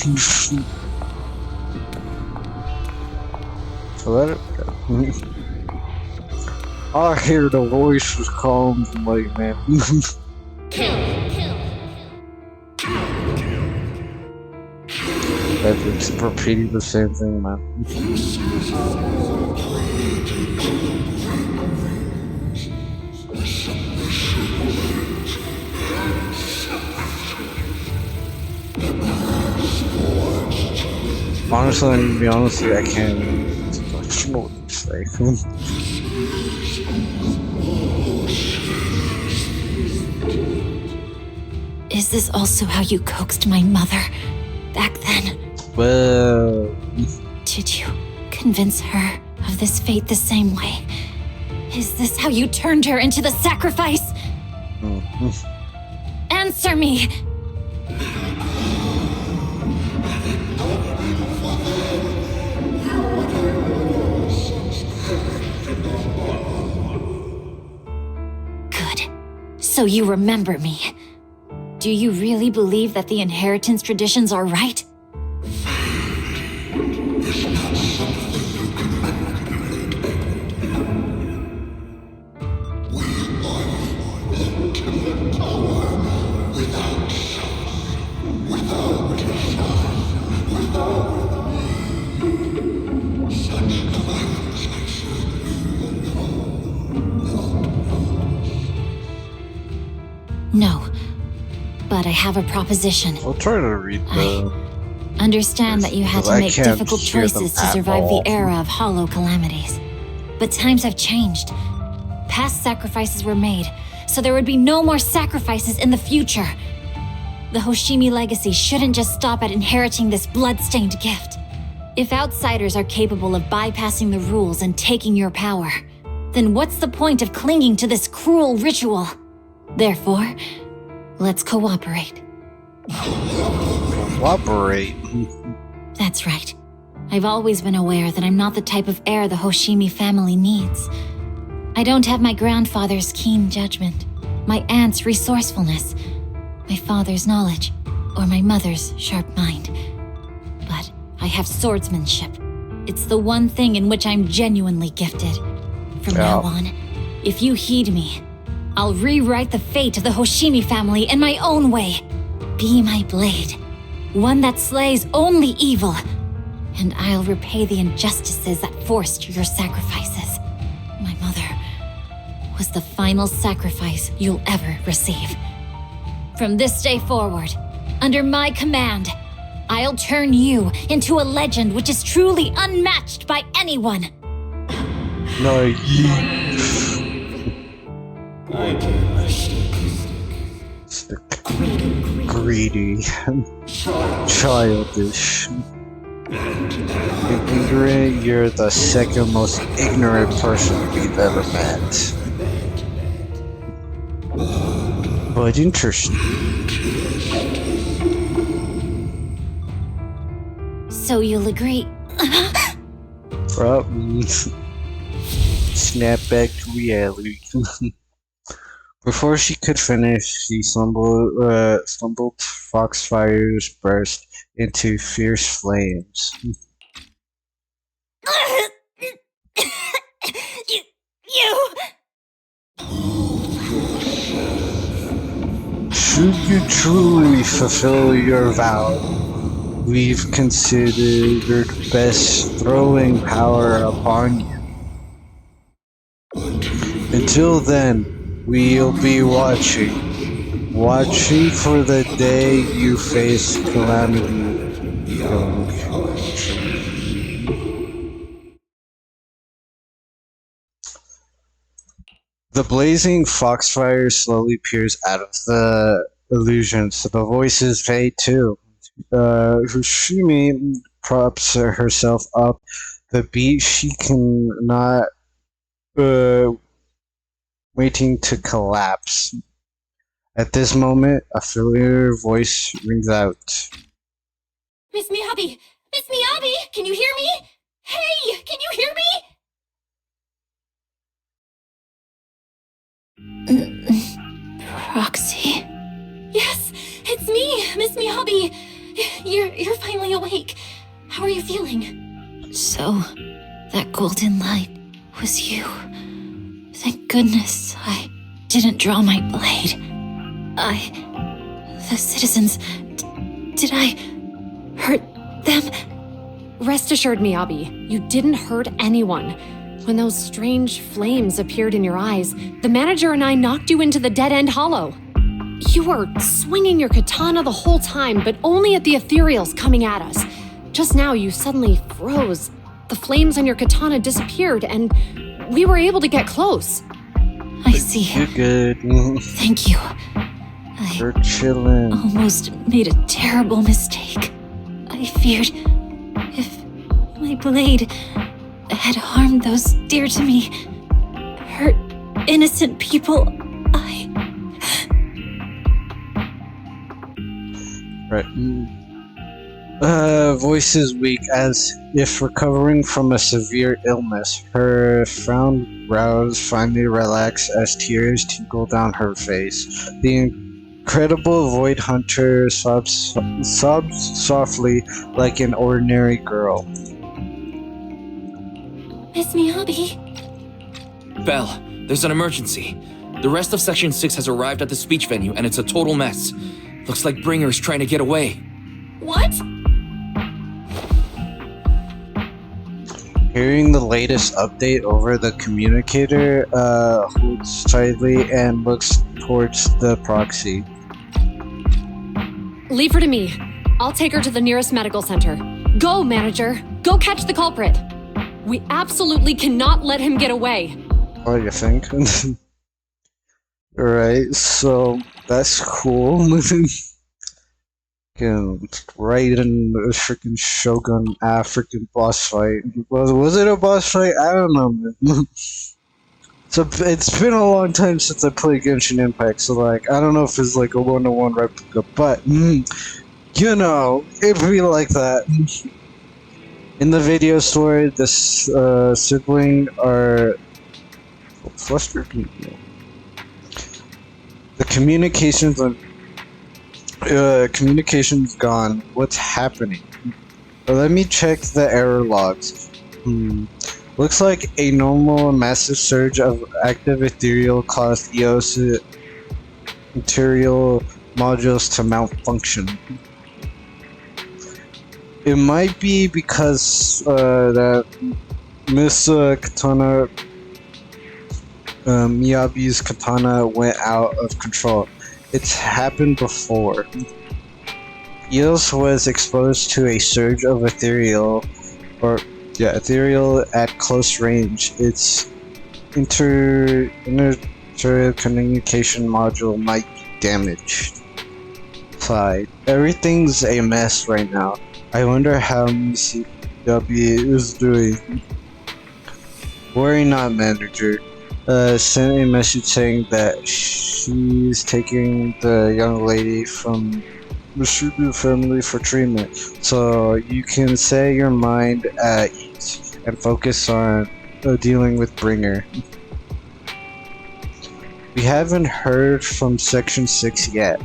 Let it go. I hear the voices calling to my man. That's repeating the same thing, man. Honestly, to be honest, I can't know what to say. Is this also how you coaxed my mother back then? Well... Did you convince her of this fate the same way? Is this how you turned her into the sacrifice? Answer me! Good. So you remember me. Do you really believe that the inheritance traditions are right? No. But I have a proposition. I'll try to read the... I understand that you had to make difficult choices to survive the era of hollow calamities. But times have changed. Past sacrifices were made, so there would be no more sacrifices in the future. The Hoshimi legacy shouldn't just stop at inheriting this blood-stained gift. If outsiders are capable of bypassing the rules and taking your power, then what's the point of clinging to this cruel ritual? Therefore, let's cooperate. Cooperate? That's right. I've always been aware that I'm not the type of heir the Hoshimi family needs. I don't have my grandfather's keen judgment, my aunt's resourcefulness, my father's knowledge, or my mother's sharp mind. But I have swordsmanship. It's the one thing in which I'm genuinely gifted. From now on, if you heed me, I'll rewrite the fate of the Hoshimi family in my own way. Be my blade, one that slays only evil, and I'll repay the injustices that forced your sacrifices. My mother was the final sacrifice you'll ever receive. From this day forward, under my command, I'll turn you into a legend which is truly unmatched by anyone. No, greedy, childish, ignorant. You're the second most ignorant person we've ever met. But interesting. So you'll agree. Snap back to reality. Before she could finish, she stumbled. Foxfires burst into fierce flames. Should you truly fulfill your vow, we've considered best throwing power upon you. Until then, we'll be watching for the day you face calamity. The blazing foxfire slowly peers out of the illusions. The voices fade too. Hoshimi props herself up. The beat she cannot waiting to collapse. At this moment, a familiar voice rings out. Miss Miyabi! Miss Miyabi! Can you hear me? Hey! Can you hear me? Proxy? Yes! It's me! Miss Miyabi! You're finally awake. How are you feeling? So, that golden light was you. Thank goodness I didn't draw my blade. The citizens, did I hurt them? Rest assured, Miyabi, you didn't hurt anyone. When those strange flames appeared in your eyes, the manager and I knocked you into the dead-end hollow. You were swinging your katana the whole time, but only at the ethereals coming at us. Just now, you suddenly froze. The flames on your katana disappeared, and we were able to get close. I see. You're good. Thank you. You're chilling. Almost made a terrible mistake. I feared if my blade had harmed those dear to me, hurt innocent people, Right. Voice is weak, as if recovering from a severe illness. Her frown brows finally relax as tears tinkle down her face. The incredible Void Hunter sobs softly like an ordinary girl. Miss Miyabi? Belle, there's an emergency. The rest of Section 6 has arrived at the speech venue, and it's a total mess. Looks like Bringer's trying to get away. What? Hearing the latest update over the communicator, holds tightly and looks towards the proxy. Leave her to me. I'll take her to the nearest medical center. Go, manager. Go catch the culprit. We absolutely cannot let him get away. What do you think? Alright, so that's cool. Right in the freaking Shogun freaking boss fight. Was it a boss fight? I don't know, man. So it's been a long time since I played Genshin Impact, so like I don't know if it's like a 1-to-1 replica, but you know, it'd be like that. In the video story, this sibling are flustered. The communication's gone. What's happening? Let me check the error logs. Looks like a normal massive surge of active ethereal caused EOS material modules to malfunction. It might be because that Miss Katana, Miyabi's katana went out of control. It's happened before. EOS was exposed to a surge of ethereal at close range. Its intercommunication module might be damaged. Side. Everything's a mess right now. I wonder how Miyabi is doing. Worry not, manager. Sent a message saying that she's taking the young lady from Mashubu family for treatment, so you can set your mind at ease and focus on dealing with Bringer. We haven't heard from Section 6 yet.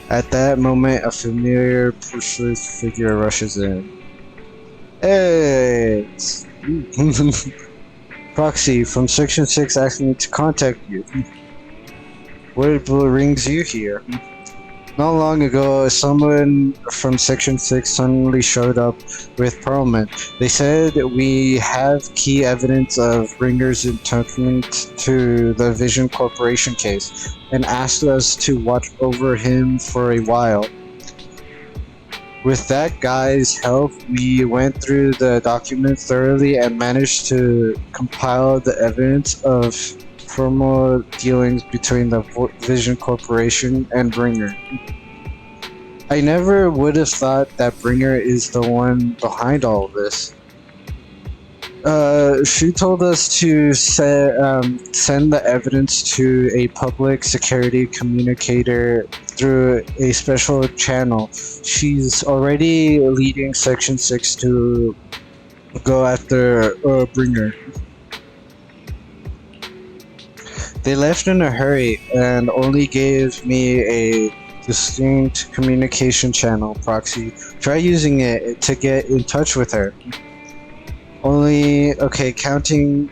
At that moment, a familiar pushless figure rushes in. Hey! Proxy from Section 6 asking me to contact you. What brings you here? Not long ago, someone from Section 6 suddenly showed up with Perlman. They said we have key evidence of Bringer's entanglement to the Vision Corporation case and asked us to watch over him for a while. With that guy's help, we went through the documents thoroughly and managed to compile the evidence of formal dealings between the Vision Corporation and Bringer. I never would have thought that Bringer is the one behind all of this. She told us to send the evidence to a public security communicator through a special channel. She's already leading Section 6 to go after Bringer. They left in a hurry and only gave me a distinct communication channel, Proxy. Try using it to get in touch with her. Okay, connecting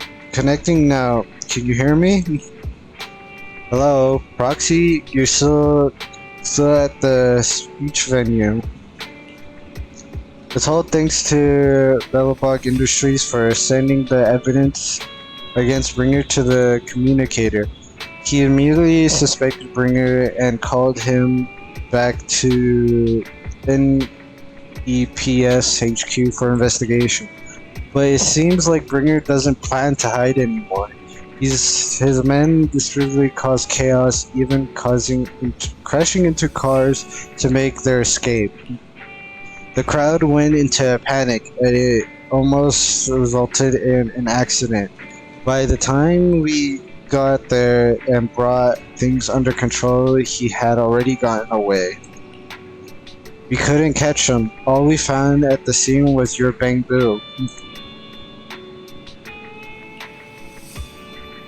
now. Can you hear me? Hello, Proxy, you're still at the speech venue. It's all thanks to Belobog Industries for sending the evidence against Bringer to the communicator. He immediately suspected Bringer and called him back to NEPS HQ for investigation. But it seems like Bringer doesn't plan to hide anymore. His men distributively cause chaos, even crashing into cars to make their escape. The crowd went into a panic, and it almost resulted in an accident. By the time we got there and brought things under control, he had already gotten away. We couldn't catch him. All we found at the scene was your bamboo.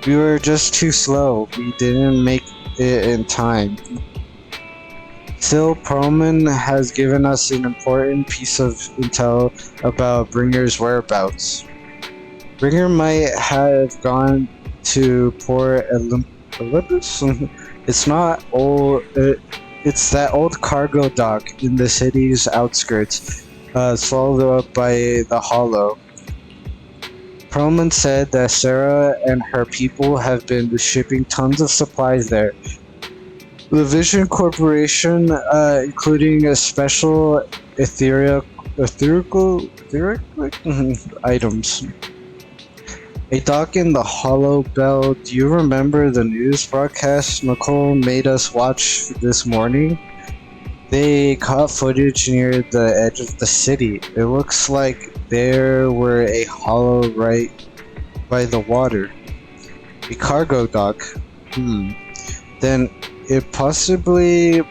We were just too slow. We didn't make it in time. Still, Perlman has given us an important piece of intel about Bringer's whereabouts. Bringer might have gone to Port Olympus? It's not old. It's that old cargo dock in the city's outskirts, swallowed up by the Hollow. Perlman said that Sarah and her people have been shipping tons of supplies there. The Vision Corporation, including a special etherical items. A dock in the Hollow Bell. Do you remember the news broadcast Nicole made us watch this morning? They caught footage near the edge of the city. It looks like there were a hollow right by the water. A cargo dock. Then it possibly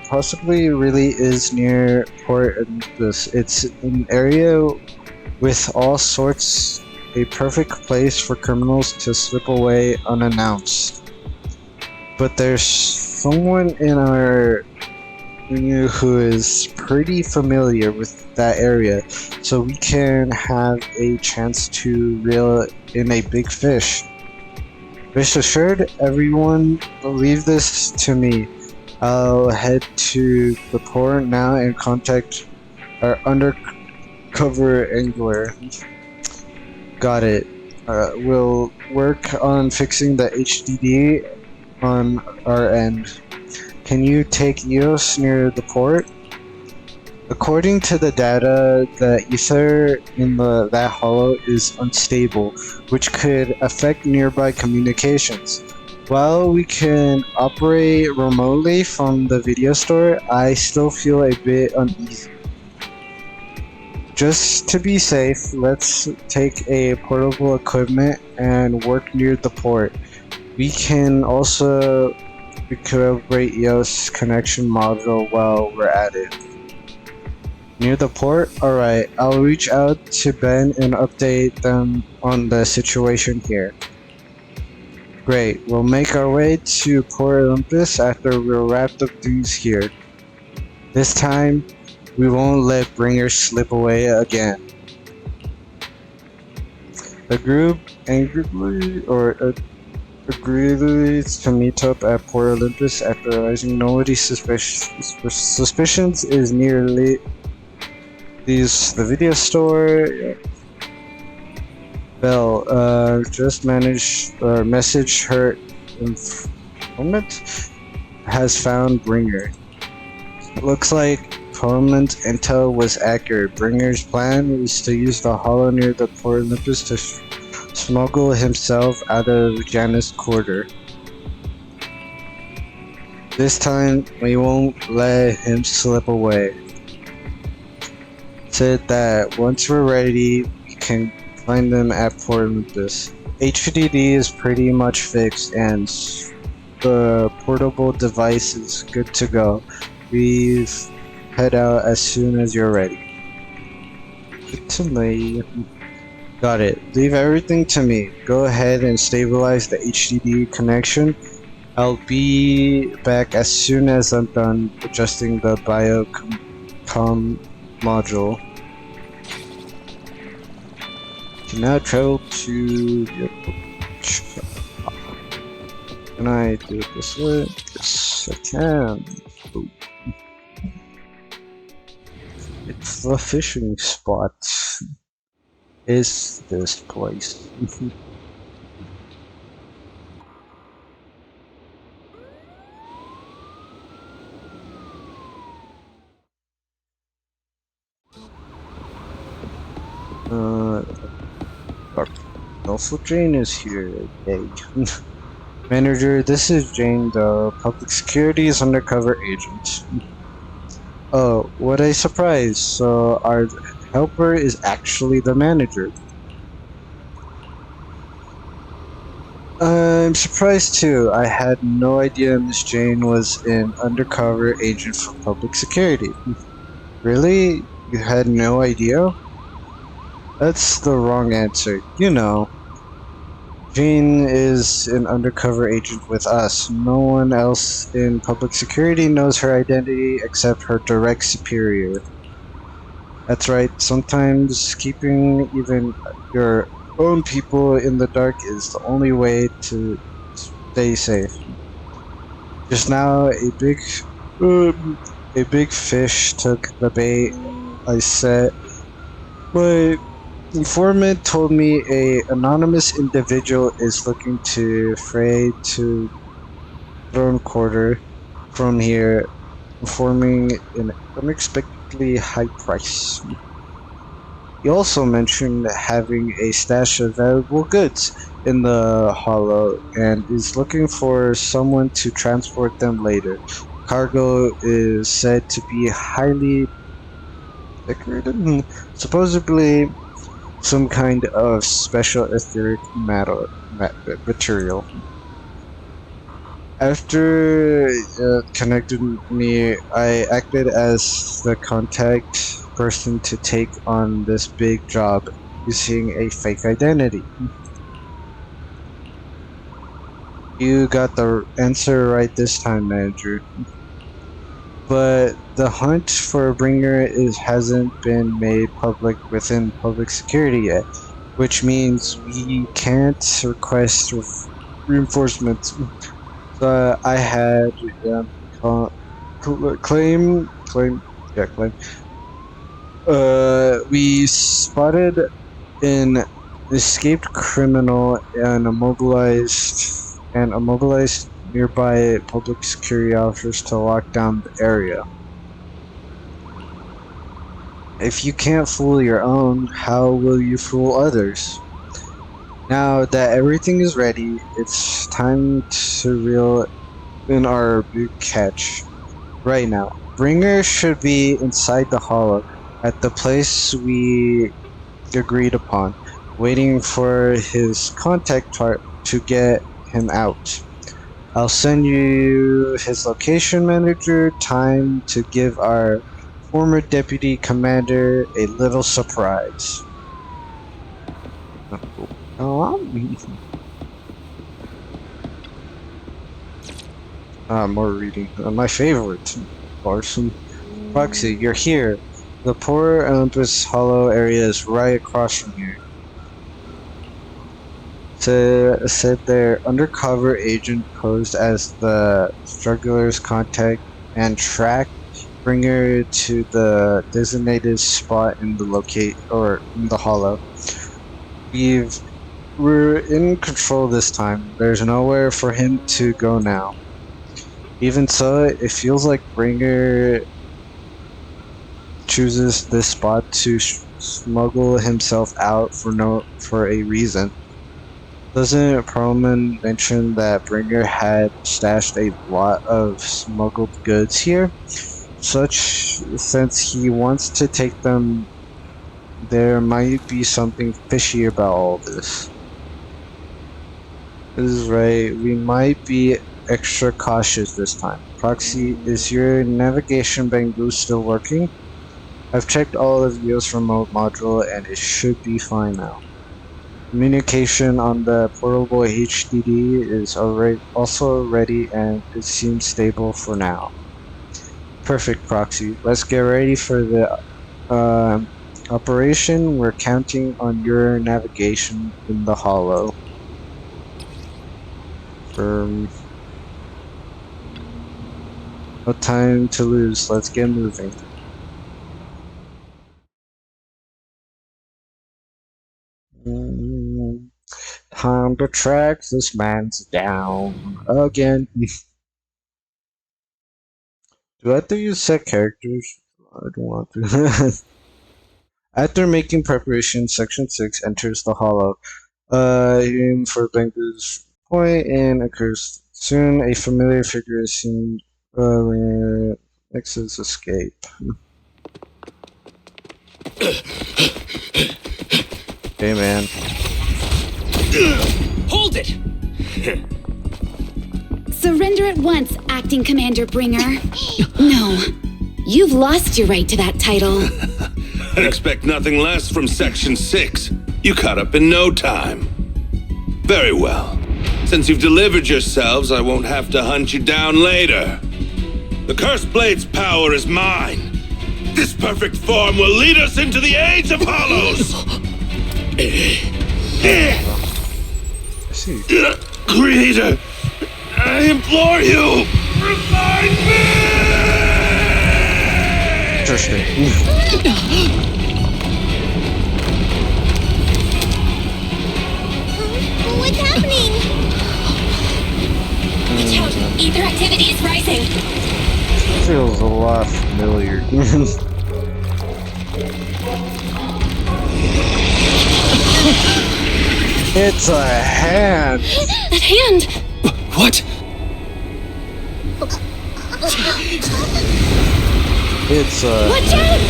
really is near Port Olympus. It's an area with all sorts. A perfect place for criminals to slip away unannounced. But there's someone in our who is pretty familiar with that area, so we can have a chance to reel in a big fish. Rest assured, everyone, leave this to me. I'll head to the port now and contact our undercover angler. Got it. We'll work on fixing the HDD on our end. Can you take EOS near the port? According to the data, the ether in that hollow is unstable, which could affect nearby communications. While we can operate remotely from the video store, I still feel a bit uneasy. Just to be safe, let's take a portable equipment and work near the port. We can also recalibrate EOS connection module while we're at it. Near the port? Alright, I'll reach out to Ben and update them on the situation here. Great, we'll make our way to Port Olympus after we're wrapped up things here. This time, we won't let Bringer slip away again. The group agrees to meet up at Port Olympus after realizing nobody's suspicions is nearly the video store. Bell, just message her informant has found Bringer. Looks like Coleman's intel was accurate. Bringer's plan is to use the hollow near the Port Olympus to smuggle himself out of Janus Quarter. This time, we won't let him slip away. Said that once we're ready, we can find them at Port Olympus. HDD is pretty much fixed and the portable device is good to go. We've head out as soon as you're ready. Good to me. Got it. Leave everything to me. Go ahead and stabilize the HDD connection. I'll be back as soon as I'm done adjusting the biocom module. Can now travel to the Can I do it this way? Yes, I can. Ooh. It's the fishing spot. Is this place? Also Jane is here. Yay. Manager, this is Jane, the public security's undercover agent. Oh, what a surprise. So our helper is actually the manager. I'm surprised too. I had no idea Miss Jane was an undercover agent for public security. Really? You had no idea? That's the wrong answer. You know, Jane is an undercover agent with us. No one else in public security knows her identity except her direct superior. That's right, sometimes keeping even your own people in the dark is the only way to stay safe. Just now, a big fish took the bait I set. My informant told me a anonymous individual is looking to fray to Throne Quarter from here, informing an unexpectedly high price. He also mentioned having a stash of valuable goods in the hollow and is looking for someone to transport them later. Cargo is said to be highly decorated, supposedly some kind of special etheric material. After connected me, I acted as the contact person to take on this big job using a fake identity. You got the answer right this time, Manager. But the hunt for a bringer hasn't been made public within public security yet, which means we can't request reinforcements. So I had claim. We spotted an escaped criminal and immobilized nearby public security officers to lock down the area. If you can't fool your own, how will you fool others? Now that everything is ready, it's time to reel in our big catch. Right now, Bringer should be inside the hollow at the place we agreed upon, waiting for his contact to get him out. I'll send you his location manager. Time to give our former deputy commander a little surprise. More reading. My favorite. Larson. Proxy, you're here. The poor Olympus Hollow area is right across from here. Said their undercover agent posed as the struggler's contact and tracked Bringer to the designated spot in the hollow. We're in control this time. There's nowhere for him to go now. Even so, it feels like Bringer chooses this spot to smuggle himself out for a reason. Doesn't Perlman mention that Bringer had stashed a lot of smuggled goods here? Since he wants to take them, there might be something fishy about all this. This is right, we might be extra cautious this time. Proxy, is your navigation Bangu still working? I've checked all of Yo's remote module and it should be fine now. Communication on the portable HDD is also ready and it seems stable for now. Perfect, Proxy. Let's get ready for the operation. We're counting on your navigation in the hollow. No time to lose. Let's get moving. Time to track this man's down again. Do I have to use set characters? I don't want to. After making preparation, Section 6 enters the hollow. Aim for Bangu's point and occurs soon. A familiar figure is seen when X's escape. Hey man. Hold it! Surrender at once, Acting Commander Bringer. No, you've lost your right to that title. I'd expect nothing less from Section 6. You caught up in no time. Very well. Since you've delivered yourselves, I won't have to hunt you down later. The Cursed Blade's power is mine. This perfect form will lead us into the age of Hollows! Creator, I implore you, revive me! Interesting. What's happening? Watch out! Ether activity is rising! Feels a lot familiar. It's a hand! That hand! What? It's a... Watch out!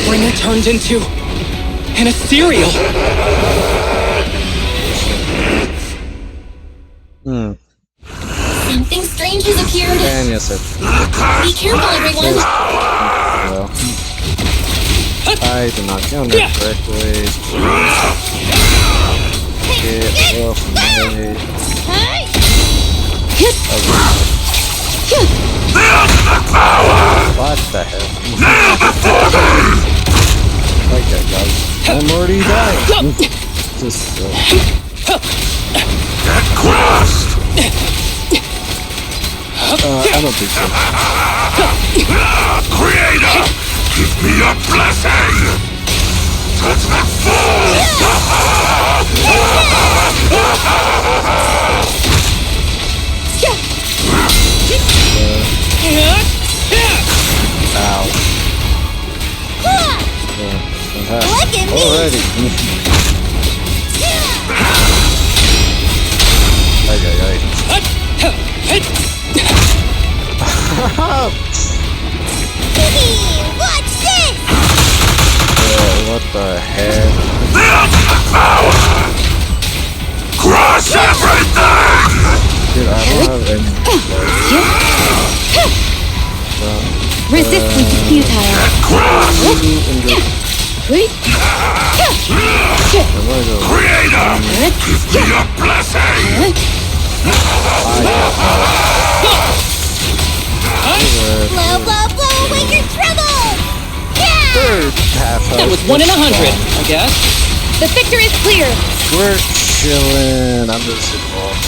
Bringer turned into an Ethereal. Something strange has appeared. And yes, it. Be careful, everyone. Well, I did not count it correctly. Get off me. What the hell? Okay, guys. I'm already dying. Just Get crossed! I don't think so. Creator, give me your blessing! Touch the fool! Ow. Look at me! Already. Okay. What the heck? Crush everything! Dude, I don't have any. Resistance is futile. Creator! Give me your blessing! Blow, blow, blow away your trouble! Yeah! Third half. That was 1 in 100, I guess. The victor is clear. We're chilling. I'm just involved.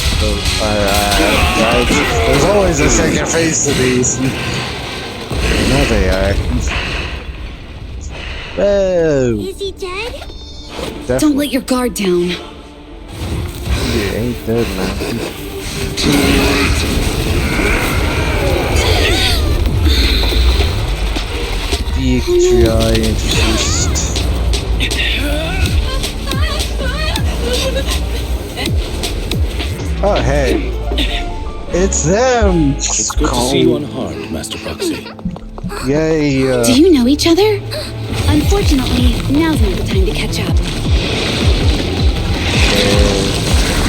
There's always a second phase to these. No, they are. Whoa. Is he dead? Definitely. Don't let your guard down. He ain't dead, man. Victory introduced. Oh, hey. It's them! It's good to see you unharmed, Master Proxy. Yay, Do you know each other? Unfortunately, now's not the time to catch up.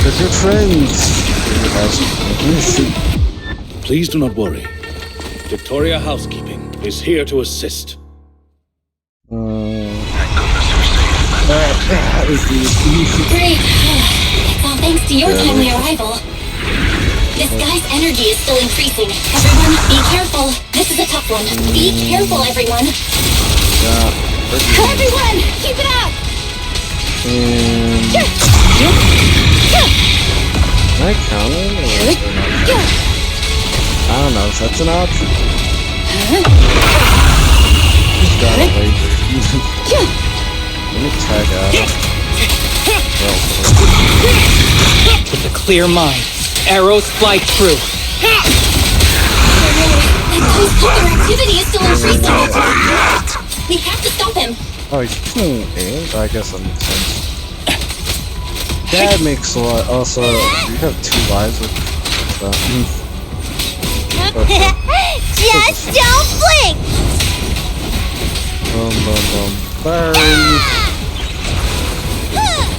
They're good friends. Please do not worry. Victoria Housekeeping is here to assist. Great. Well, thanks to your timely arrival. This guy's energy is still increasing. Everyone, be careful. This is a tough one. Be careful, everyone. Everyone, keep it up! Can I count it? I don't know if that's an option. He's got a laser. Let me tag out. With a clear mind, arrows fly true. That guy's polar activity is still increasing. We have to stop him. Oh, he's killing it. I guess that makes sense. That makes a lot. Also, you have 2 lives with stuff. Just don't blink! Boom, boom, boom. Burn!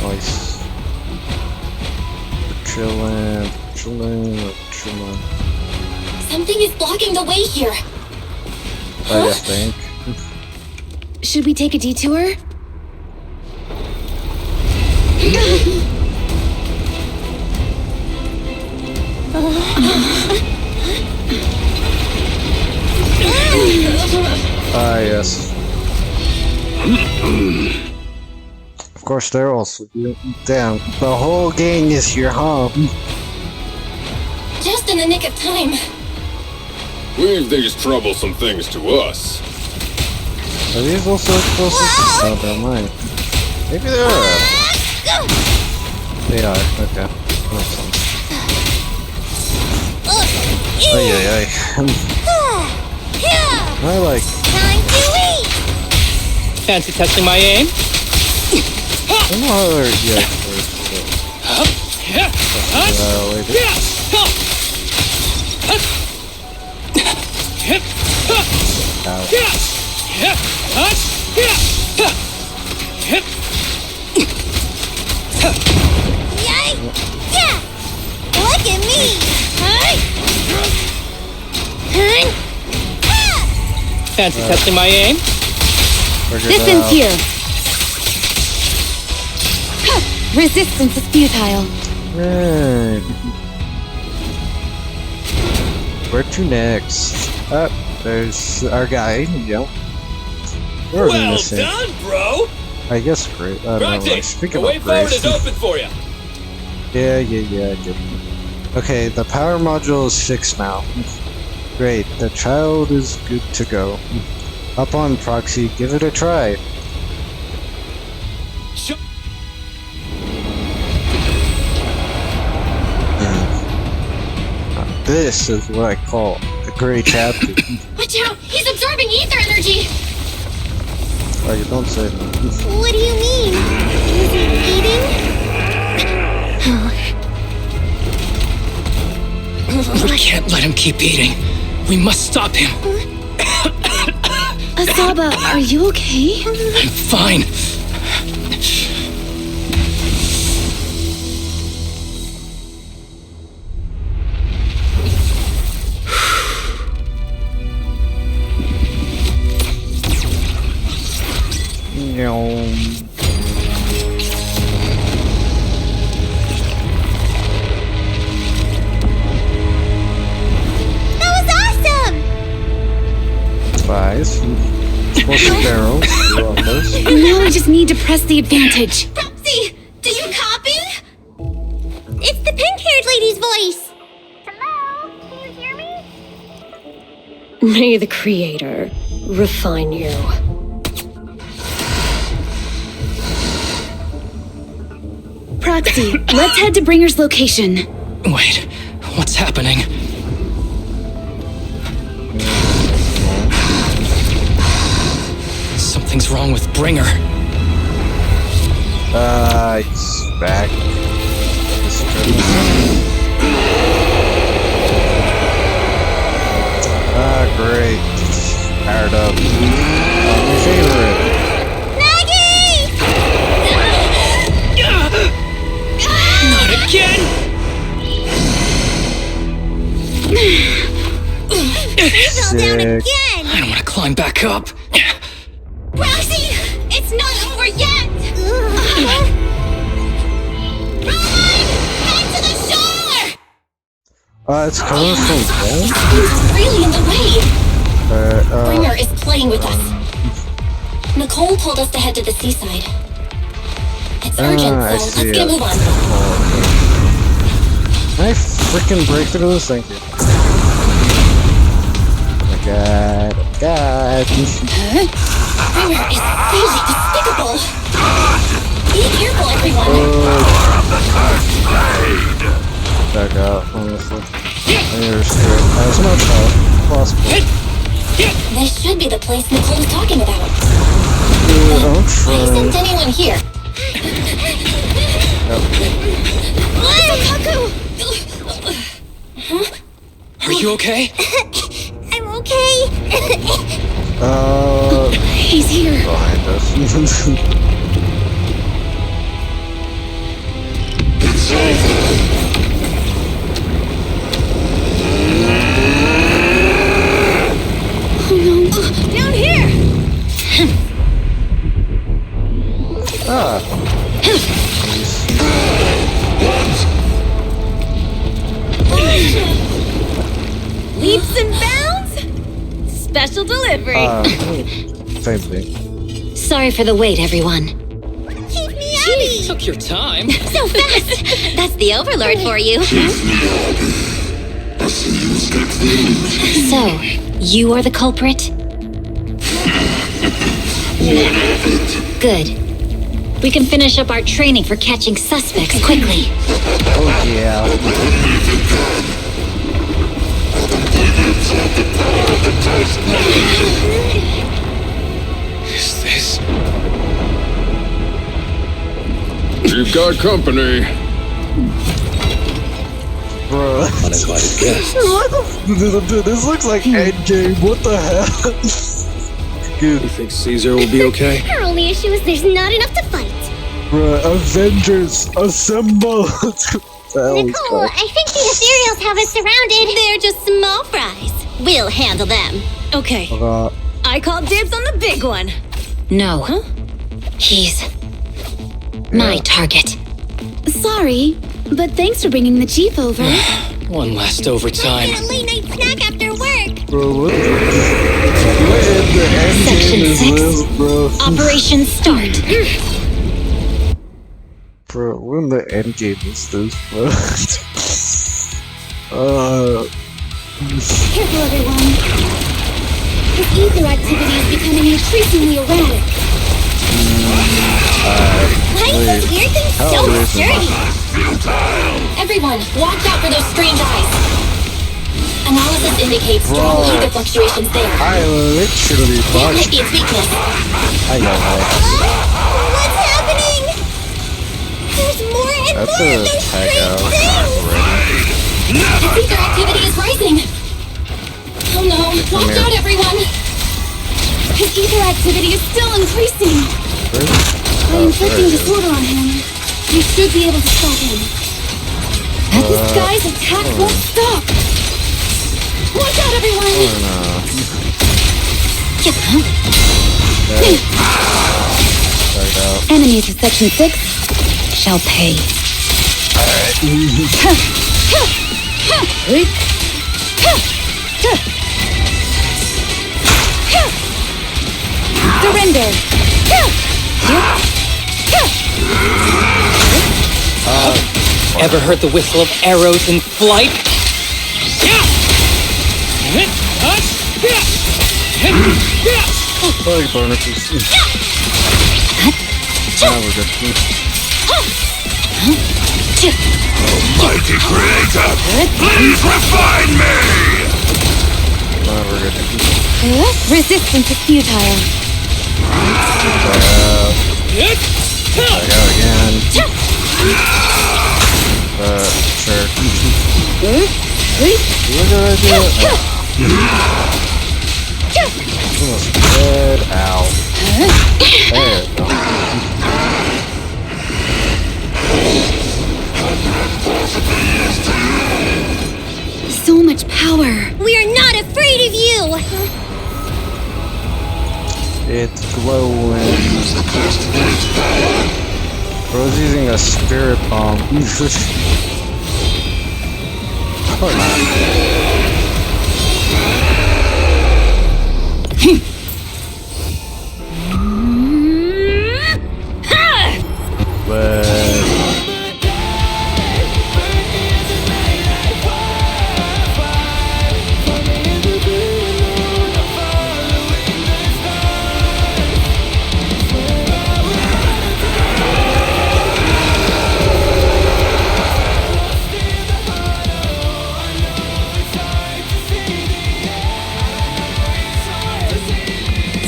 Nice. We're chilling. Something is blocking the way here. I think. Should we take a detour? Yes. Of course, they're also damn. The whole gang is here, huh? Just in the nick of time. Leave these troublesome things to us. Are these also explosives? Oh, never mind. Maybe they are. They are. Okay. Makes sense. Ay. I like. Time to eat! Fancy testing my aim? I don't know how they're Look at me! Fancy testing my aim? This ends here. Resistance is futile. Right. Where to next? There's our guy. Yep. Well done, bro! I guess great. I don't know. Roxy, Speaking the way of forward Grace. is open for you. Yeah, I get it. Okay, the power module is fixed now. Great, the child is good to go. Up on Proxy, give it a try. This is what I call a great chapter. Watch out! He's absorbing ether energy! Oh, you don't say that. What do you mean? Is he eating? We can't let him keep eating. We must stop him. Asaba, are you okay? I'm fine. That was awesome! Spies. Explosive barrels. Now I just need to press the advantage. Roxy, do you copy? It's the pink-haired lady's voice. Hello, can you hear me? May the Creator refine you. Proxy, let's head to Bringer's location. Wait, what's happening? Something's wrong with Bringer. He's back. Great. Fired up. My favorite. Maggie! Not again! You fell down again! I don't want to climb back up. Roxy, it's not over yet! Run! Head to the shore! It's coming from there? He's really in the way! Bringer is playing with us. Nicole told us to head to the seaside. It's urgent, so let's get a move on. Can I freaking break through this? Thank you. Oh my god. Bringer is really despicable. Be careful, everyone. Back out, honestly. You're scared. As much as possible. This should be the place Nicole's talking about. Don't Why try. isn't anyone here? Are you okay? I'm okay. He's here. Behind us. Down here! Leaps and bounds? Special delivery. Same thing. Sorry for the wait, everyone. Keep me happy! Took your time. So fast! That's the Overlord for you. So, you are the culprit? Good. We can finish up our training for catching suspects quickly. Oh yeah. Is this? You've got company. Bro. Uninvited guests. Dude, this looks like Endgame. What the hell? Good. You think Caesar will be okay? Our only issue is there's not enough to fight. Bruh, Avengers, assemble! Nicole, I think the Ethereals have us surrounded. They're just small fries. We'll handle them. Okay. I call dibs on the big one. No. He's my target. Sorry, but thanks for bringing the chief over. One last overtime. Get a late night snack after work. Bro, what the Section is 6. this, bro? Operation start. Bro, when the end game is this, bro? Careful, everyone. His ether activity is becoming increasingly erratic. Why is this weird thing so sturdy? Everyone, watch out for those strange eyes. Analysis indicates strong ether fluctuations there. I literally That watched. might be its weakness. I know. What's happening? There's more and That's more a of those tag strange out. things. Its ether activity is rising. Oh no, watch out everyone. His ether activity is still increasing. By inflicting disorder on him, we should be able to stop him. This guy's attack won't stop. Watch out, everyone! Enemies of Section 6 shall pay. Surrender! Ever heard the whistle of arrows in flight? Sorry, Barnacles. Now we're good. Almighty Creator, please refine me! Now we're good. Resistance is futile. I go again. Sure. What did I do? Almost dead. Ow. There we go. So much power. We are not afraid of you! It's glowing. Bro's using a spirit bomb. Or not.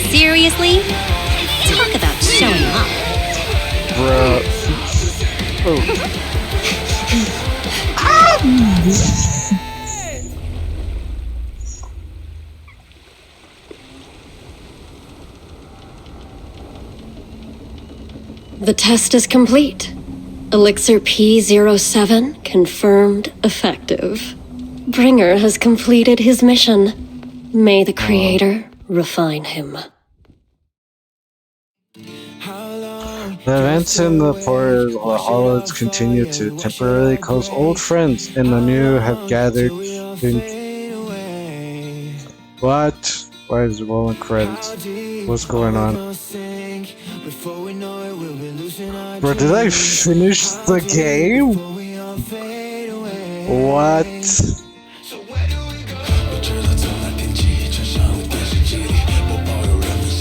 Seriously? Talk about showing off. Bruh. Oh. The test is complete. Elixir P07 confirmed effective. Bringer has completed his mission. May the Creator refine him. The events in the port of the Hollows continue to temporarily cause old friends, and the new have gathered in... What? Why is it rolling credits? What's going on? Bro, did I finish the game? What?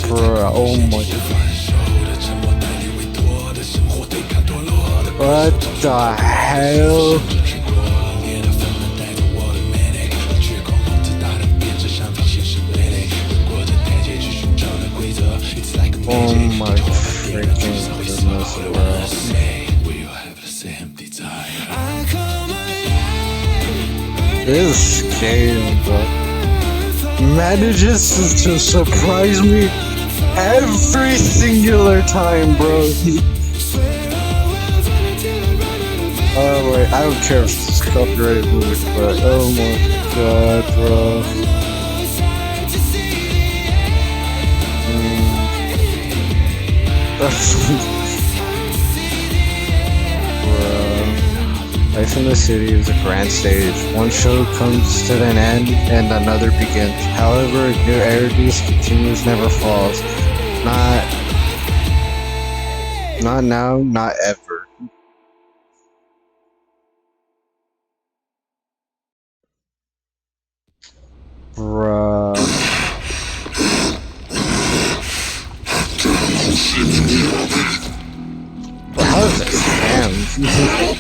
Bro, oh my god. What the hell? Oh my freaking goodness, bro. This game, bro, manages to surprise me every singular time, bro. Oh wait, I don't care if it's copyrighted music, but oh my god, bro. Life in the city is a grand stage. One show comes to an end and another begins. However, new Eridus continues, never falls. Not now, not ever. Bruh. Well, how does it stand?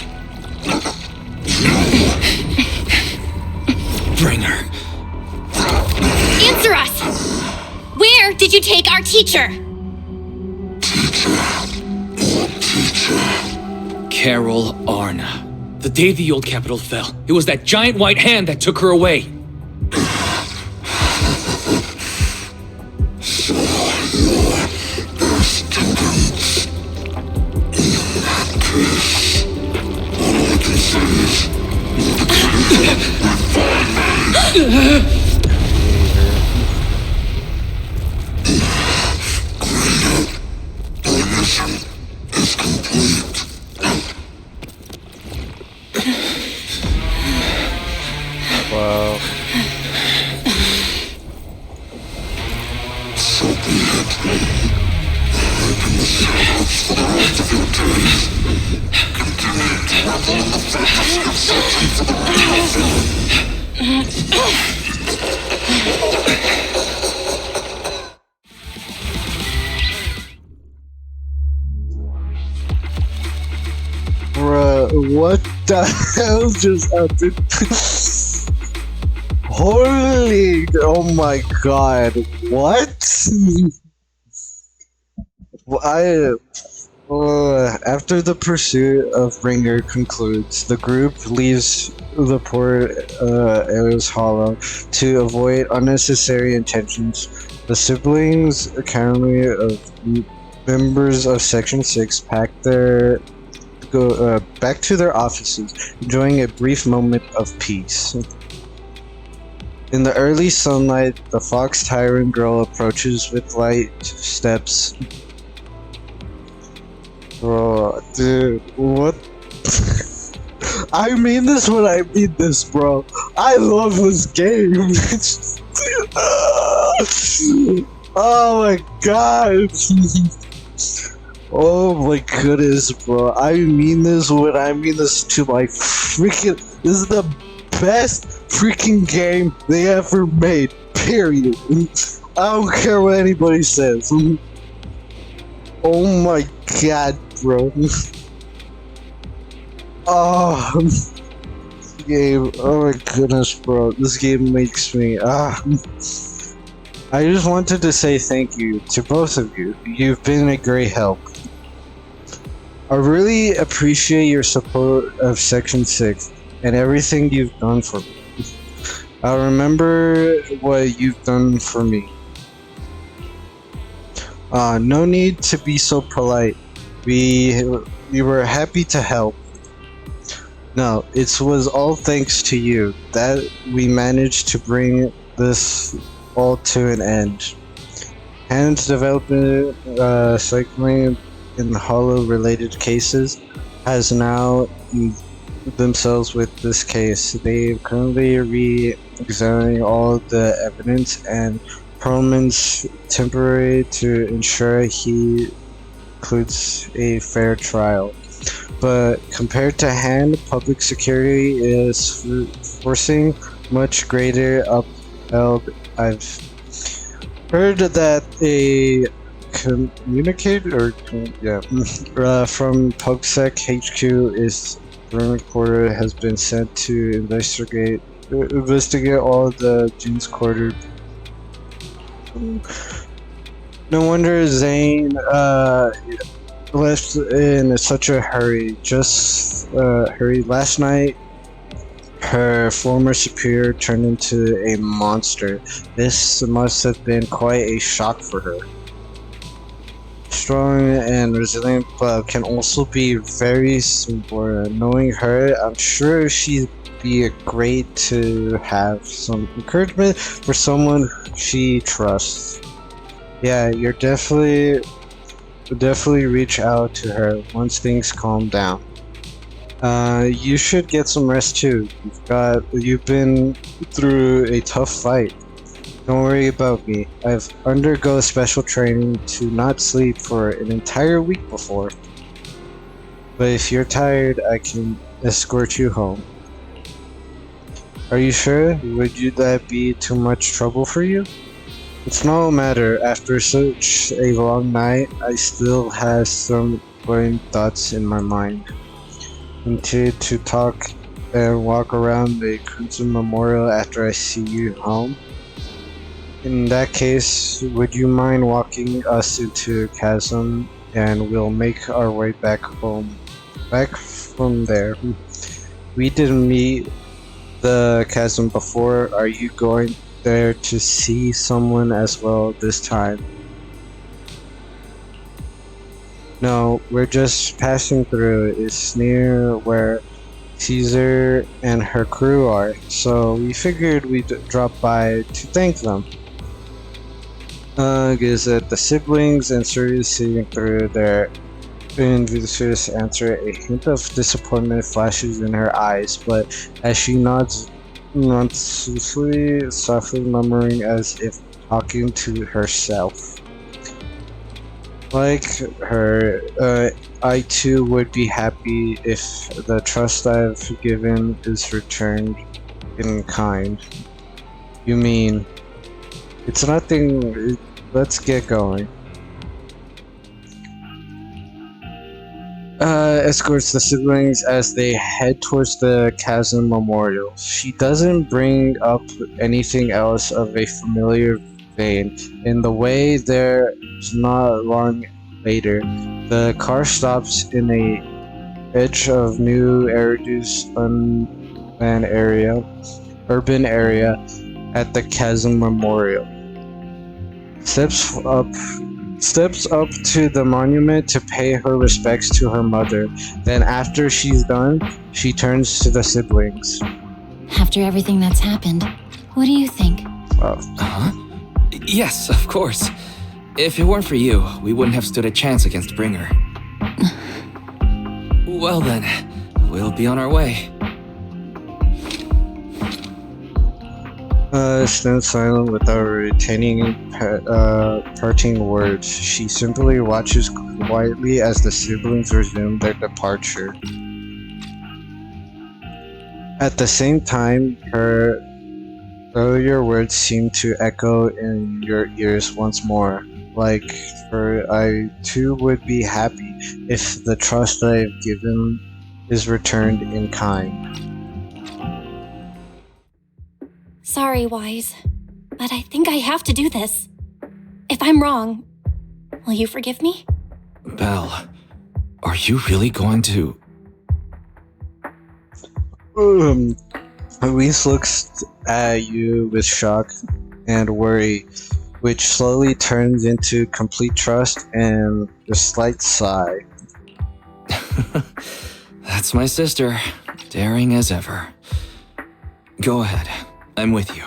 Bringer. Answer us! Where did you take our teacher? Carol Arna. The day the old capital fell, it was that giant white hand that took her away. Bruh, what the hell just happened? Holy, oh my god, what? After the pursuit of Bringer concludes, the group leaves the port Ares Hollow to avoid unnecessary intentions. The siblings, currently of members of Section 6, go back to their offices, enjoying a brief moment of peace. In the early sunlight, the Fox Tyrant girl approaches with light steps. Bro, dude, what? I mean this when I mean this, bro. I love this game. Oh my god. Oh my goodness, bro. I mean this when I mean this to my freaking... This is the best freaking game they ever made, period. I don't care what anybody says. Oh my god, bro. Oh, this game, oh my goodness, bro. This game makes me, I just wanted to say thank you to both of you. You've been a great help. I really appreciate your support of Section 6 and everything you've done for me. I remember what you've done for me. No need to be so polite. We were happy to help. No, it was all thanks to you that we managed to bring this all to an end. Hands development cycling in Hollow related cases has now themselves with this case. They currently re-examining all the evidence and Perlman's temporary to ensure he includes a fair trial. But compared to Hand, public security is forcing much greater upheld. I've heard that a communicator from PubSec HQ is recorder has been sent to investigate all the June's Quarter. No wonder Zane left in such a hurry. Last night, her former superior turned into a monster. This must have been quite a shock for her. Strong and resilient, but can also be very simple. Knowing her, I'm sure she'd be great to have some encouragement for someone she trusts. Yeah, you're definitely reach out to her once things calm down. You should get some rest too. You've been through a tough fight. Don't worry about me. I've undergone special training to not sleep for an entire week before. But if you're tired, I can escort you home. Are you sure? Would that be too much trouble for you? It's no matter. After such a long night, I still have some worrying thoughts in my mind. Continue to talk and walk around the Crimson Memorial after I see you home. In that case, would you mind walking us into Chasm and we'll make our way back home. Back from there. We didn't meet the Chasm before. Are you going there to see someone as well this time? No, we're just passing through. It's near where Caesar and her crew are, so we figured we'd drop by to thank them. Is that the siblings and Sirius seeing through their Sirius answer, a hint of disappointment flashes in her eyes, but as she nods softly murmuring as if talking to herself. Like her, I too would be happy if the trust I've given is returned in kind. You mean, it's nothing, let's get going. Escorts the siblings as they head towards the Chasm Memorial. She doesn't bring up anything else of a familiar vein. In the way there's not long later, the car stops in a edge of New Eridu's urban area at the Chasm Memorial. Steps up to the monument to pay her respects to her mother. Then after she's done, she turns to the siblings. After everything that's happened, what do you think? Yes, of course. If it weren't for you, we wouldn't have stood a chance against Bringer. Well then, we'll be on our way. Stands silent without retaining parting words. She simply watches quietly as the siblings resume their departure. At the same time, her earlier words seem to echo in your ears once more. Like her, I too would be happy if the trust I've given is returned in kind. Sorry, Wise, but I think I have to do this. If I'm wrong, will you forgive me? Belle, are you really going to... Louise looks at you with shock and worry, which slowly turns into complete trust and a slight sigh. That's my sister, daring as ever. Go ahead, I'm with you.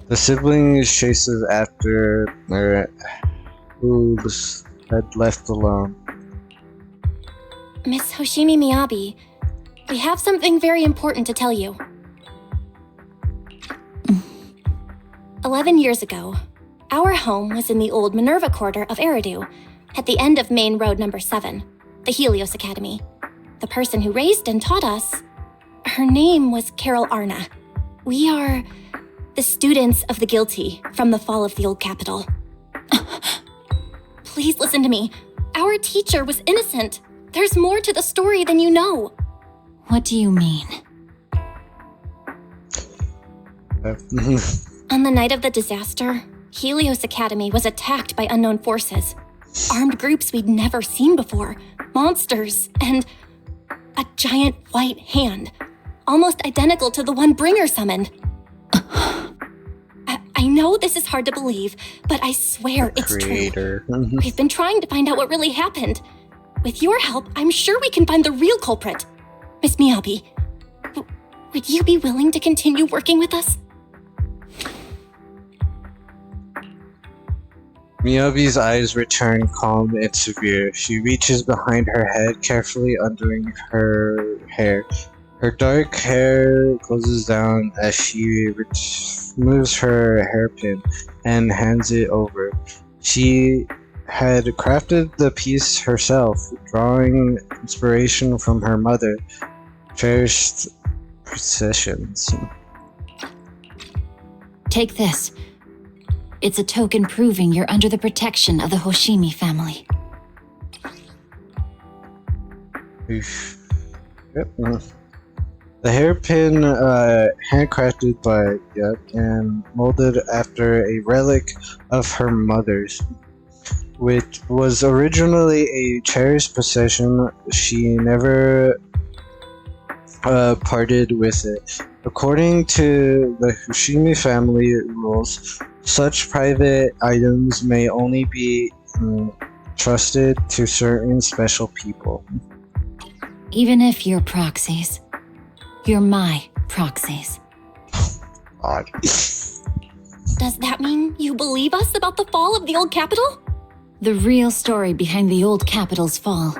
The siblings chases after who had left alone. Miss Hoshimi Miyabi, we have something very important to tell you. 11 years ago, our home was in the old Minerva Quarter of Eridu, at the end of Main Road number 7, the Helios Academy. The person who raised and taught us, her name was Carol Arna. We are the students of the guilty from the fall of the old capital. Please listen to me. Our teacher was innocent. There's more to the story than you know. What do you mean? On the night of the disaster, Helios Academy was attacked by unknown forces. Armed groups we'd never seen before. Monsters, and a giant white hand. Almost identical to the one Bringer summoned. I know this is hard to believe, but I swear it's true. We've been trying to find out what really happened. With your help, I'm sure we can find the real culprit. Miss Miyabi, would you be willing to continue working with us? Miyabi's eyes return calm and severe. She reaches behind her head, carefully undoing her hair. Her dark hair closes down as she removes her hairpin and hands it over. She had crafted the piece herself, drawing inspiration from her mother. Cherished possessions. Take this. It's a token proving you're under the protection of the Hoshimi family. Yep. The hairpin, handcrafted by and molded after a relic of her mother's, which was originally a cherished possession. She never parted with it. According to the Hoshimi family rules, such private items may only be trusted to certain special people. Even if you're proxies, you're my proxies. Odd. Does that mean you believe us about the fall of the old capital? The real story behind the old capital's fall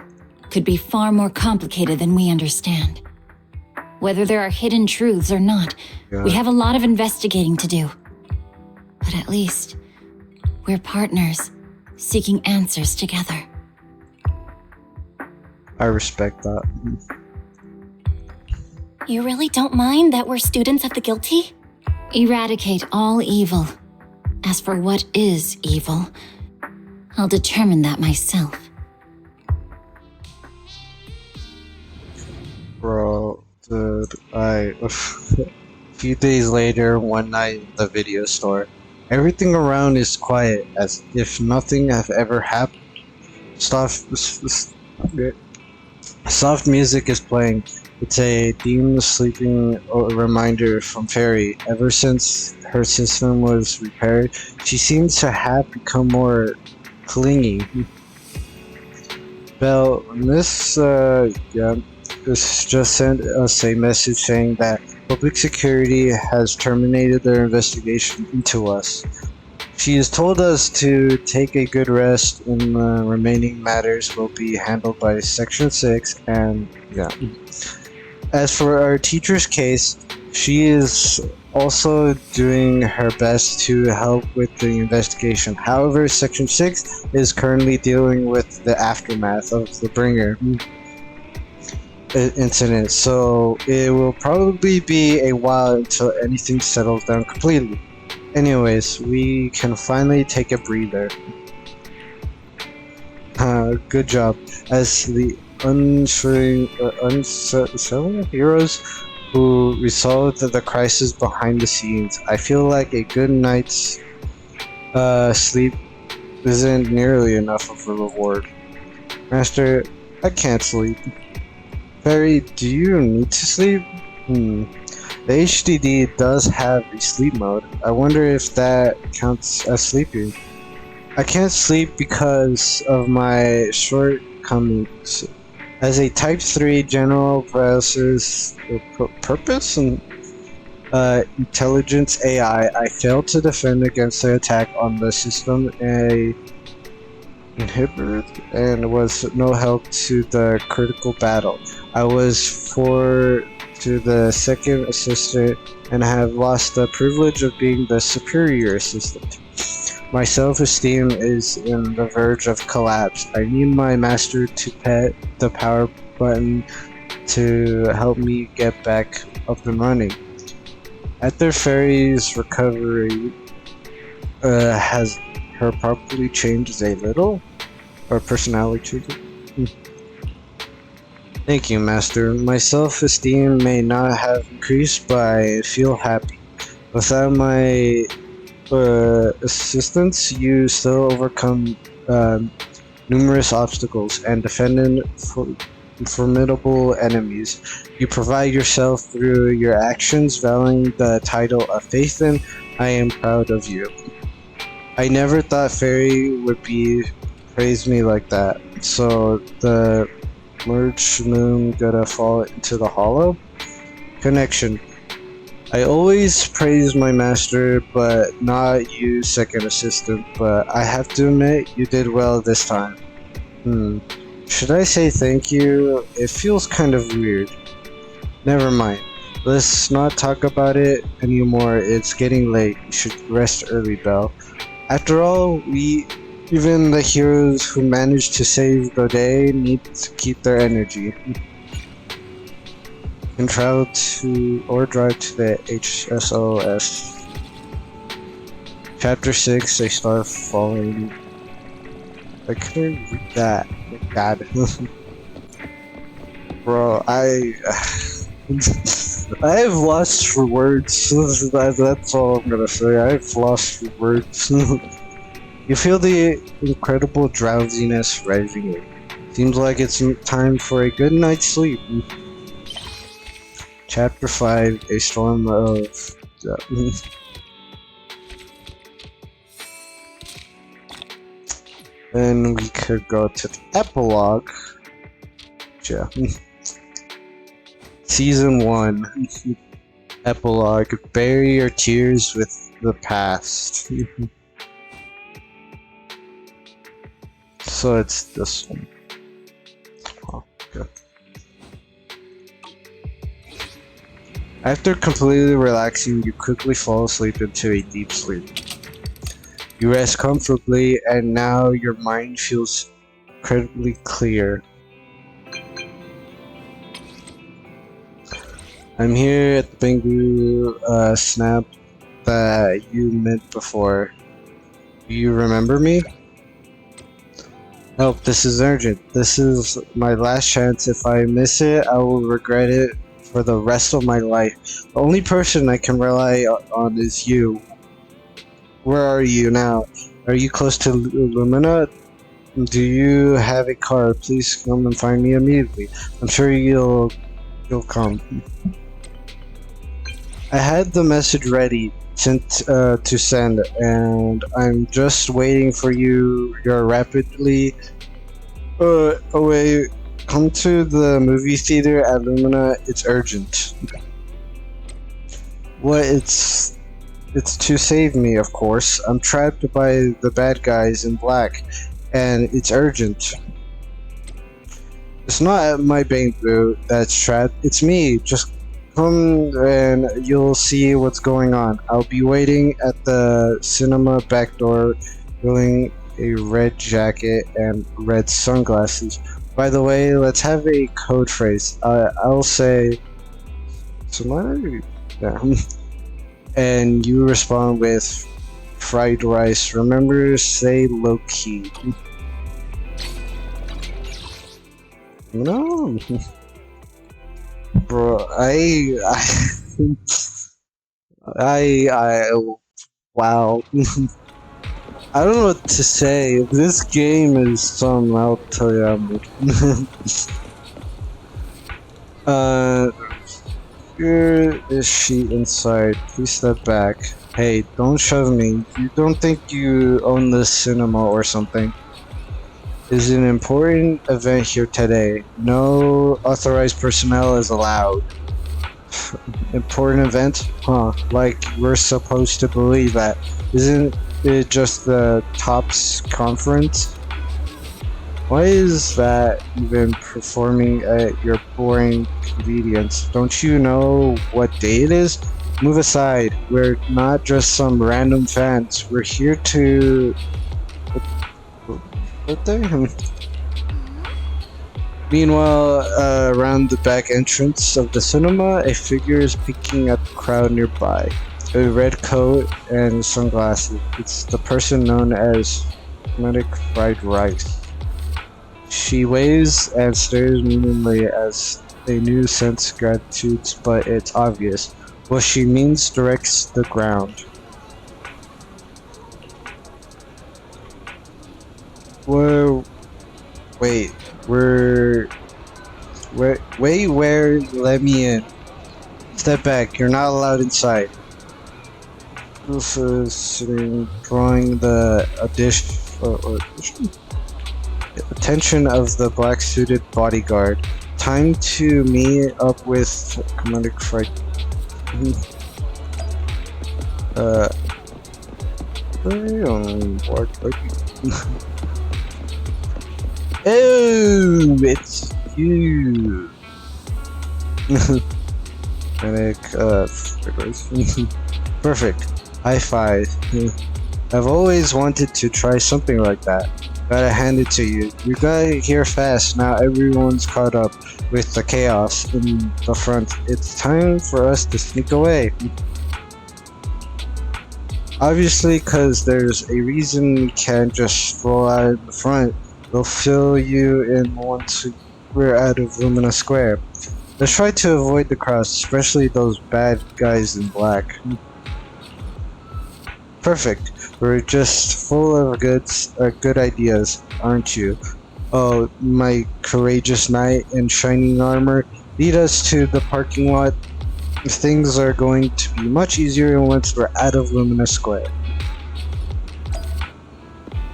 could be far more complicated than we understand. Whether there are hidden truths or not, we have a lot of investigating to do. But at least, We're partners, seeking answers together. I respect that. You really don't mind that we're students of the guilty? Eradicate all evil. As for what is evil, I'll determine that myself. Bro, dude, a few days later, one night in the video store, everything around is quiet, as if nothing have ever happened. Soft music is playing. It's a dim sleeping reminder from Fairy. Ever since her system was repaired, she seems to have become more clingy. Belle, this just sent us a message saying that Public Security has terminated their investigation into us. She has told us to take a good rest, and the remaining matters will be handled by Section 6, and yeah. As for our teacher's case, she is also doing her best to help with the investigation. However, Section 6 is currently dealing with the aftermath of the Bringer incident, so it will probably be a while until anything settles down completely. Anyways, we can finally take a breather. Good job. As the unsung heroes who resolved the crisis behind the scenes, I feel like a good night's sleep isn't nearly enough of a reward. Master, I can't sleep. Fairy, do you need to sleep? The HDD does have a sleep mode. I wonder if that counts as sleeping. I can't sleep because of my shortcomings. As a Type 3 general purpose and intelligence AI, I failed to defend against the attack on the system inhibitor and was no help to the critical battle. I was to the second assistant and have lost the privilege of being the superior assistant. My self-esteem is in the verge of collapse. I need my master to pet the power button to help me get back up and running. After Fairy's recovery, has her probably changed a little? Or personality changed? Thank you, Master. My self-esteem may not have increased, but I feel happy. Without my assistance, you still overcome numerous obstacles and defended formidable enemies. You provide yourself through your actions, valuing the title of Faithin. I am proud of you. I never thought Fairy would praise me like that. So the merged moon gonna fall into the hollow? Connection. I always praise my master, but not you, second assistant, but I have to admit, you did well this time. Should I say thank you? It feels kind of weird. Never mind. Let's not talk about it anymore. It's getting late. You should rest early, Belle. After all, even the heroes who managed to save the day need to keep their energy. And travel to or drive to the HSOS. Chapter 6, they start falling. I couldn't read that. God. Bro, I've lost for words. That's all I'm gonna say. I've lost for words. You feel the incredible drowsiness rising in. Seems like it's time for a good night's sleep. Chapter 5, A Storm of... Then we could go to the epilogue. Yeah. Season 1. Epilogue. Bury your tears with the past. So it's this one. Oh, okay. After completely relaxing, you quickly fall asleep into a deep sleep. You rest comfortably, and now your mind feels incredibly clear. I'm here at the Bangu snap that you met before. Do you remember me? Nope, this is urgent. This is my last chance. If I miss it, I will regret it for the rest of my life. The only person I can rely on is you. Where are you now? Are you close to Lumina? Do you have a car? Please come and find me immediately. I'm sure you'll come. I had the message ready, sent to send, and I'm just waiting for you. You're rapidly away. Come to the movie theater at Lumina. It's urgent. What? It's to save me, of course. I'm trapped by the bad guys in black, and it's urgent. It's not my Bangu that's trapped. It's me. Just come and you'll see what's going on. I'll be waiting at the cinema back door, wearing a red jacket and red sunglasses. By the way, let's have a code phrase. I'll say, "Somebody," and you respond with fried rice. Remember, say low key. No. Bro, wow. I don't know what to say. This game is something, I'll tell you. Here is she inside. Please step back. Hey, don't shove me. You don't think you own this cinema or something? Is an important event here today. No authorized personnel is allowed. Important event? Huh, like we're supposed to believe that. Isn't it just the TOPS conference? Why is that even performing at your boring convenience? Don't you know what day it is? Move aside. We're not just some random fans. We're here to... What there? Meanwhile, around the back entrance of the cinema, a figure is peeking at the crowd nearby. A red coat and sunglasses. It's the person known as Medic Fried Rice. She waves and stares meaningly as a new sense gratitude, but it's obvious. What she means directs the ground. Whoa. Wait, let me in. Step back, you're not allowed inside. Also sitting, drawing the attention of the black-suited bodyguard. Time to meet up with Commander Fright. Oh, it's you. Perfect. High five. I've always wanted to try something like that. Gotta hand it to you. You got here fast. Now everyone's caught up with the chaos in the front. It's time for us to sneak away. Obviously, because there's a reason we can't just stroll out in the front. They'll fill you in once we're out of Lumina Square. Let's try to avoid the crowds, especially those bad guys in black. Perfect. We're just full of good ideas, aren't you? Oh, my courageous knight in shining armor, lead us to the parking lot. Things are going to be much easier once we're out of Lumina Square.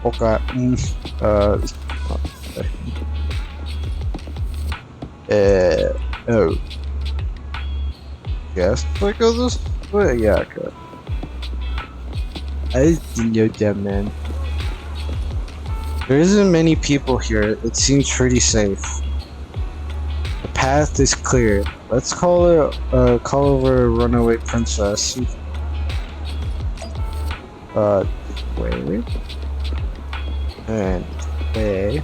Okay. Oh. Yes, like this? Well, yeah, okay. I didn't know that, man. There isn't many people here. It seems pretty safe. The path is clear. Let's call over a runaway princess. Way. And way.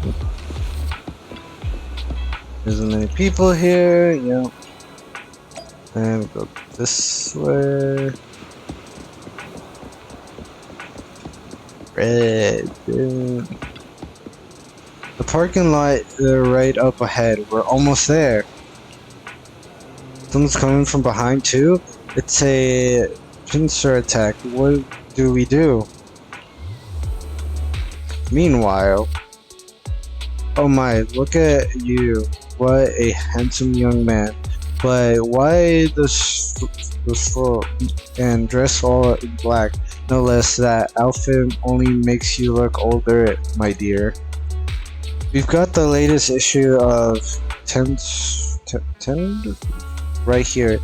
There's many people here, yep. And go this way. Red. The parking lot right up ahead. We're almost there. Someone's coming from behind too. It's a pincer attack. What do we do? Meanwhile, oh my, look at you. What a handsome young man. But why this full and dress all in black? No less, that outfit only makes you look older, my dear. We've got the latest issue of 10 right here.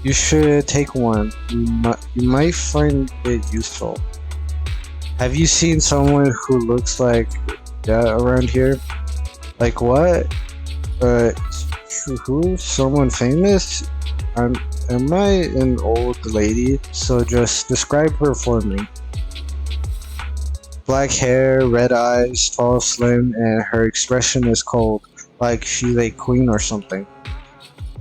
You should take one. You might find it useful. Have you seen someone who looks like that around here? Like what? Who? Someone famous? Am I an old lady? So just describe her for me. Black hair, red eyes, tall, slim, and her expression is cold, like she's a queen or something.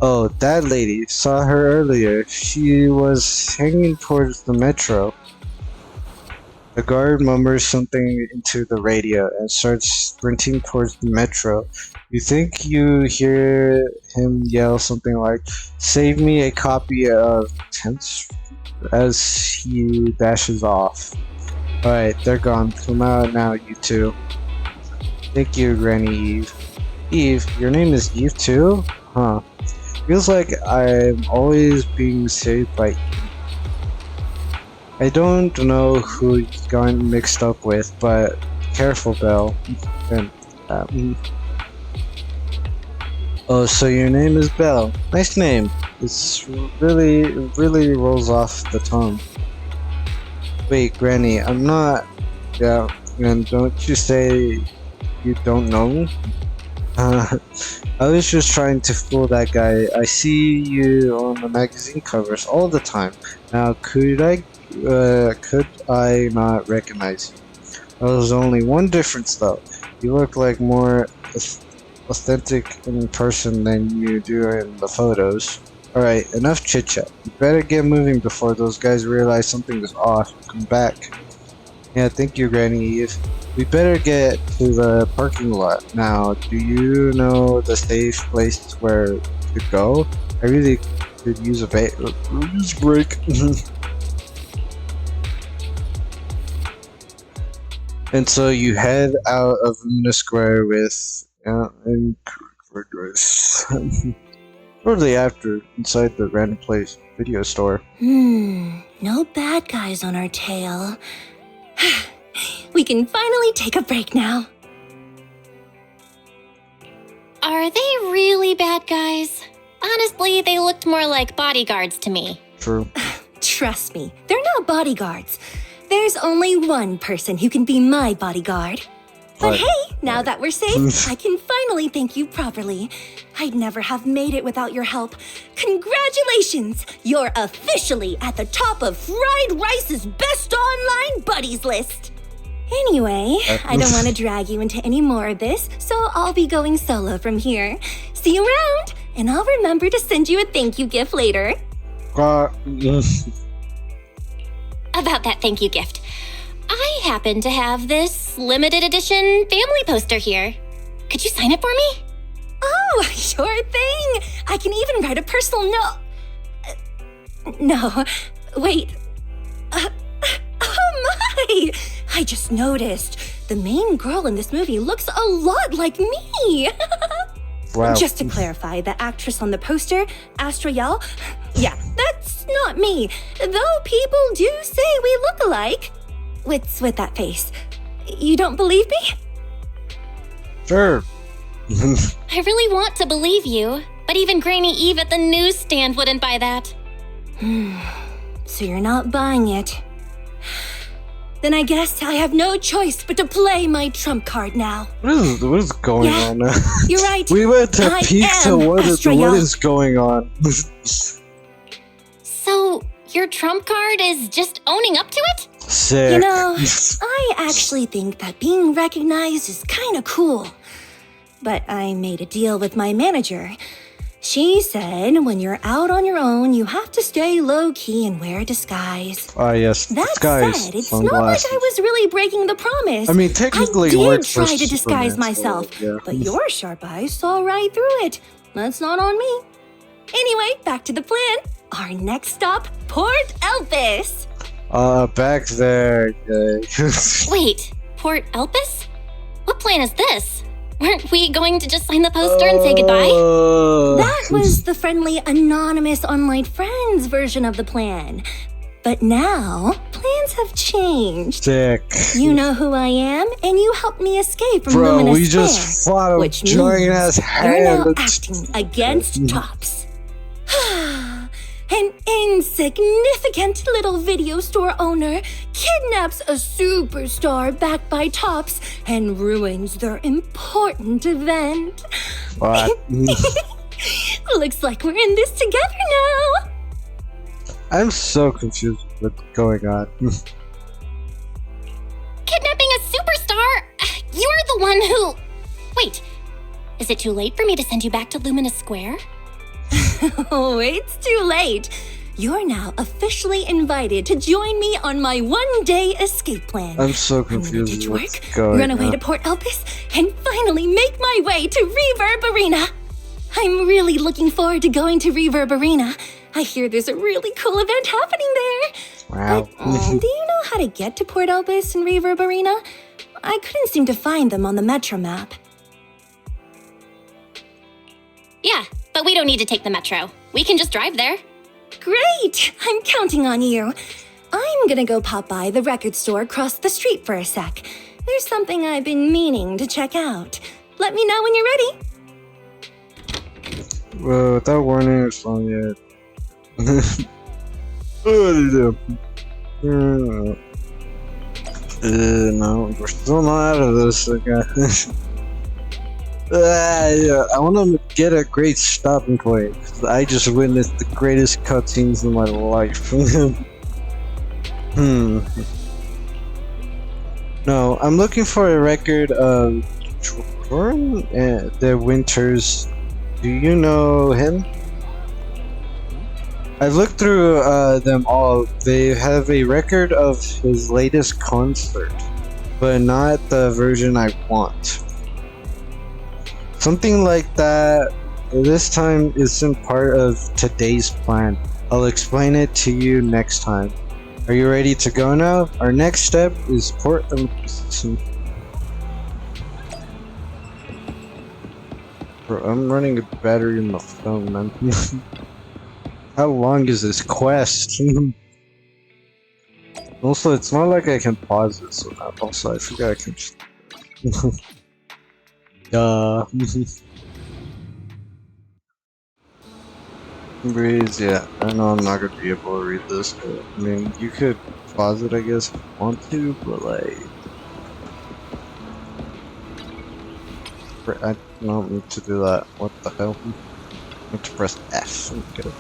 Oh, that lady. Saw her earlier. She was hanging towards the metro. The guard murmurs something into the radio and starts sprinting towards the metro. You think you hear him yell something like, "Save me a copy of Tense," as he dashes off. Alright, they're gone. Come out now, you two. Thank you, Granny Eve. Eve? Your name is Eve too? Huh. Feels like I'm always being saved by Eve. I don't know who you've gotten mixed up with, but careful, Belle. And, oh, so your name is Belle. Nice name. It really rolls off the tongue. Wait, Granny, I'm not... Yeah, and don't you say you don't know? I was just trying to fool that guy. I see you on the magazine covers all the time. Now, could I not recognize you? There's only one difference, though. You look like more authentic in person than you do in the photos. Alright, enough chit-chat. You better get moving before those guys realize something is off. Come back. Yeah, thank you, Granny Eve. We better get to the parking lot. Now, do you know the safe place where to go? I really could use a break. And so you head out of Lumina Square with and shortly after, inside the Random Place video store. No bad guys on our tail. We can finally take a break now. Are they really bad guys? Honestly, they looked more like bodyguards to me. True. Trust me, they're not bodyguards. There's only one person who can be my bodyguard. But hey, now that we're safe, I can finally thank you properly. I'd never have made it without your help. Congratulations! You're officially at the top of Fried Rice's best online buddies list. Anyway, I don't want to drag you into any more of this, so I'll be going solo from here. See you around, and I'll remember to send you a thank you gift later. About that thank you gift. I happen to have this limited edition family poster here. Could you sign it for me? Oh, sure thing. I can even write a personal note. No, wait. Oh my! I just noticed. The main girl in this movie looks a lot like me. Wow. Just to clarify, the actress on the poster, Astra Yal, yeah, that's not me. Though people do say we look alike. What's with that face? You don't believe me? Sure. I really want to believe you, but even Granny Eve at the newsstand wouldn't buy that. So you're not buying it. Then I guess I have no choice but to play my trump card now. What is going on now? You're right. We went to peek to what is going on. So, your trump card is just owning up to it? Sick. You know, I actually think that being recognized is kind of cool. But I made a deal with my manager. She said when you're out on your own, you have to stay low-key and wear a disguise. Ah, yes. That disguise. said, it's Sunglasses. not like I was really breaking the promise. I mean, technically, I did works for try to disguise Superman, myself, so, yeah. but your sharp eyes saw right through it. That's not on me. Anyway, back to the plan. Our next stop, Port Elpis. Back there. Wait, Port Elpis? What plan is this? Weren't we going to just sign the poster and say goodbye? That was the friendly, anonymous online friends version of the plan. But now, plans have changed. Sick. You know who I am, and you helped me escape from Bro, Luminous we Square, just fought a which giant ass means hand. you're now acting against Tops. An insignificant little video store owner kidnaps a superstar backed by Tops and ruins their important event. What? Looks like we're in this together now. I'm so confused with what's going on. Kidnapping a superstar? You're the one who... Wait, is it too late for me to send you back to Luminous Square? Oh, it's too late. You're now officially invited to join me on my one-day escape plan. I'm so confused with what's Work, going run away on. to Port Elpis, and finally make my way to Reverb Arena. I'm really looking forward to going to Reverb Arena. I hear there's a really cool event happening there. Wow. But, do you know how to get to Port Elpis and Reverb Arena? I couldn't seem to find them on the Metro map. Yeah, but we don't need to take the metro. We can just drive there. Great! I'm counting on you. I'm gonna go pop by the record store across the street for a sec. There's something I've been meaning to check out. Let me know when you're ready. Well, without warning, it's long yet. No, we're still not out of this. Okay. Yeah, I want to get a great stopping point. I just witnessed the greatest cutscenes in my life. No, I'm looking for a record of Jordan and the Winters. Do you know him? I've looked through them all. They have a record of his latest concert, but not the version I want. Something like that this time isn't part of today's plan. I'll explain it to you next time. Are you ready to go now? Our next step is Port Elpis. Bro, I'm running a battery in my phone, man. How long is this quest? Also, it's not like I can pause this or not. Also, I forgot I can just... Breeze, yeah. I know I'm not gonna be able to read this, but I mean, you could pause it, I guess, if you want to, but like... I don't need to do that. What the hell? I have to press F. Okay.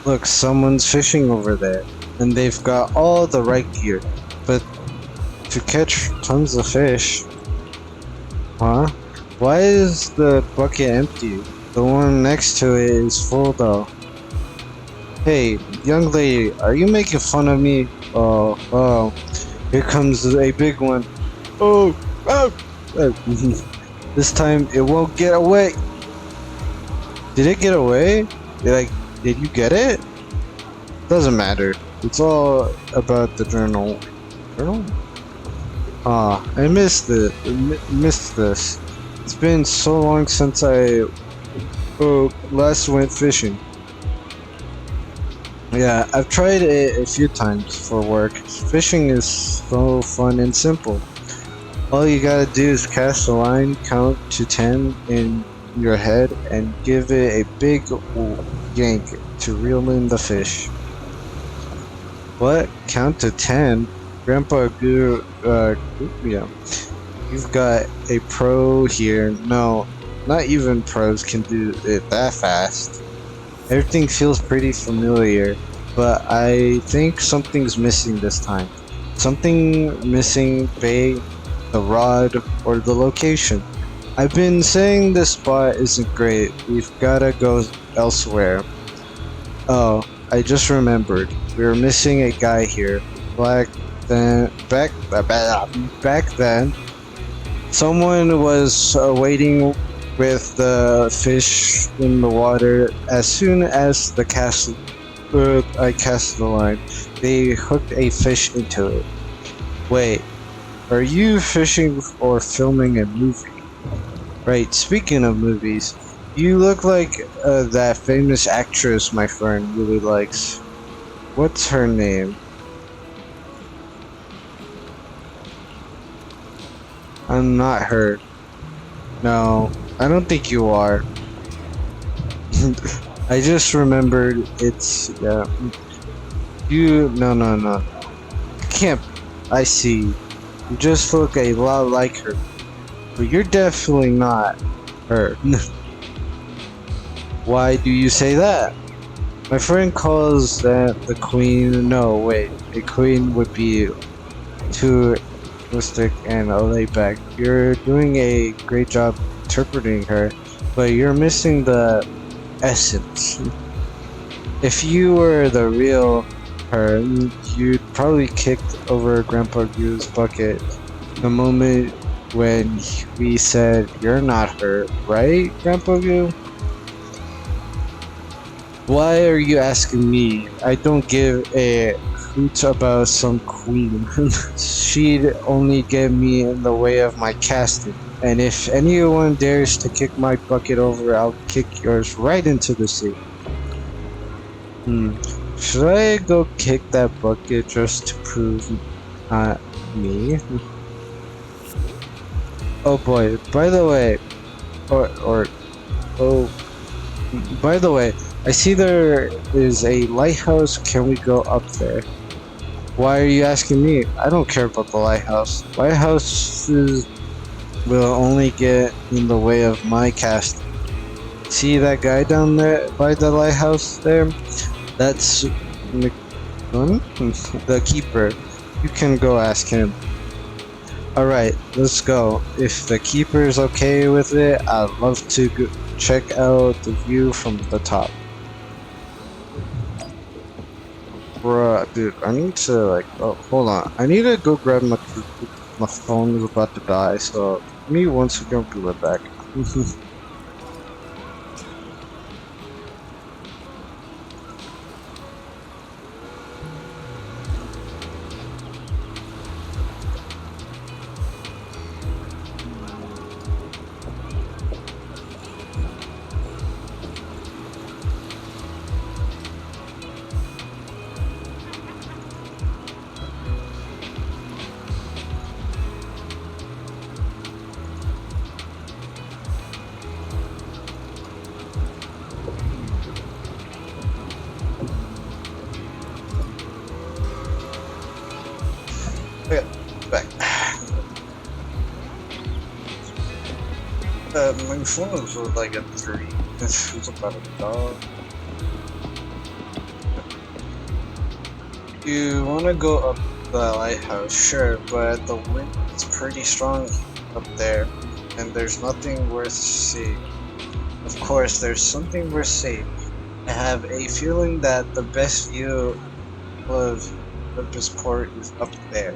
Look, someone's fishing over there, and they've got all the right gear, but to catch tons of fish... Huh? Why is the bucket empty? The one next to it is full though. Hey, young lady, are you making fun of me? Oh, here comes a big one. Oh. This time it won't get away. Did it get away? Did you get it? Doesn't matter. It's all about the journal. Journal? I missed it. Missed this. It's been so long since I last went fishing. Yeah, I've tried it a few times for work. Fishing is so fun and simple. All you gotta do is cast a line, count to 10 in your head, and give it a big yank to reel in the fish. What? Count to 10? Grandpa Guru, yeah. You've got a pro here. No, not even pros can do it that fast. Everything feels pretty familiar, but I think something's missing this time. Something missing, Bay, the rod, or the location. I've been saying this spot isn't great. We've gotta go elsewhere. Oh, I just remembered. We were missing a guy here. Back then, someone was waiting with the fish in the water. As soon as I cast the line, they hooked a fish into it. Wait, are you fishing or filming a movie? Right, speaking of movies, you look like that famous actress my friend really likes. What's her name? I'm not her. No, I don't think you are. I just remembered it's, yeah. No. Can't. I see. You just look a lot like her. But you're definitely not her. Why do you say that? My friend calls that the queen. No, wait. A queen would be too realistic and laid back. You're doing a great job interpreting her, but you're missing the essence. If you were the real her, you'd probably kicked over Grandpa Goo's bucket the moment when we said you're not her, right, Grandpa Goo? Why are you asking me? I don't give a hoot about some queen. She'd only get me in the way of my casting. And if anyone dares to kick my bucket over, I'll kick yours right into the sea. Should I go kick that bucket just to prove not me? Oh boy, by the way, by the way, I see there is a lighthouse. Can we go up there? Why are you asking me? I don't care about the lighthouse. Lighthouses will only get in the way of my casting. See that guy down there by the lighthouse there? That's the keeper. You can go ask him. Alright, let's go. If the keeper is okay with it, I'd love to check out the view from the top. Bruh, dude, I need to hold on. I need to go grab my phone is about to die, so give me 1 second, I'll be right back. My phone was like at 3. This was about a dog. You want to go up the lighthouse? Sure, but the wind is pretty strong up there, and there's nothing worth seeing. Of course, there's something worth seeing. I have a feeling that the best view of Olympus Port is up there.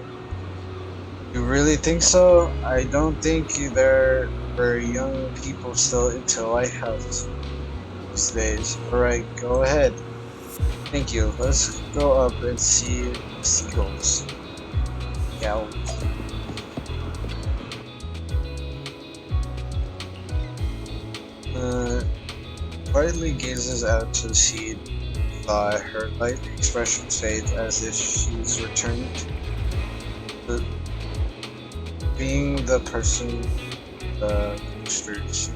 You really think so? I don't think there are young people still into lighthouse these days. Alright, go ahead. Thank you. Let's go up and see the seagulls. Yeah. Quietly gazes out to the sea. Her light expression fades as if she's returned to being the person streets.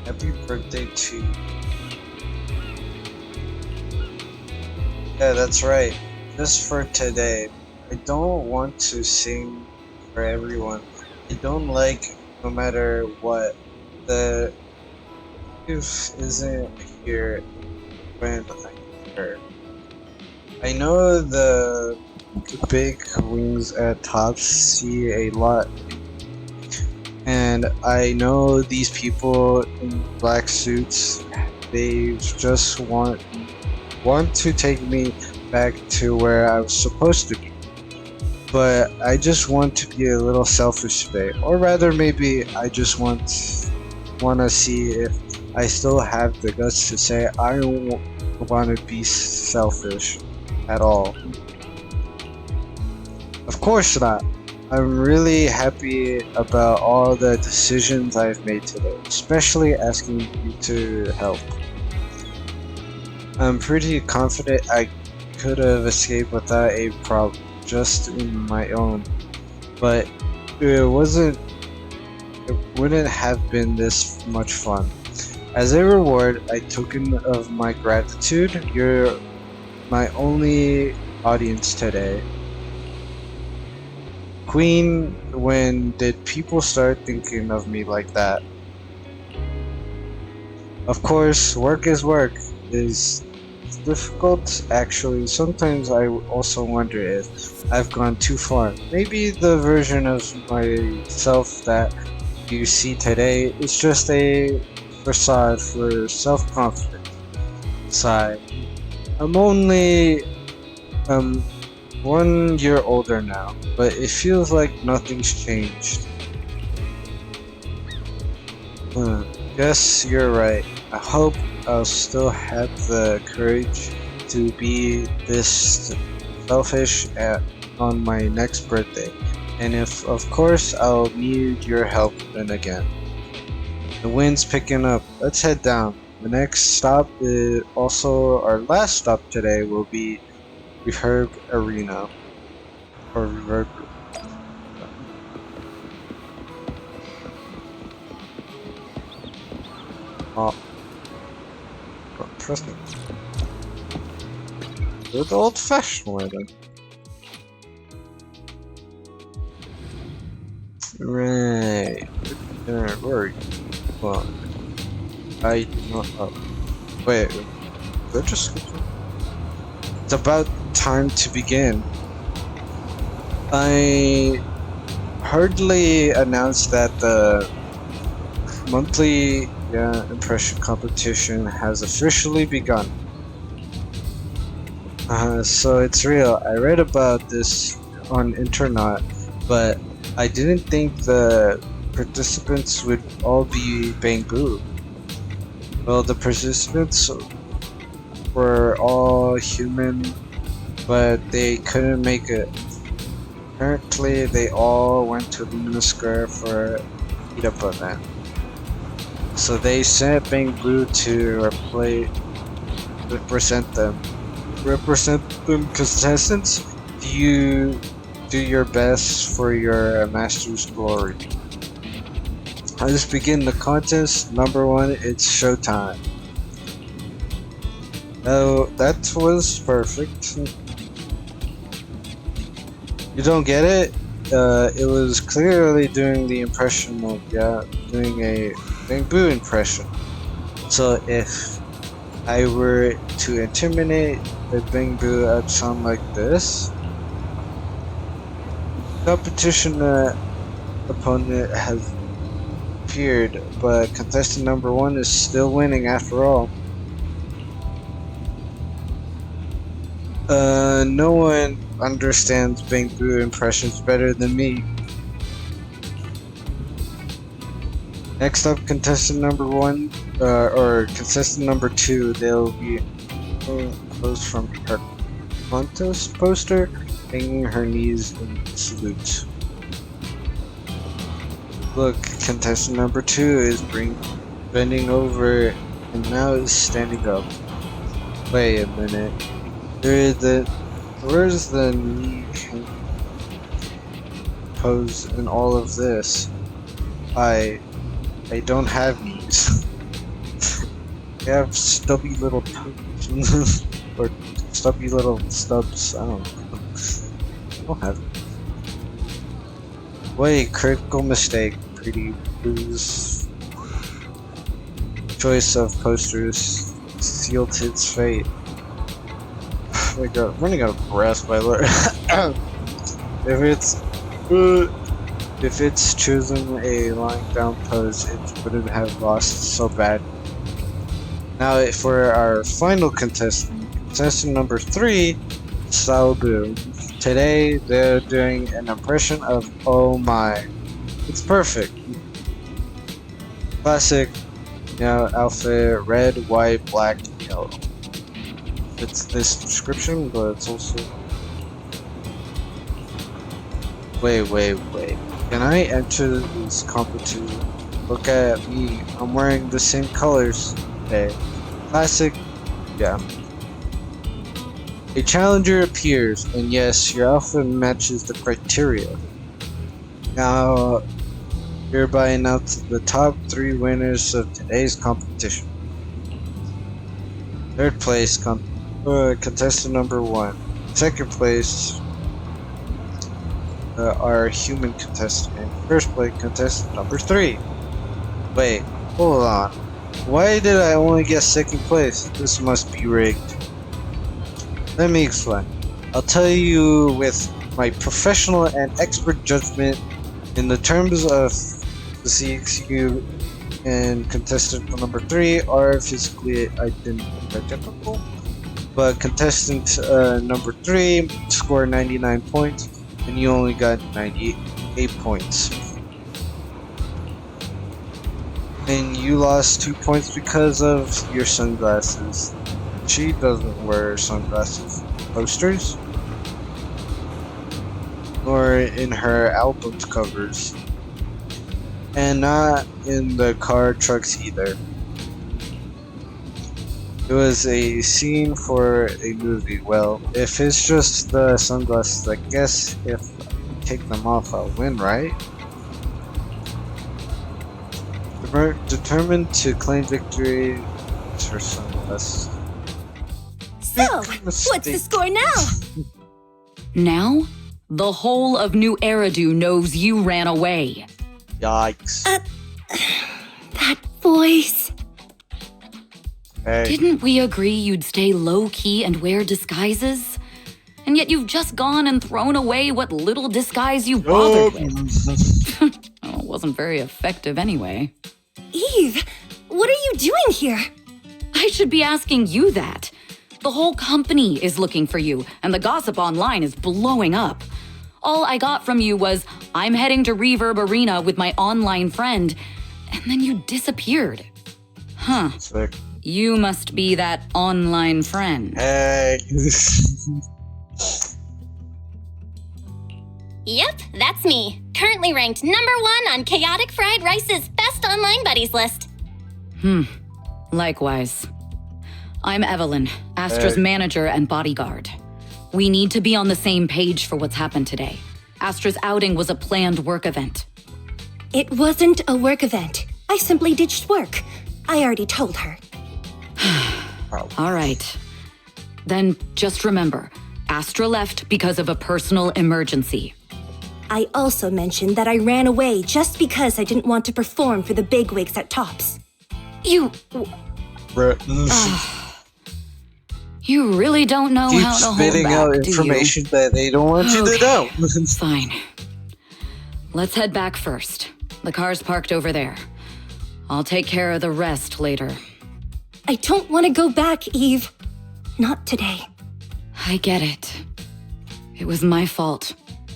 Happy birthday to you. Yeah, that's right. Just for today. I don't want to sing for everyone. I don't like no matter what. The youth isn't here when I her. I know the big wings at top see a lot, and I know these people in black suits, they just want to take me back to where I was supposed to be. But I just want to be a little selfish today, or rather maybe I just want to see if I still have the guts to say I don't want to be selfish at all. Of course not. I'm really happy about all the decisions I've made today, especially asking you to help. I'm pretty confident I could have escaped without a problem, just in my own, but it wouldn't have been this much fun. As a reward, a token of my gratitude, you're my only audience today. Queen, when did people start thinking of me like that? Of course, work is work. It's difficult, actually. Sometimes I also wonder if I've gone too far. Maybe the version of myself that you see today is just a facade for self-confidence. Sigh. I'm only 1 year older now, but it feels like nothing's changed. Guess you're right. I hope I'll still have the courage to be this selfish on my next birthday. And if, of course, I'll need your help then again. The wind's picking up. Let's head down. The next stop is also our last stop today will be Reverb Arena. Or Reverb. Oh. Press it. Do the old-fashioned way then. Right. Where are you? Well, I wait. They're just. It's about time to begin. I hurriedly announced that the monthly impression competition has officially begun. So it's real. I read about this on internet, but I didn't think the participants would all be Bangboo. Well, the participants were all human, but they couldn't make it. Apparently, they all went to Luna Square for a meetup event. So they sent Bangboo to represent them. Contestants, you do your best for your master's glory. Let's begin the contest. Number 1, it's showtime. Oh, that was perfect. You don't get it? It was clearly doing the impression of, doing a Bangboo impression. So if I were to intimidate a Bangboo, I'd sound like this. Competition opponent has appeared, but contestant number 1 is still winning after all. No one understands Bangboo impressions better than me. Next up, contestant number 1, or contestant number 2, they'll be close from her contest poster, hanging her knees in salute. Look, contestant number 2 is bending over and now is standing up. Wait a minute. Where's the knee pose in all of this? I don't have knees. I have stubby little toes. Or stubby little stubs. I don't know. I don't have it. Wait, critical mistake. Pretty Boo's choice of posters sealed its fate. running out of breath, by Lord. If it's chosen a lying down pose, it wouldn't have lost so bad. Now for our final contestant number 3, Salbu. Today they're doing an impression of Oh My. It's perfect. Classic, outfit, red, white, black, yellow. It's this description, but it's also... Wait. Can I enter this competition? Look at me. I'm wearing the same colors today. Classic, yeah. A challenger appears, and yes, your outfit matches the criteria. Now, hereby announce the top 3 winners of today's competition. Third place, contestant number 1. Second place, our human contestant. And first place, contestant number 3. Wait, hold on. Why did I only get second place? This must be rigged. Let me explain. I'll tell you with my professional and expert judgment in the terms of the CXU and contestant number 3 are physically identical, but contestant number 3 scored 99 points and you only got 98 points. And you lost 2 points because of your sunglasses. She doesn't wear sunglasses posters, nor in her album covers, and not in the car trucks either. It was a scene for a movie. Well, if it's just the sunglasses, I guess if I take them off, I'll win, right? Determined to claim victory, it's her sunglasses. So, what's the score now? Now, the whole of New Eridu knows you ran away. Yikes. That voice. Hey. Didn't we agree you'd stay low-key and wear disguises? And yet you've just gone and thrown away what little disguise you bothered with. Well, it wasn't very effective anyway. Eve, what are you doing here? I should be asking you that. The whole company is looking for you, and the gossip online is blowing up. All I got from you was, I'm heading to Reverb Arena with my online friend, and then you disappeared. Huh. Sick. You must be that online friend. Hey. Yep, that's me. Currently ranked #1 on Chaotic Fried Rice's Best Online Buddies list. Likewise. I'm Evelyn, Astra's manager and bodyguard. We need to be on the same page for what's happened today. Astra's outing was a planned work event. It wasn't a work event. I simply ditched work. I already told her. All right. Then just remember, Astra left because of a personal emergency. I also mentioned that I ran away just because I didn't want to perform for the bigwigs at Tops. You really don't know Keep how to hold spitting back, out do you? information that they don't want you to know. Fine. Let's head back first. The car's parked over there. I'll take care of the rest later. I don't want to go back, Eve. Not today. I get it. It was my fault.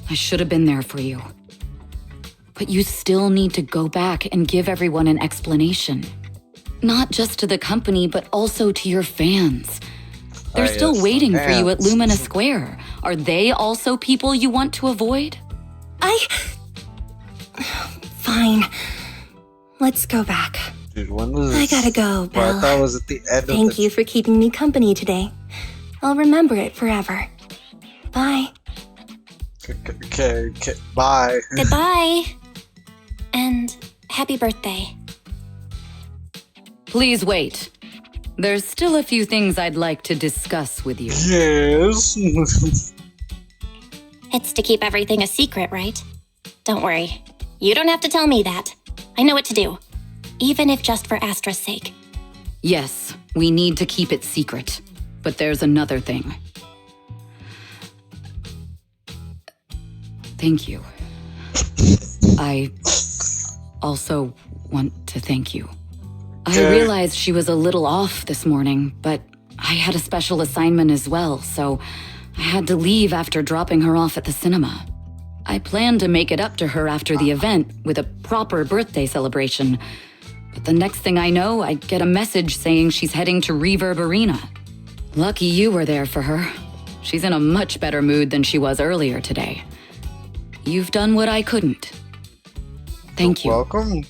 I should have been there for you. But you still need to go back and give everyone an explanation. Not just to the company, but also to your fans. They're still waiting for you at Lumina Square. Are they also people you want to avoid? Fine. Let's go back. Dude, when was I gotta go, Belle. I thought it was at the end Thank of you for keeping me company today. I'll remember it forever. Bye. Okay, bye. Goodbye. And happy birthday. Please wait. There's still a few things I'd like to discuss with you. Yes. It's to keep everything a secret, right? Don't worry. You don't have to tell me that. I know what to do. Even if just for Astra's sake. Yes, we need to keep it secret. But there's another thing. Thank you. I also want to thank you. I realized she was a little off this morning, but I had a special assignment as well, so I had to leave after dropping her off at the cinema. I planned to make it up to her after the event with a proper birthday celebration, but the next thing I know, I get a message saying she's heading to Reverb Arena. Lucky you were there for her. She's in a much better mood than she was earlier today. You've done what I couldn't. Thank you. Welcome.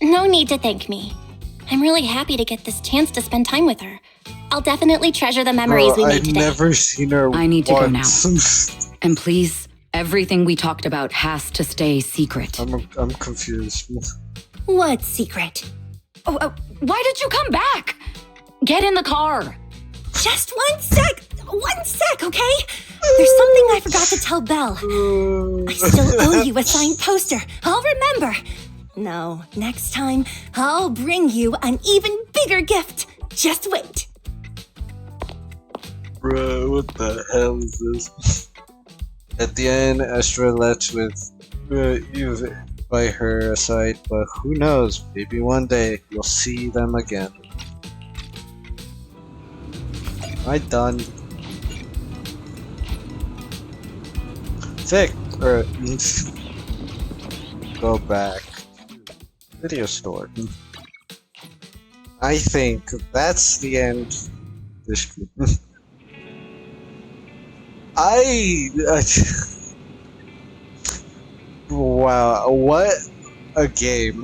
No need to thank me. I'm really happy to get this chance to spend time with her. I'll definitely treasure the memories we made today. I've never seen her I need to go now. once. And please, everything we talked about has to stay secret. I'm confused. What secret? Why did you come back? Get in the car. Just 1 sec! 1 sec, okay? There's something I forgot to tell Belle. I still owe you a signed poster. I'll remember. No, next time, I'll bring you an even bigger gift. Just wait. Bro, what the hell is this? At the end, Astra left with you by her side, but who knows? Maybe one day you'll see them again. Am I done? Sick! Or go back. Video store. I think that's the end of this group. Wow, what a game.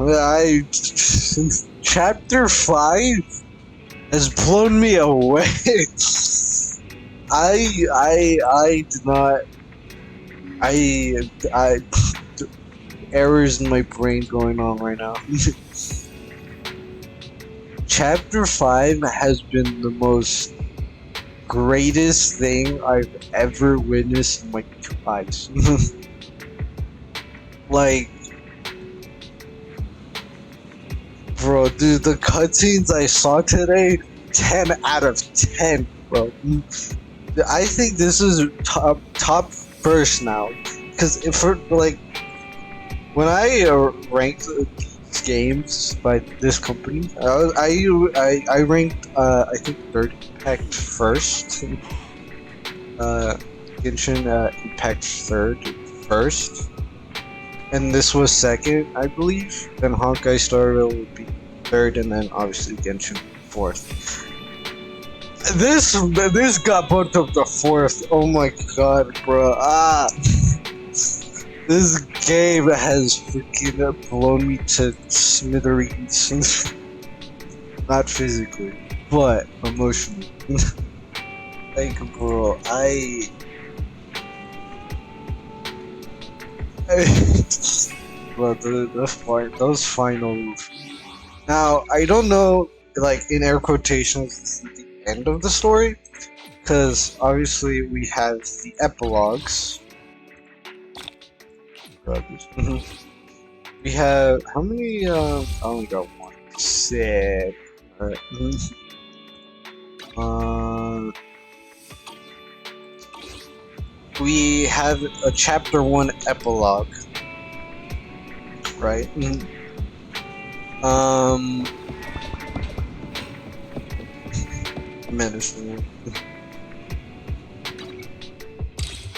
Chapter 5 has blown me away. I did not. Errors in my brain going on right now. Chapter 5 has been the most greatest thing I've ever witnessed in my eyes. Like, bro, dude, the cutscenes I saw today, 10 out of 10, bro. I think this is top first now, because for like when I ranked these games by this company, I ranked I think Third Impact first, Genshin Impact first, and this was second, I believe. Then Honkai Star Rail would be third, and then obviously Genshin fourth. This got bumped up to fourth. Oh my god, bro. This game has freaking blown me to smithereens. Not physically, but emotionally. Like, bro, but those finals. Now, I don't know, like, in air quotations, the end of the story, because obviously we have the epilogues. We have how many? I only got one. Sick. Alright. We have a chapter 1 epilogue, right? Medicine.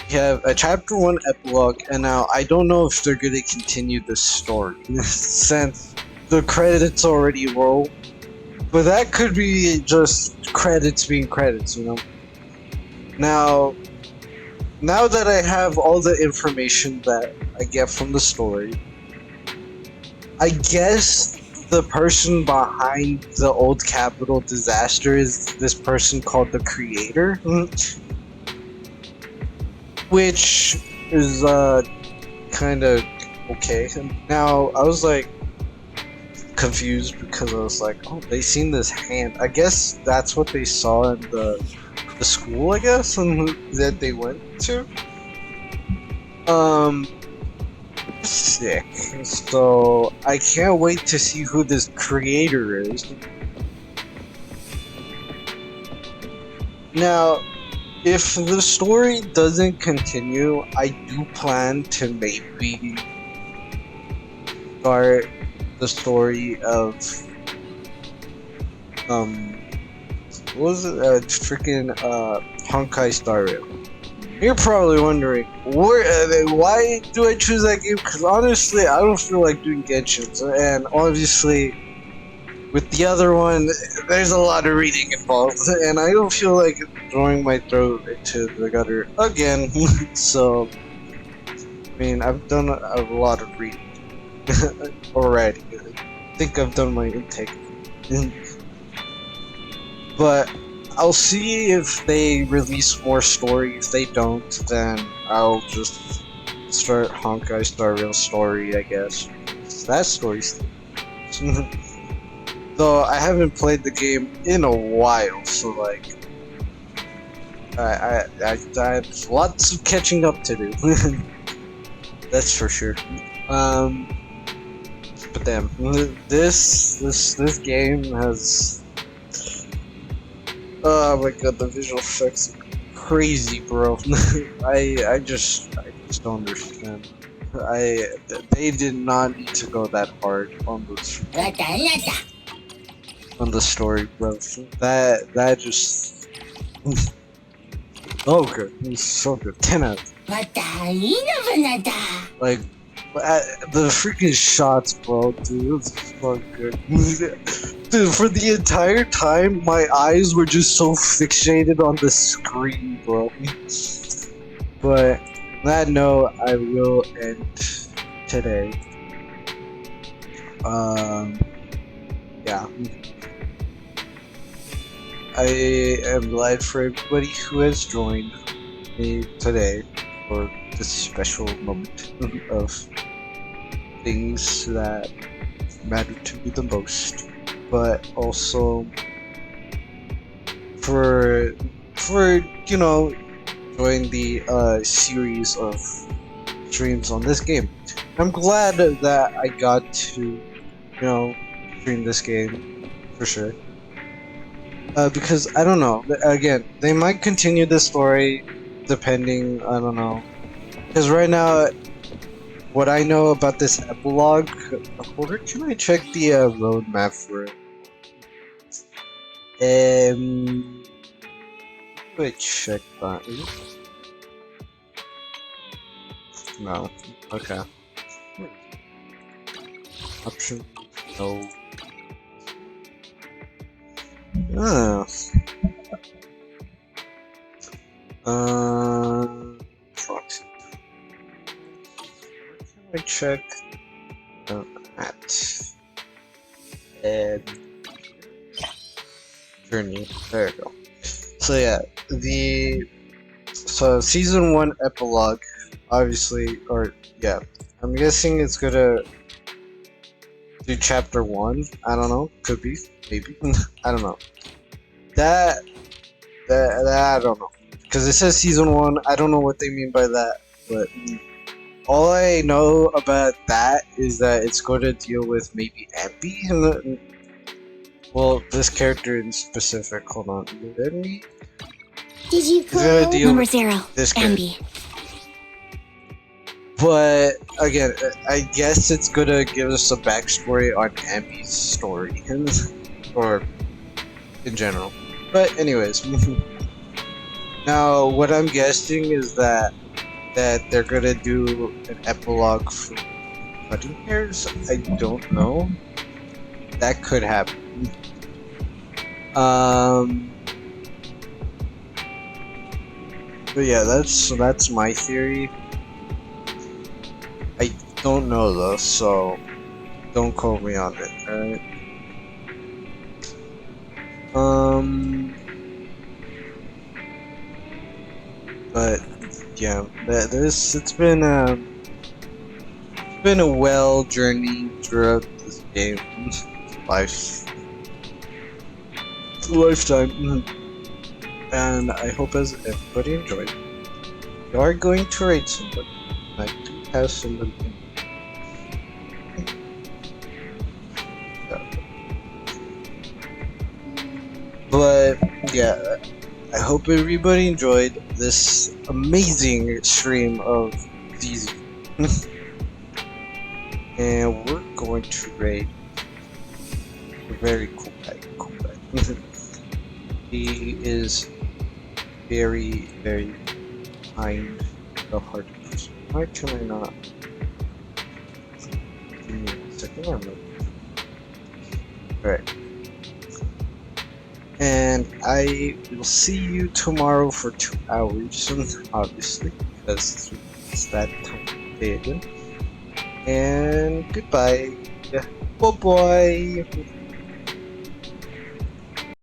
We have a chapter 1 epilogue, and now I don't know if they're gonna continue this story since the credits already roll, but that could be just credits being credits, you know. Now that I have all the information that I get from the story, I guess the person behind the old Capitol disaster is this person called the Creator, which is kind of okay. Now I was like confused because I was like, oh, they seen this hand. I guess that's what they saw in the school, I guess, and that they went to. Sick. So I can't wait to see who this Creator is. Now, if the story doesn't continue, I do plan to maybe start the story of what was it? Freaking Honkai Star Rail. You're probably wondering, why do I choose that game? Because honestly, I don't feel like doing Genshin, and obviously, with the other one, there's a lot of reading involved, and I don't feel like throwing my throat into the gutter again. So, I mean, I've done a lot of reading already. I think I've done my intake. But I'll see if they release more story. If they don't, then I'll just start Honkai Star Rail story, I guess. That story's though I haven't played the game in a while, so like I have lots of catching up to do. That's for sure. But damn, this game has. Oh my god, the visual effects are crazy, bro. I just don't understand. They did not need to go that hard on the story, bro. That just oh good, it's so good. 10 out of 10. Like the freaking shots, bro, dude, it's so good. Dude, for the entire time, my eyes were just so fixated on the screen, bro. But on that note, I will end today. Yeah. I am glad for everybody who has joined me today for this special moment of things that matter to me the most. But also for you know, joining the series of streams on this game. I'm glad that I got to, you know, stream this game for sure. Because I don't know. Again, they might continue the story depending. I don't know. Because right now, what I know about this epilogue, where can I check the roadmap for it? Wait, check that. No. Okay. Option. No. Ah. Proxy. Where can I check that? And journey. There you go. So yeah, so season 1 epilogue, obviously, or yeah, I'm guessing it's gonna do chapter 1. I don't know. Could be. Maybe. I don't know. That I don't know. Because it says season 1. I don't know what they mean by that. But all I know about that is that it's going to deal with maybe Ambi. Well, this character in specific. Hold on. Let me. Did you call number 0? This Ambi. But again, I guess it's gonna give us a backstory on Ambi's story, or in general. But anyways, now what I'm guessing is that they're gonna do an epilogue for cutting hairs. I don't know. That could happen. But yeah, that's my theory. I don't know though, so don't quote me on it, alright? But yeah, it's been a well journey throughout this game, lifetime, and I hope as everybody enjoyed. You are going to rate somebody. I do have somebody. But yeah, I hope everybody enjoyed this amazing stream of these. And we're going to raid a very cool guy. He is very, very kind, a hard person. Why can I not? Give me a second. Alright. And I will see you tomorrow for 2 hours, obviously, because it's that time of day again. And goodbye. Bye-bye.